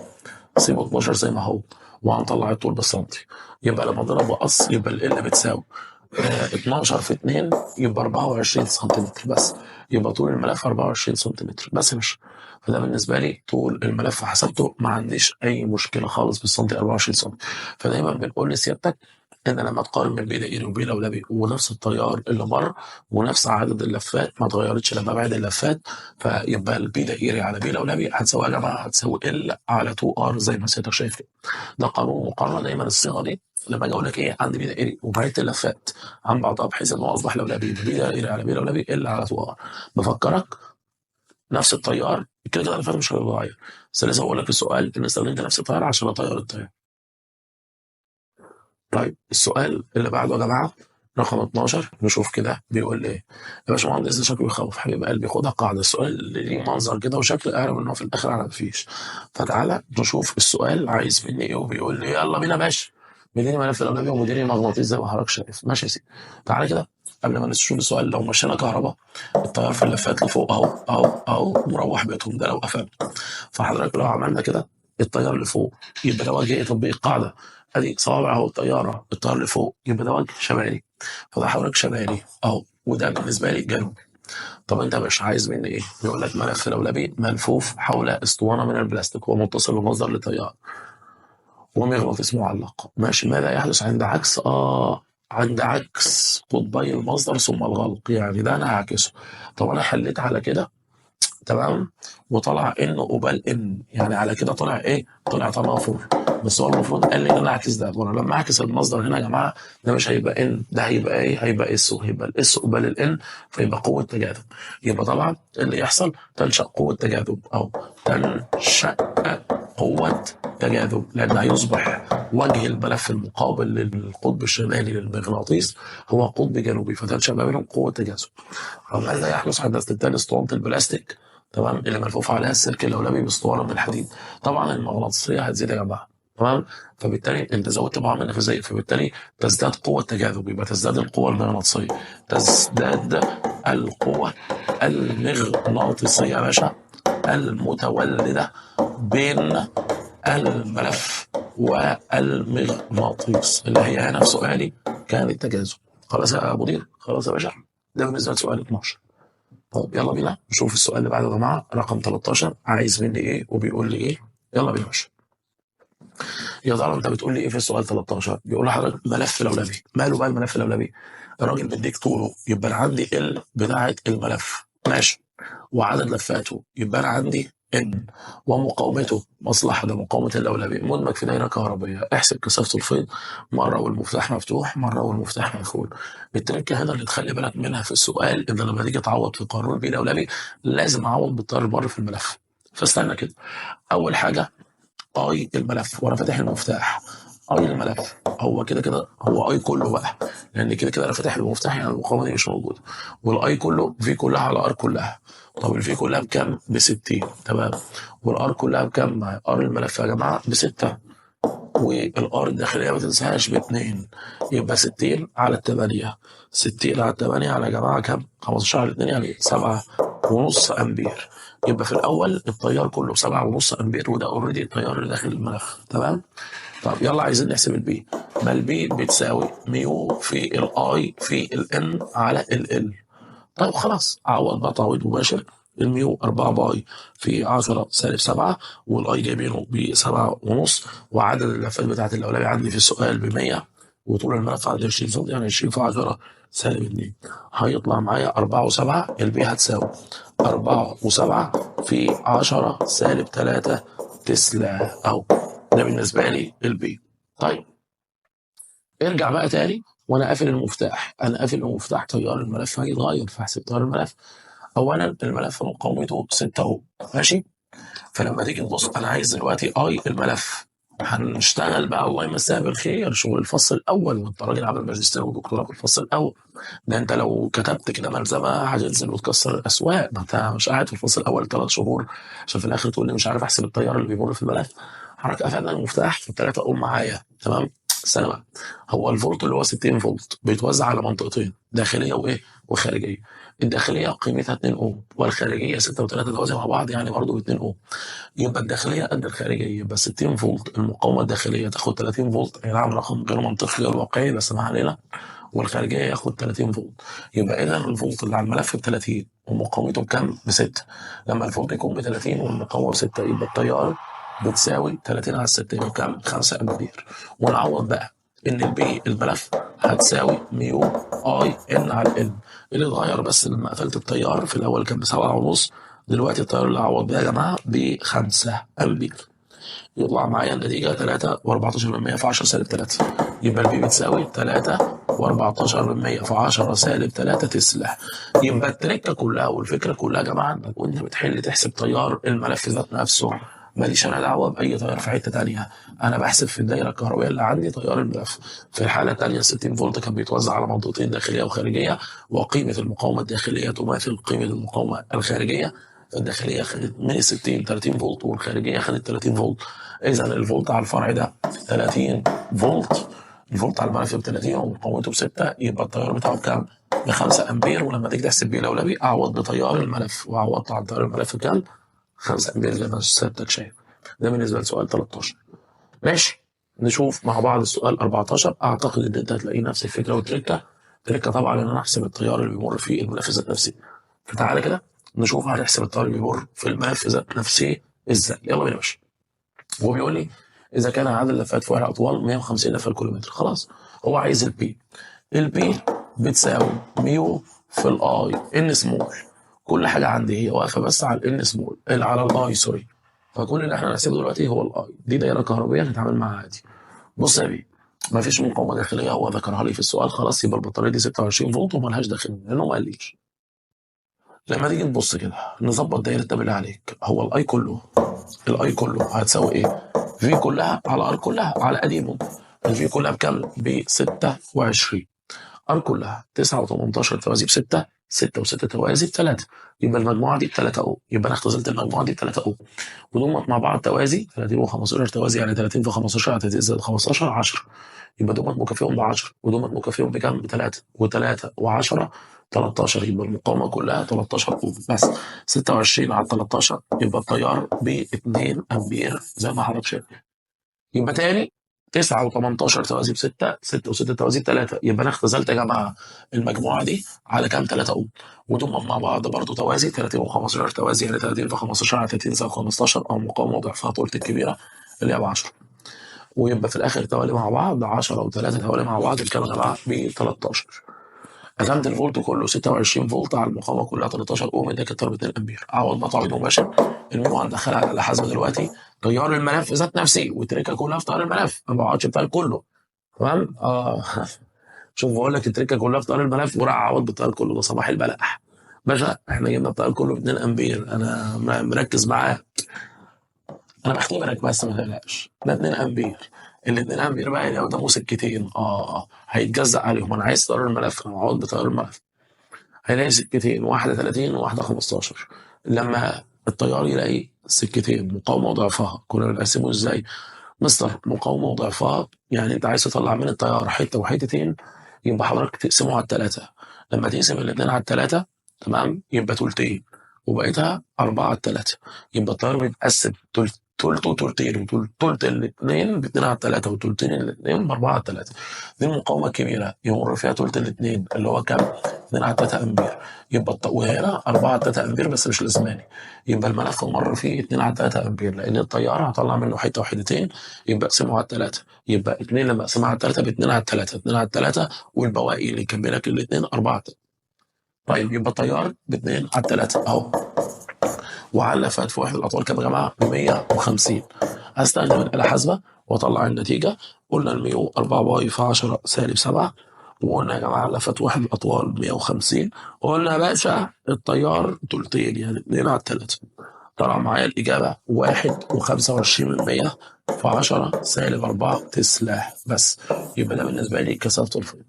سيبه 12 زي ما هو، وهنطلع الطول بالسنتي. يبقى لما اضرب واقص يبقى ال بتساوي 12 في 2 يبقى 24 سنتيمتر بس، يبقى طول الملف 24 سنتيمتر بس مش. فده بالنسبه لي طول الملف حسبته، ما عنديش اي مشكله خالص بالسنتي 24 سم. فدايما بنقول لسيادتك ان لما تقارن بين بي دائري وبي لولبي ونفس التيار اللي مر ونفس عدد اللفات ما اتغيرتش لما بعد اللفات، فيبقى البي دائري على بي لولبي هتساوي يا جماعه هتساوي ال على 2 ار زي ما سيادتك شايف كده. ده قانون مقارنه، دايما الصيغه دي لما اجي اقول لك ايه عندي بي دائري وبعدت اللفات عن بعضها بحيث انه اصبح لولبي، بي دائري على بي لولبي ال على 2 ار. بفكرك نفس التيار كده كده اللفات مش هتتغير، بس لازم اقول لك السؤال ان استخدمت نفس التيار عشان اطير التيار. طيب السؤال اللي بعده يا جماعه رقم 12 نشوف كده بيقول لي ايه. يا باشمهندس ده شكله يخوف حبيب قلبي، خدها قاعده. السؤال اللي ليه منظر كده وشكل اعرف ان هو في الاخر على مفيش. فتعالى نشوف السؤال عايز مني ايه، وبيقول لي يلا بينا يا باشا، مديني ملف الاولويه ومديني مغناطيس زي ما حضرتك شايف. ماشي يا سيدي، تعالى كده قبل ما نشوف السؤال. لو مشينا كهرباء التيار في اللفات لفوق اهو اهو اهو مروح بيتهم، ده لو قفل. فحضرتك لو عملنا كده التيار اللي فوق يبقى ده وجه تطبيق القاعده. ادي صوابع اهو الطياره، التيار اللي فوق يبقى ده وجه شمالي، فده حضرتك شمالي اهو، وده بالنسبه لي جنوبي. طب انت مش عايز مني ايه؟ بيقول لك ملف لولبي ملفوف حول اسطوانه من البلاستيك ومتصل بمصدر للتيار ومغناطيس معلق. ماشي، ماذا يحدث عند عكس عند عكس قطبي المصدر ثم الغلق؟ يعني ده انا هعكسه. طب انا حليت على كده تمام، وطلع انه قبال ان، يعني على كده طلع ايه؟ طلع تنافر. بس هو المفروض قال لي ان انا اعكس ده، وانا لما اعكس المصدر هنا يا جماعه ده مش هيبقى ان، ده هيبقى ايه؟ هيبقى اس، وهيبقى الاس قبال الان، فيبقى قوه تجاذب. يبقى طبعا اللي يحصل تنشا قوه تجاذب، او تنشا قوه تجاذب، لان هيصبح وجه الملف المقابل للقطب الشمالي للمغناطيس هو قطب جنوبي، فتنشا ما بينهم قوه تجاذب. ماذا يحدث عند استخدام اسطوانه البلاستيك تمام اللي ملفوف عليها السلك اللولبي باسطوانه من الحديد؟ طبعا المغناطيسيه هتزيد يا جماعه تمام، فبالتالي انت زودت بعمل نفاذيه، فبالتالي تزداد قوه التجاذب، يبقى تزداد القوه المغناطيسيه، تزداد القوه المغناطيسيه يا باشا المتولده بين الملف والمغناطيس، اللي هي هنا في سؤالي كان التجاذب. خلاص يا مدير، خلاص يا باشا، ده بالنسبه لسؤال 12. طب يلا بينا نشوف السؤال اللي بعده يا جماعه، رقم 13 عايز مني ايه وبيقول لي ايه. يلا بينا يا باشا. يا ترى انت بتقول لي ايه في السؤال 13؟ بيقول لحضرتك ملف لولبي. ماله بقى الملف اللولبي؟ الراجل بيديك طوله، يبقى انا عندي ال بتاعه الملف ماشي، وعدد لفاته يبقى انا عندي ان، ومقاومته مصلحه ده مقاومه اللولبي مدمج في دايره كهربائيه. احسب كثافه الفيض مره والمفتاح مفتوح مره والمفتاح مقفول. التركه هنا اللي تخلي بالك منها في السؤال ان لما تيجي تعوض في قانون بي لولبي لازم اعوض بالتيار المر في الملف. فاستنى كده، اول حاجه اي الملف وانا فاتح المفتاح. اي الملف هو كده كده هو اي كله بقى، لان كده كده انا فاتح المفتاح يعني المقاومه دي مش موجوده. والاي كله في كلها على ار كلها. طب الفي كلها بكام؟ ب 60 تمام. والار كلها بكام؟ مع ار الملف يا جماعه ب 6، والار الداخليه ما تنساهاش ب 2، يبقى 60 على 8. 60 على 8 على يا جماعه كام؟ 15 على 2 يعني 7.5 امبير. يبقى في الاول التيار كله 7.5 امبير، وده اوريدي التيار اللي داخل الملف تمام. طب يلا عايزين نحسب البي. ما البي بتساوي ميو في الاي في الان على ال. طيب خلاص عوض بقى تعويض مباشر. الميو 4 باي في 10 سالب 7، والاي جايبينه ب 7 ونص، وعدد اللفات بتاعت الاولويه عندي في السؤال ب 100، وطول الملف عندي 20 سم، يعني 20 في 10 سالب 2، هيطلع معايا 4 و7. البي هتساوي 4 و7 في 10 سالب 3 تسلا اهو. ده بالنسبه لي البي. طيب ارجع بقى تاني وانا قافل المفتاح، انا قافل المفتاح تيار الملف هيتغير، فاحسب تيار الملف. اولا الملف مقاومته 6 اهو ماشي، فلما تيجي تبص انا عايز دلوقتي اي الملف. هنشتغل بقى الله يمسيها بالخير شغل الفصل الاول، وانت راجل عامل ماجستير ودكتوراه في الفصل الاول. ده انت لو كتبت كده ملزمه هتنزل وتكسر الاسواق، ما انت مش قاعد في الفصل الاول 3 شهور عشان في الاخر تقول لي مش عارف احسب التيار اللي بيمر في الملف. حضرتك قفلنا المفتاح في الثلاثه قوم معايا تمام. استنى بقى، هو الفولت اللي هو 60 فولت بيتوزع على منطقتين، داخليه وايه؟ وخارجيه. الداخليه قيمتها 2 اوم، والخارجيه 6 و3 توازي مع بعض يعني برضه ب 2 اوم. يبقى الداخليه قد الخارجيه، يبقى 60 فولت المقاومه الداخليه تاخد 30 فولت، اي نعم رقم غير منطقي غير واقعي بس ما علينا، والخارجيه ياخد 30 فولت. يبقى اذا الفولت اللي على الملف ب 30 ومقاومته بكام؟ ب 6. لما الفولت يكون ب 30 والمقاومه ب 6 يبقى التيار بتساوي 30 على 6 يبقى كام؟ 5 امبير. ونعوض بقى ان البي الملف هتساوي ميو اي ان على ال. اللي اتغير بس لما قفلت التيار في الاول كان بسبعة ونص، دلوقتي التيار اللي عوض بيه يا جماعه ب5 امبير. يطلع معايا النتيجه 3 و14% في 10 سالب 3، يبقى البي بتساوي 3 و14% في 10 سالب 3 تسلا. يبقى التركه كلها والفكره كلها يا جماعه انك وانت بتحل تحسب تيار الملف ذات نفسه ماليش انا دعوه باي تيار في حته تانيه، انا بحسب في الدايره الكهربائيه اللي عندي تيار الملف. في الحاله الثانيه 60 فولت كان بيتوزع على منطقتين داخليه وخارجيه، وقيمه المقاومه الداخليه تماثل قيمه المقاومه الخارجيه. الداخليه خدت من 60 30 فولت والخارجيه خدت 30 فولت. اذا الفولت على الفرع ده 30 فولت، الفولت على الملف ب 30 ومقاومته ب 6، يبقى التيار بتاعه بكام؟ ب 5 امبير. ولما تيجي تحسب بيه لولبي اعوض بتيار الملف، وعوضت عن تيار الملف بكام؟ 5 امبير زي ما سيادتك شايف. ده بالنسبه لسؤال 13. ماشي، نشوف مع بعض السؤال 14. اعتقد ان انت هتلاقي نفس الفكره والتركه. التركه طبعا ان انا احسب التيار اللي بيمر في الملف ذات نفسه. فتعالى كده نشوف هنحسب التيار اللي بيمر في الملف ذات نفسه ازاي. يلا بينا يا باشا. هو بيقول لي اذا كان عدد اللفات فوق الاطوال 150 لفه لكل متر. خلاص، هو عايز البي. البي بتساوي ميو في الاي ان سمول. كل حاجه عندي هي واقفه بس على الان سمول، على الاي سوري. فكل اللي احنا هنحسبه دلوقتي هو الاي. دي دايره كهربائيه نتعامل معاها عادي. بص يا بيه، مفيش مقاومه داخليه هو ذكرها لي في السؤال. خلاص، يبقى البطاريه دي 26 فولت ومالهاش داخليه لانه ما قاليش. لما تيجي تبص كده نظبط دايره ده بالله عليك. هو الاي كله، الاي كله هتساوي ايه؟ في كلها على ار كلها على قديمه. الفي كلها بكام؟ ب 26. ار كلها 9 و18 توازي ب 6، 6 و6 توازي ب 3. يبقى المجموعه دي ب 3 او، يبقى انا اختزلت المجموعه دي ب 3 او. ودول مع بعض توازي 30 و15 توازي، يعني 30 في 15 يعني 30 زائد 15 10. يبقى دول مكافئهم ب 10 ودول مكافئهم بكام؟ ب 3 و3 و10 13. يبقى المقاومه كلها 13 اوم بس. 26 على 13 يبقى التيار ب 2 امبير زي ما حضرتك شايف. يبقى تاني 9 و18 توازي ب 6، 6 و6 توازي ب 3. يبقى انا اختزلت يا جماعه المجموعه دي على كام؟ 3 اوم. ودول مع بعض برضه توازي 30 و15 توازي، يعني 30 في 15 على 30 زائد 15 او مقاومه ضعفها طولت الكبيره اللي هي ب 10. ويبقى في الاخر توالي مع بعض 10 و3 توالي مع بعض الكلام يا جماعه ب 13. قسمت الفولت كله 26 فولت على المقاومه كلها 13 اوم، اداك التيار ب 2 امبير. اعوض بقى تعويض مباشر. المهم هندخلها على الحاسبه دلوقتي. تيار الملف ذات نفسي والتركه كلها في تيار الملف، ما بقعدش في كله. تمام؟ شوف بقول لك التركه كلها في تيار الملف وراح اعوض بالتيار كله. ده صباح البلح باشا. احنا جبنا التيار كله ب 2 امبير. انا مركز معاه، انا بختبرك بس ما تقلقش. ده 2 امبير. ال 2 امبير بقى لو قدامه سكتين هيتجزأ عليهم. انا عايز تيار الملف، انا هقعد بتيار الملف. هيلاقي سكتين، واحده 30 وواحده 15. لما التيار يلاقي سكتين مقاومه وضعفها كنا بنقسمه ازاي؟ مستر مقاومه وضعفها يعني انت عايز تطلع من التيار حته وحتتين، يبقى حضرتك تقسمه على الثلاثه. لما تقسم الاثنين على الثلاثه تمام يبقى تلتين، وبقيتها 4 على 3. يبقى التيار بيتقسم تلت وتلتين، وتلت الاثنين ب2 على 3 وتلتين الاثنين ب4 على 3. دي المقاومه الكبيره يمر فيها تلت الاثنين اللي هو كام؟ 2 على 3 امبير. يبقى وهنا 4 على 3 امبير بس مش لازماني. يبقى الملف مر فيه 2 على 3 امبير لان التيار هطلع منه حته وحدتين، يبقى اقسمه على 3. يبقى 2 لما اقسمها على 3 ب 2 على 3، 2 على 3 والبواقي اللي يكملك الاثنين 4. طيب يبقى التيار ب 2 على 3 اهو. وعلفت في وحده الاطوال كام يا جماعه؟ ب 150. هستخدم الاله حاسبه واطلع النتيجه. قلنا الميو 4 باي في 10 سالب 7. وقلنا يا جماعه لفت وحده الاطوال 150. وقلنا يا باشا التيار تلتين يعني 2 على 3. طلع معايا الإجابة 1.25% في 10 سالب 4 تسلا بس. يبقى ده بالنسبة لي كثافة الفيض.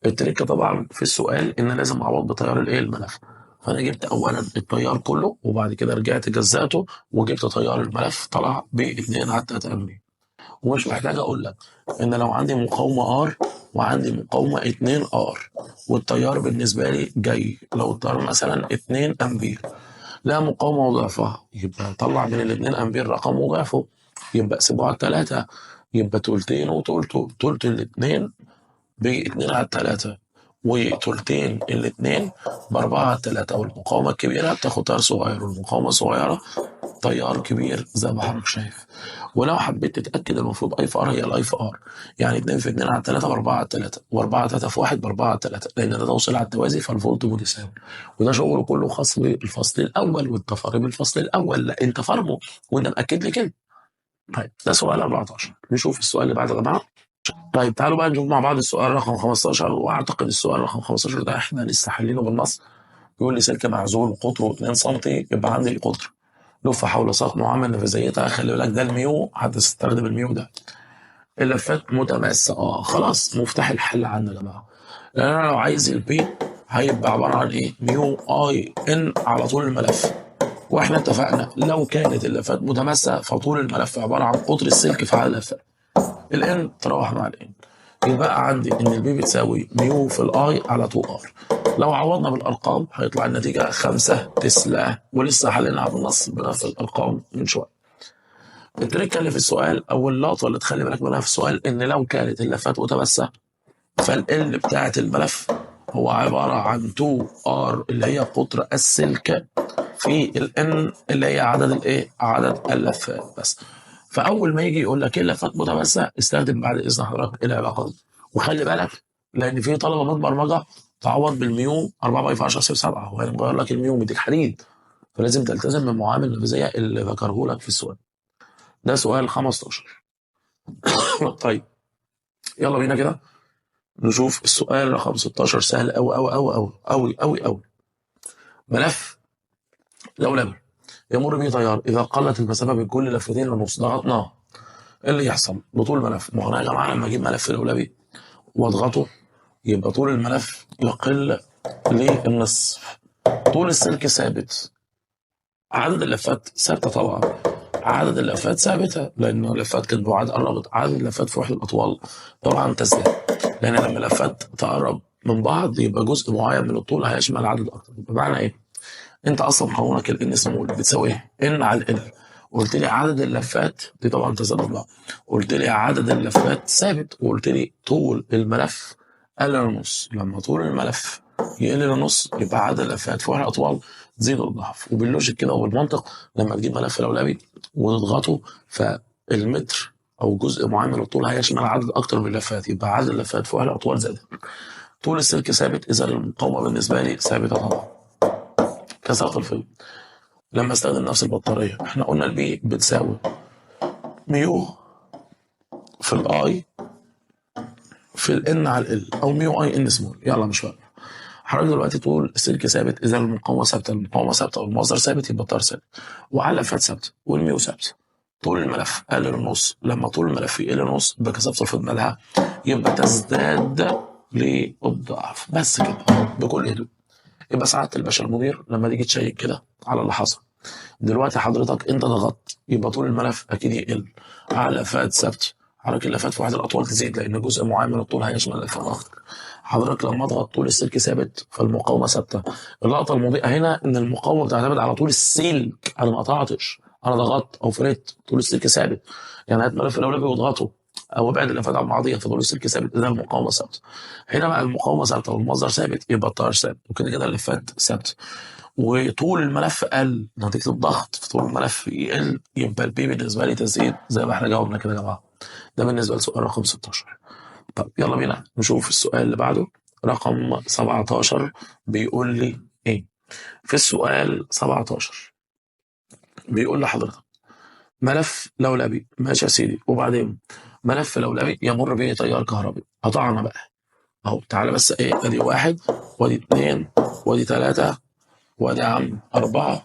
التركة طبعا في السؤال إن لازم أعوض بتيار الإيه؟ الملف. فأنا جبت أولا التيار كله وبعد كده رجعت جزأته وجبت تيار الملف طلع ب 2 على 3 أمبير. ومش محتاج أقول لك إن لو عندي مقاومة R وعندي مقاومة 2 R والتيار بالنسبة لي جاي، لو التيار مثلا 2 أمبير لا مقاومة وضعفها، يبقى طلع من ال2 أمبير رقم وضعفه، يبقى اقسمه على 3. يبقى تلتين وتلته، تلت الاثنين ب2 على 3 وتلتين الاثنين ب4 على 3. والمقاومة الكبيرة بتاخد تيار صغير والمقاومة الصغيرة تيار كبير زي ما حضرتك شايف. ولو حبيت تتأكد المفروض اي في ار هي الاي في ار، يعني 2 في 2 على 3 ب4 على 3 و4 على 3 في 1 ب4 على 3 لان ده توصيل على التوازي فالفولت متساوي. وده شغله كله خاص بالفصل الاول والتفاريم الفصل الاول. لا انت فارمه وانت مأكد لي كده. طيب ده سؤال 14. نشوف السؤال اللي بعده يا جماعه. طيب تعالوا بقى نشوف مع بعض السؤال رقم 15. واعتقد السؤال رقم 15 ده احنا لسه حلينه بالنص. بيقول لي سلك معزول قطره 2 سم، يبقى عندي القطر لف حول ساق معامل نفاذيتها. خلي بالك ده الميو، هتستخدم الميو ده. اللفات متماسة، خلاص مفتاح الحل عندنا يا جماعة. لأن أنا لو عايز البي هيبقى عبارة عن إيه؟ ميو أي إن على طول الملف. واحنا اتفقنا لو كانت اللفات متماسة فطول الملف عبارة عن قطر السلك في عدد اللفات. الان تروح مع الان، يبقى عندي ان البي بتساوي ميو في الاي على 2 ار. لو عوضنا بالارقام هيطلع النتيجه 5 تسلا، ولسه حلينا بالنص بنفس الارقام من شويه. التركه اللي في السؤال او اللقطه اللي تخلي بالك منها في السؤال ان لو كانت اللفات متماسه فال بتاعه الملف هو عباره عن 2 ار اللي هي قطر السلك في الان اللي هي عدد اللفات بس. فاول ما يجي يقول لك ايه لفات متماسه استخدم بعد اذن حضرتك العلاقه دي. وخلي بالك لان في طلبه من برمجه تعوض بالميو 4 باي في 10 سالب 7، هو بيقول لك الميو مديك حديد، فلازم تلتزم بالمعامل النفاذيه اللي ذكره لك في السؤال ده. سؤال 15. طيب يلا بينا كده نشوف السؤال رقم 16. سهل أوي أوي أوي أوي أوي أوي أوي. ملف لولبي يمر به تيار إذا قلت المسافة بين كل لفتين ونص، ضغطناه ايه اللي يحصل بطول الملف؟ ما هو انا يا جماعه لما اجيب ملف لولبي واضغطه يبقى طول الملف يقل للنصف. طول السلك ثابت، عدد اللفات ثابته طبعا. عدد اللفات ثابته لان اللفات كانت بعاد قربت. عدد اللفات في وحده الاطوال طبعا تزداد، لان لما اللفات تقرب من بعض يبقى جزء معين من الطول هيشمل عدد اكتر. بمعنى ايه؟ انت اصلا قانونك الان سمول بتساوي ايه؟ ان على ال. قلت لي عدد اللفات دي طبعا تزادت بقى. قلت لي عدد اللفات ثابت، وقلت لي طول الملف قل للنص. لما طول الملف يقل للنص يبقى عدد اللفات فوق الاطوال تزيد الضعف. وباللوجيك كده وبالمنطق لما تجيب ملف لولبي وتضغطه فالمتر او جزء معين من الطول هيشمل عدد اكتر من اللفات، يبقى عدد اللفات فوق الاطوال زادت. طول السلك ثابت، اذا المقاومه بالنسبه لي ثابته طبعا كسقف الفيلم. لما استخدم نفس البطارية احنا قلنا البي بتساوي ميو في الاي في الان على ال، او ميو اي ان سمول. يلا مش فارقة. حضرتك دلوقتي طول السلك ثابت، اذا المقاومة ثابتة، المقاومة ثابتة والمصدر ثابت يبقى التيار ثابت، وعلى اللفات ثابتة والميو ثابتة. طول الملف قل للنص، لما طول الملف يقل للنص يبقى كثافة الفيض مالها يبقى تزداد للضعف. بس كده بكل هدوء. يبقى سعادة الباشا المدير لما تيجي تشيك كده على اللي حصل دلوقتي، حضرتك انت ضغطت يبقى طول الملف اكيد يقل. على لفات ثابت، حضرتك اللفات في وحده الاطوال تزيد لان جزء معين من الطول هيشمل لفات اكتر. حضرتك لما اضغط طول السلك ثابت فالمقاومه ثابته. اللقطه المضيئه هنا ان المقاومه بتعتمد على طول السلك، انا ما قطعتش، انا ضغطت او فريت طول السلك ثابت. يعني هات ملف الاولوي واضغطه او ابعد اللفات عن بعضيها فطول السلك ثابت، اذا المقاومه ثابته. هنا بقى المقاومه ثابته والمصدر ثابت يبقى التيار ثابت، وكده كده اللفات ثابته. وطول الملف قل نتيجة الضغط، فطول الملف يقل يبقى البي بالنسبة لي تزيد زي ما احنا جاوبنا كده يا جماعة. ده بالنسبة لسؤال رقم 16. طب يلا بينا نشوف السؤال اللي بعده رقم 17. بيقول لي ايه في السؤال 17؟ بيقول لحضرتك ملف لولبي، ماشي يا سيدي، وبعدين ملف لولبي يمر به تيار كهربي. قطعنا بقى اهو، تعالى بس ايه، ادي واحد وادي اتنين وادي تلاتة وادي يا عم 4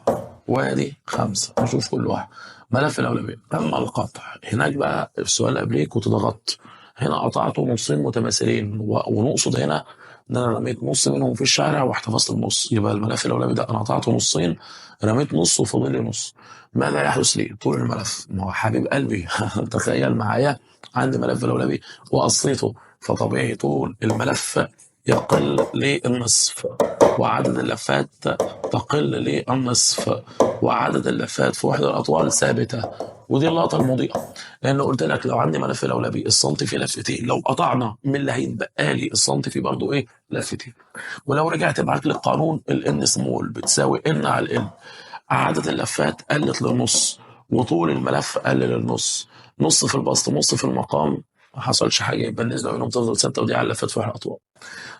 وادي 5. نشوف كل واحد. ملف الأولوية تم القطع. هناك بقى السؤال اللي قبليك كنت ضغطت، هنا قطعته نصين متماثلين، ونقصد هنا ان انا رميت نص منهم في الشارع واحتفظت النص. يبقى الملف الأولوي ده انا قطعته نصين، رميت نص وفاضل لي نص. ماذا يحدث لي؟ طول الملف، ما هو حبيب قلبي تخيل معايا عندي ملف الأولوي وقصيته، فطبيعي طول الملف يقل للنصف، وعدد اللفات تقل للنصف، وعدد اللفات في وحدة الأطوال ثابتة. ودي اللقطة المضيئة، لأن قلت لك لو عندي ملف لولبي السنتي فيه لفتين، لو قطعنا من اللي هيتبقى لي السنتي فيه برضه إيه؟ لفتين. ولو رجعت معاك للقانون الإن سمول بتساوي إن على الإن، عدد اللفات قلت للنص وطول الملف قل للنص، نص في البسط نص في المقام، ما حصلش حاجة، يبقى النسبة بينهم تفضل ثابتة، ودي على اللفات في وحدة الأطوال.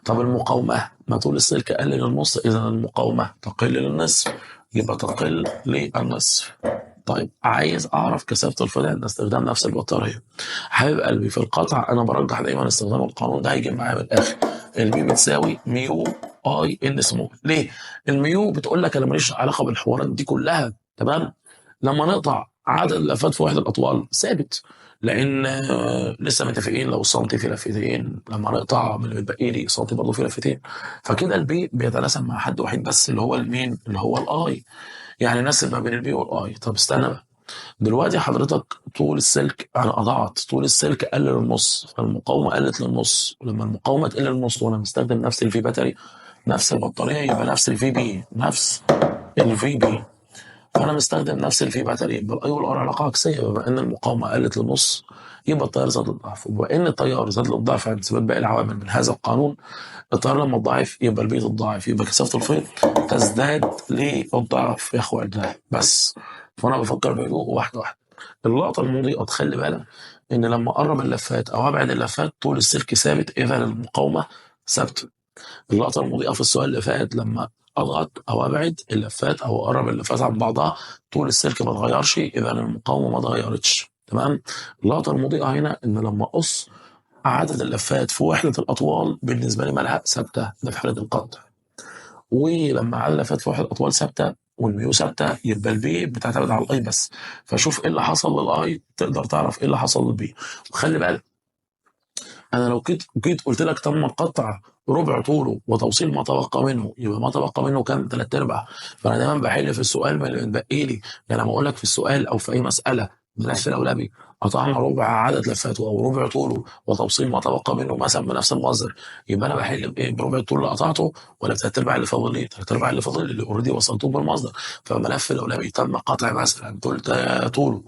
طب المقاومة، ما طول السلك قل للنص، إذا المقاومة تقل للنصف يبقى تقل للنصف. طيب عايز أعرف كثافة الفيض عند استخدام نفس البطارية. حبيب قلبي في القطع أنا برجح دايما استخدام القانون ده، هيجي معايا من الآخر. البي بتساوي ميو اي ان سمول. ليه؟ الميو بتقول لك أنا ماليش علاقة بالحوارات دي كلها، تمام؟ لما نقطع عدد اللفات في وحدة الأطوال ثابت، لأن لسه متفقين لو السنتي في لفتين لما نقطع من اللي بتبقي لي سنتي برضه في لفتين، فكده البي بيتناسب مع حد وحيد بس اللي هو المين اللي هو الآي، يعني نسب ما بين البي والآي. طب استنى بقى، دلوقتي حضرتك طول السلك انا قطعت طول السلك قل للنص، فالمقاومه قلت للنص، ولما المقاومه تقل للنص وانا مستخدم نفس الفي باتري نفس البطاريه يبقى نفس الفي بي نفس الفي بي، فانا مستخدم نفس الفي باتري يبقى الاي والار علاقه عكسيه، بما ان المقاومه قلت للنص يبقى التيار زاد للضعف، وبما ان التيار زاد للضعف عند ثبات باقي العوامل من هذا القانون، التيار لما تضاعف يبقى البي تتضاعف، يبقى كثافه الفيض تزداد للضعف يا اخوان بس. فانا بفكر بهدوء واحده واحده. اللقطه المضيئه تخلي بالك ان لما اقرب اللفات او ابعد اللفات طول السلك ثابت، اذا المقاومه ثابته. اللقطه المضيئه في السؤال اللي فات لما اضغط او ابعد اللفات او اقرب اللفات عن بعضها طول السلك ما اتغيرش، اذا المقاومه ما اتغيرتش. تمام. اللقطه المضيئه هنا ان لما اقص عدد اللفات في وحده الاطوال بالنسبه لي مالها ثابته، ده في حاله القطع. ولما عدد اللفات في وحده الاطوال ثابته والميو ثابته يبقى البي بتعتمد على الاي بس، فشوف ايه اللي حصل للاي تقدر تعرف ايه اللي حصل للبي. وخلي بالك انا لو جيت قلت لك تم قطع ربع طوله وتوصيل ما تبقى منه، يبقى ما تبقى منه كام؟ تلات ارباع. فانا دايما بحل في السؤال من اللي متبقي لي، يعني لما اقول لك في السؤال او في اي مساله ملف الاولوي قطعنا ربع عدد لفاته او ربع طوله وتوصيل ما تبقى منه مثلا بنفس المصدر، يبقى انا بحل بايه؟ بربع الطول اللي قطعته ولا بتلات ارباع اللي فاضل لي؟ تلات ارباع اللي فاضل لي اللي اوريدي وصلته بالمصدر. فملف الاولوي تم قطع مثلا طوله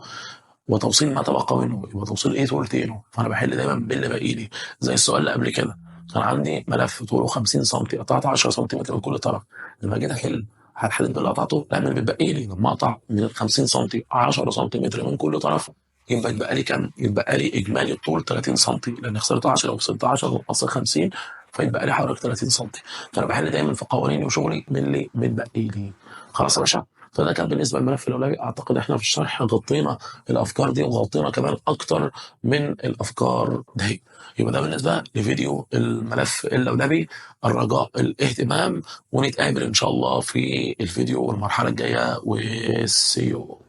وتوصيل ما تبقى منه، يبقى توصيل ايه طولتينه، فانا بحل دايما باللي باقي لي. زي السؤال اللي قبل كده كان عندي ملف طوله 50 سم قطعت 10 سم من كل طرف، لما جيت احل هل باللي قطعته؟ لا، من اللي بيتبقي لي لما اقطع من ال 50 سم 10 سم من كل طرف يبقى يتبقى لي كام؟ يتبقى لي اجمالي الطول 30 سم، لان خسرت 10 وخسرت 10 ونقص 50 فيتبقى لي حوالي 30 سم. فانا بحل دايما في قوانيني وشغلي من اللي بيتبقي لي. خلاص يا باشا. فده كان بالنسبه للملف الاولوي. اعتقد احنا في الشرح غطينا الافكار دي وغطينا كمان اكتر من الافكار دي. يبقى ده بالنسبه لفيديو الملف الاولوي. الرجاء الاهتمام، ونتقابل ان شاء الله في الفيديو والمرحله الجايه، وسيو.